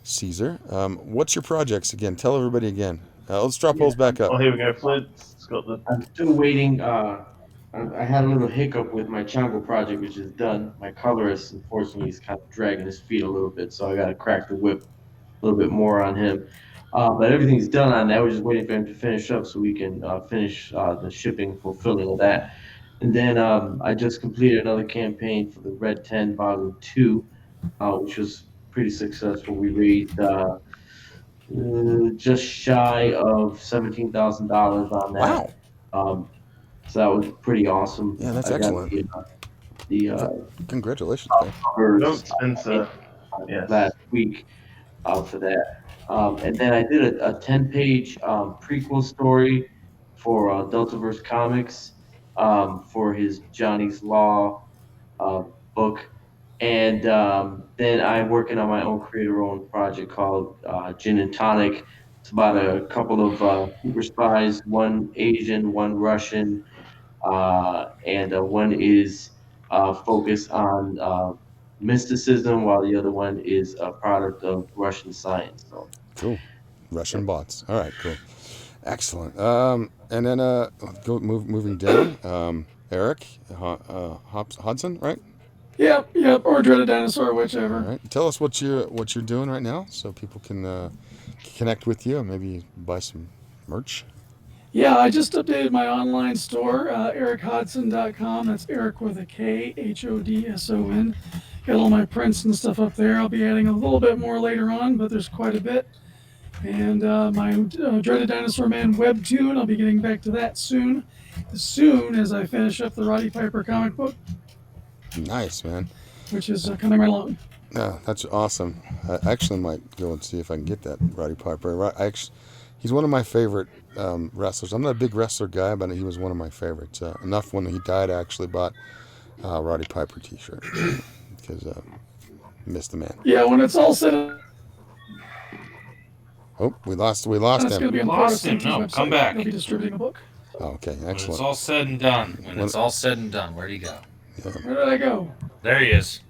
Cesar, what's your projects again? Tell everybody again. Let's drop Holes back up. Oh, here we go. Flint's got the. I'm still waiting. I had a little hiccup with my Chango project, which is done. My colorist, unfortunately, is kind of dragging his feet a little bit, so I got to crack the whip a little bit more on him. But everything's done on that. We're just waiting for him to finish up so we can finish the shipping, fulfilling of that. And then I just completed another campaign for the Red 10 Volume 2, which was pretty successful. We raised just shy of $17,000 on that. Wow. So that was pretty awesome. Yeah, that's I got excellent. the Congratulations, man. covers Spencer. Yes. last week for that. And then I did a 10-page prequel story for Deltaverse Comics for his Johnny's Law book. And then I'm working on my own creator-owned project called Gin and Tonic. It's about a couple of super spies, one Asian, one Russian, and one is focused on mysticism, while the other one is a product of Russian science. So Cool. Russian bots. All right, cool. Excellent. And then moving down, Erik Hodson, right? Yep, or Dreaded Dinosaur, whichever. All right. Tell us what you're doing right now, so people can connect with you and maybe buy some merch. Yeah, I just updated my online store, erikhodson.com. That's Erik with a K, Hodson. Got all my prints and stuff up there. I'll be adding a little bit more later on, but there's quite a bit. And my Dreaded Dinosaur Man webtoon, I'll be getting back to that soon as I finish up the Roddy Piper comic book. Nice, man. Which is coming right along. Yeah, that's awesome. I actually might go and see if I can get that Roddy Piper. He's one of my favorite wrestlers. I'm not a big wrestler guy, but he was one of my favorites. Enough when he died, I actually bought a Roddy Piper T-shirt because missed the man. Yeah, when it's all said. Oh, we lost him. It's going to be on the Lost him. Protestant No, website. come back. They'll be distributing the book. Oh, okay, When excellent. it's all said and done. It's all said and done, where'd he go? Yeah. Where did I go? There he is.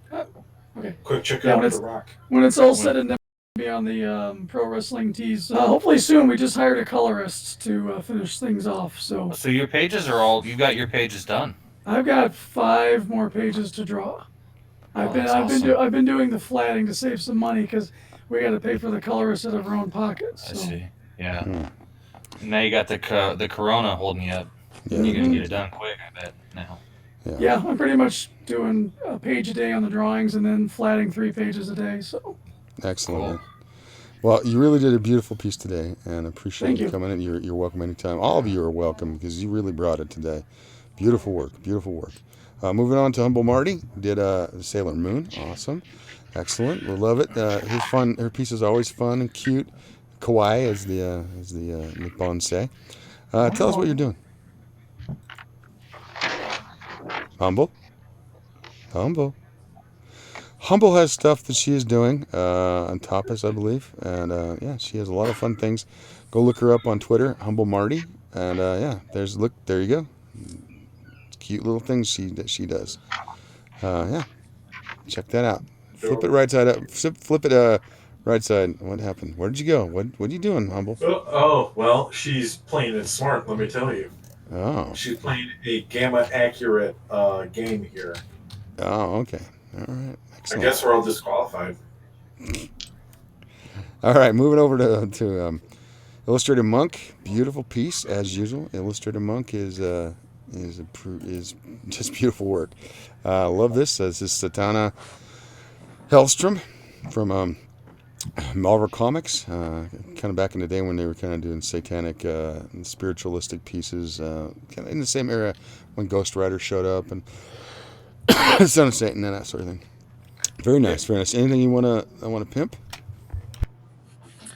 Okay. Quick check Yeah, out when The Rock. When it's all said and done, be on the Pro Wrestling Tees. Hopefully soon. We just hired a colorist to finish things off. So your pages are all, you got your pages done. I've got 5 more pages to draw. I've been doing the flatting to save some money because we got to pay for the colorist out of our own pockets. So. I see. Yeah. Now you got the Corona holding you up. Yeah. You're gonna get it done quick, I bet. Now. Yeah, I'm pretty much doing a page a day on the drawings and then flatting 3 pages a day. So. Excellent. Cool. Well, you really did a beautiful piece today, and I appreciate you coming in. You're welcome anytime. All of you are welcome because you really brought it today. Beautiful work. Beautiful work. Moving on to Humble Marty, did Sailor Moon. Awesome. Excellent. We love it. Her piece is always fun and cute. Kawaii, as the Nippon say. Tell us what you're doing. Humble has stuff that she is doing on Tapas, I believe, and she has a lot of fun things. Go look her up on Twitter, Humble Marty, and there you go. Cute little things she does. Check that out. Flip it right side up. Flip it right side. What happened? Where did you go? What are you doing, Humble? Well, she's playing it smart, let me tell you. Oh. She's playing a gamma accurate game here. Oh, okay. All right. Excellent. I guess we're all disqualified. All right, moving over to Illustrator Monk. Beautiful piece as usual. Illustrator Monk is just beautiful work. Love this. This is Satana Hellstrom from Marvel Comics, kind of back in the day when they were kind of doing satanic and spiritualistic pieces, kind of in the same era when Ghost Rider showed up and Son of Satan and that sort of thing. Very nice, very nice. Anything you want to pimp?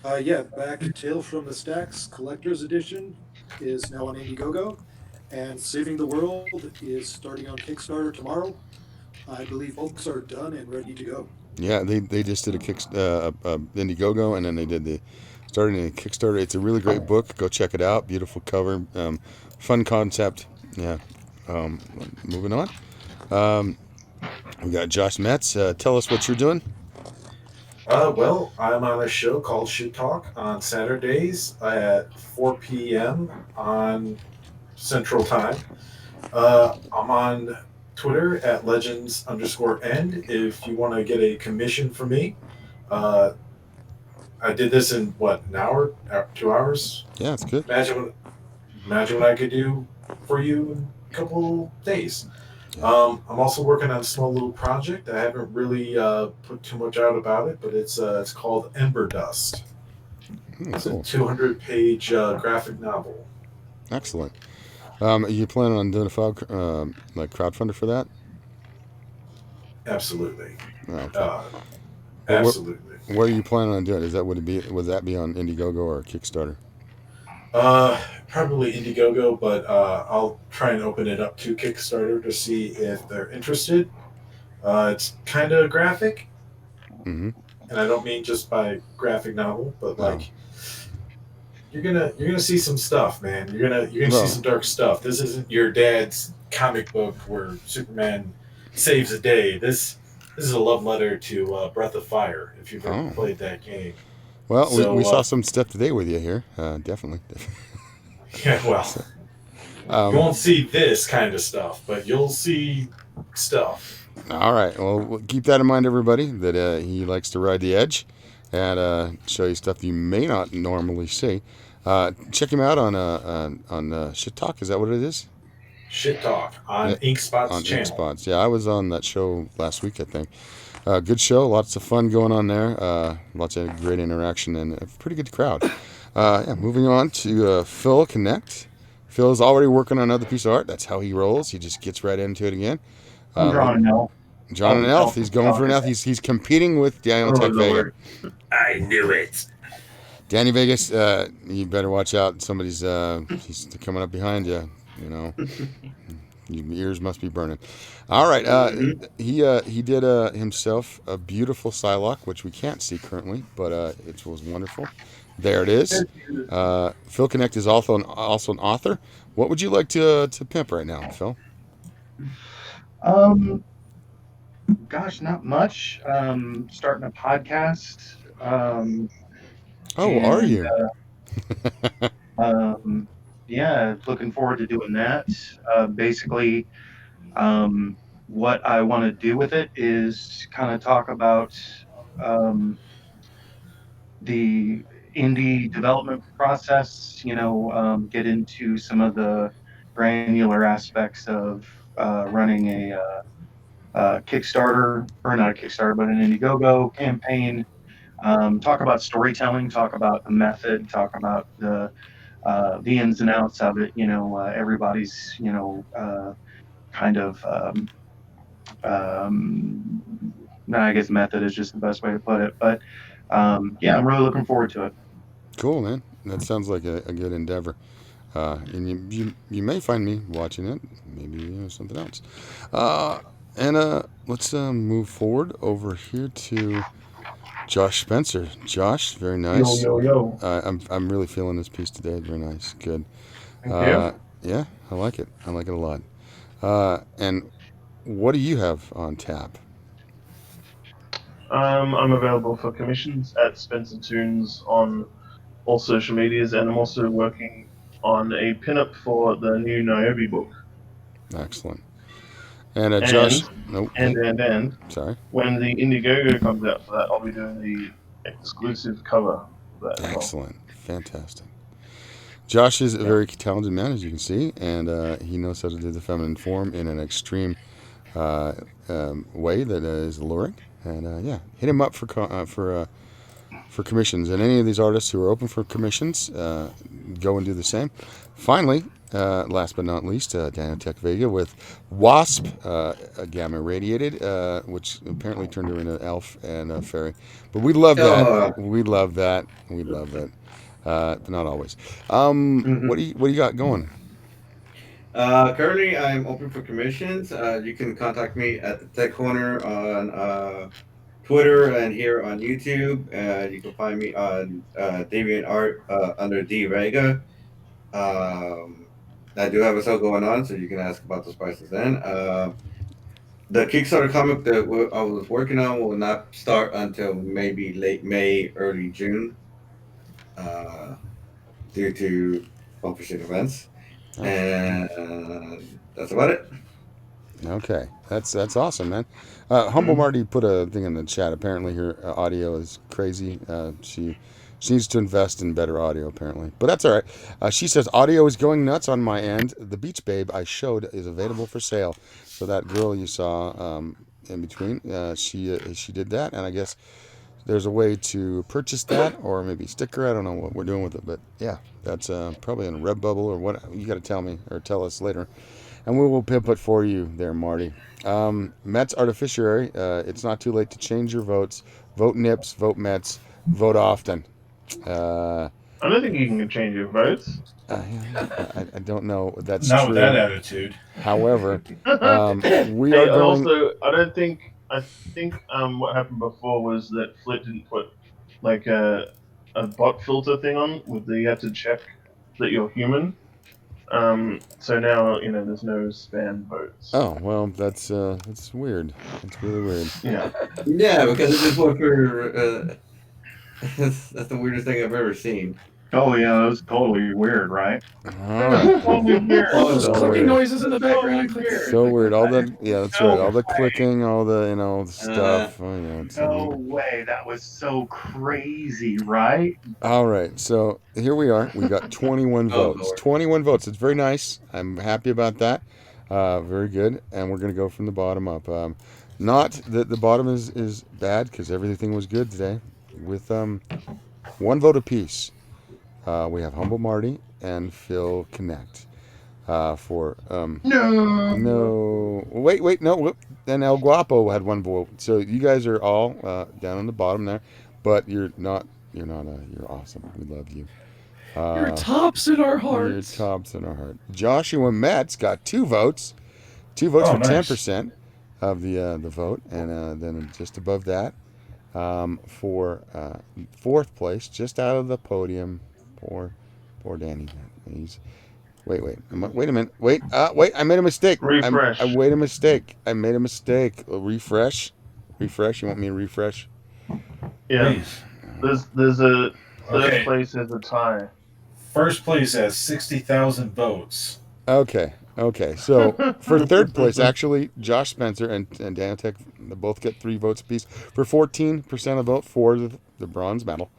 Back Tales from the Stacks Collector's Edition is now on Indiegogo, and Saving the World is starting on Kickstarter tomorrow. I believe books are done and ready to go. Yeah, they just did a Indiegogo, and then they did starting a Kickstarter. It's a really great book. Go check it out. Beautiful cover, fun concept. Yeah. Moving on. We got Josh Metz. Tell us what you're doing. Well, I'm on a show called Shit Talk on Saturdays at 4 p.m. on Central Time. I'm on Twitter at legends_end if you want to get a commission from me. Uh, I did this in what, an hour, 2 hours? Yeah, it's good. Imagine what I could do for you in a couple days. I'm also working on a small little project. I haven't really put too much out about it, but it's called Ember Dust. It's Cool. a 200-page graphic novel. Excellent. Are you planning on doing a like crowdfunder for that? Absolutely. Okay. Absolutely. What are you planning on doing? Would that be on Indiegogo or Kickstarter? Probably Indiegogo, but I'll try and open it up to Kickstarter to see if they're interested. It's kind of graphic, Mm-hmm. and I don't mean just by graphic novel, but like you're gonna see some stuff, man. You're gonna see some dark stuff. This isn't your dad's comic book where Superman saves a day. This is a love letter to Breath of Fire. If you've ever played that game. Well, So, we saw some stuff today with you here. Definitely. Yeah, well, you won't see this kind of stuff, but you'll see stuff. All right. Well, we'll keep that in mind, everybody, that he likes to ride the edge and show you stuff you may not normally see. Check him out on Shit Talk. Is that what it is? Shit Talk on Inkspot's channel. Inkspots. Yeah, I was on that show last week, I think. Good show. Lots of fun going on there. Lots of great interaction and a pretty good crowd. Moving on to Phil Knecht. Phil's already working on another piece of art. That's how he rolls. He just gets right into it again. I'm drawing an elf. Drawing an elf. He's going for an elf. He's competing with Daniel Tech Vega. I knew it. Danny Vegas, you better watch out. Somebody's he's coming up behind you. You know, your ears must be burning. All right, he did himself a beautiful Psylocke, which we can't see currently, but it was wonderful. There it is. Phil Knecht is also an author. What would you like to pimp right now, Phil? Gosh, not much. Starting a podcast. Are you? Yeah, looking forward to doing that. Basically, what I want to do with it is kind of talk about the indie development process, get into some of the granular aspects of running a Kickstarter, or not a Kickstarter, but an Indiegogo campaign. Talk about storytelling, talk about the method, talk about the ins and outs of it. Everybody's kind of I guess method is just the best way to put it. But yeah, I'm really looking forward to it. Cool, man. That sounds like a good endeavor. And you may find me watching it, maybe something else. Let's move forward over here to Josh Spencer. Josh, very nice. Yo. I'm really feeling this piece today. Very nice. Good. Thank you. Yeah, I like it. I like it a lot. And what do you have on tap? I'm available for commissions at Spencer Toons on all social medias, and I'm also working on a pinup for the new Niobe book. Excellent. And Josh, and sorry. When the Indiegogo comes out for that, I'll be doing the exclusive cover for that. Excellent, fantastic. Josh is a very talented man, as you can see, and he knows how to do the feminine form in an extreme way that is alluring. And hit him up for commissions. And any of these artists who are open for commissions, go and do the same. Finally, last but not least, Daniel Tech Vega with Wasp, Gamma Irradiated, which apparently turned her into elf and a fairy. But we love that. We love that. We love it. But not always. What do you got going? Currently, I'm open for commissions. You can contact me at the Tech Corner on Twitter and here on YouTube. You can find me on DeviantArt under D Vega. I do have a sale going on, so you can ask about those prices then. The Kickstarter comic that I was working on will not start until maybe late May, early June, uh, due to unforeseen events, Oh. and that's about it. Okay, that's awesome, man. Humble Marty put a thing in the chat. Apparently, her audio is crazy. She needs to invest in better audio, apparently. But that's all right. She says audio is going nuts on my end. The Beach Babe I showed is available for sale. So that girl you saw in between, she did that, and I guess there's a way to purchase that or maybe sticker. I don't know what we're doing with it, but yeah, that's probably in a Redbubble or what. You got to tell me or tell us later. And we will pimp it for you there, Marty. Metz Artificiary, it's not too late to change your votes. Vote Nips, vote Metz, vote often. Uh, I don't think you can change your votes. I don't know. That's Not true. with that attitude. However, we Hey, are going. also, I think what happened before was that Flit didn't put like a bot filter thing on with the you have to check that you're human. So now there's no spam votes. Oh well, that's weird. That's really weird. Yeah. Yeah, because it just went for. That's the weirdest thing I've ever seen. Oh yeah, that was totally weird, right? All right. Totally weird. All So those clicking weird. noises in the background. So weird. All the that's right. All the way. clicking, all the stuff. Oh yeah. It's No way, that was so crazy, right? All right, so here we are. We got 21 Oh, votes. Lord. 21 votes. It's very nice. I'm happy about that. Very good. And we're going to go from the bottom up. Not that the bottom is bad because everything was good today. With one vote apiece, we have Humble Marty and Phil Knecht. For no, wait, no. Whoop. Then El Guapo had one vote. So you guys are all down on the bottom there, but you're not. You're not. You're awesome. We love you. You're tops in our You're hearts. tops in our heart. Joshua Metz got 2 votes. 2 votes Oh, for nice. 10% of the vote, and then just above that for 4th place, just out of the podium. Poor Danny. He's wait a minute. Wait. I made a mistake. Refresh. I made a mistake. Refresh. You want me to refresh? Yeah. Please. There's a third Okay. place as a tie. First place has 60,000 votes. Okay. So for 3rd place, actually, Josh Spencer and Daniel Tech both get 3 votes apiece for 14% of the vote for the bronze medal.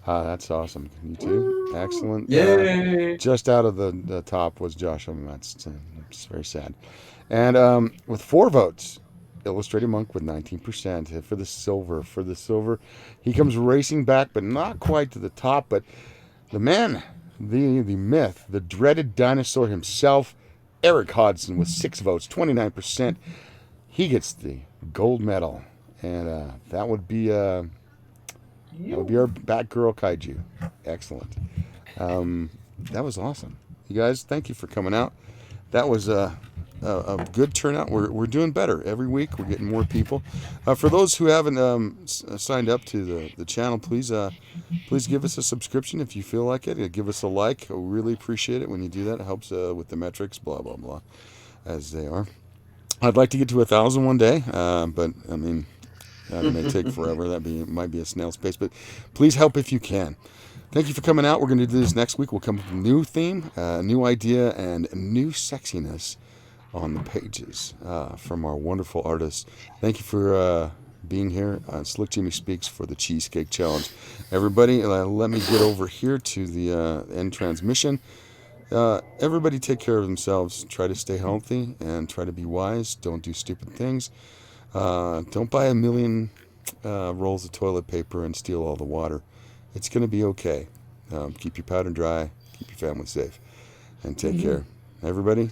That's awesome. You too. Excellent. Yay! Just out of the top was Joshua Metz. It's very sad. And with 4 votes, Illustrator Monk with 19% for the silver. He comes racing back, but not quite to the top. But the man, the myth, the dreaded dinosaur himself, Erik Hodson with 6 votes, 29%. He gets the gold medal, and that would be our Batgirl Kaiju. Excellent. That was awesome. You guys, thank you for coming out. That was a good turnout. We're doing better every week. We're getting more people. For those who haven't signed up to the channel, please give us a subscription if you feel like it. Give us a like. We really appreciate it when you do that. It helps with the metrics, blah blah blah, as they are. I'd like to get to 1,000 one day, but I mean that may take forever. Might be a snail's pace, but please help if you can. Thank you for coming out. We're going to do this next week. We'll come with a new theme, new idea, and new sexiness on the pages from our wonderful artists. Thank you for being here on Slick Jimmy Speaks for the Cheesecake Challenge. Everybody, let me get over here to the end transmission. Everybody take care of themselves. Try to stay healthy and try to be wise. Don't do stupid things. Don't buy 1,000,000 rolls of toilet paper and steal all the water. It's going to be okay. Keep your powder dry. Keep your family safe. And take care. Everybody,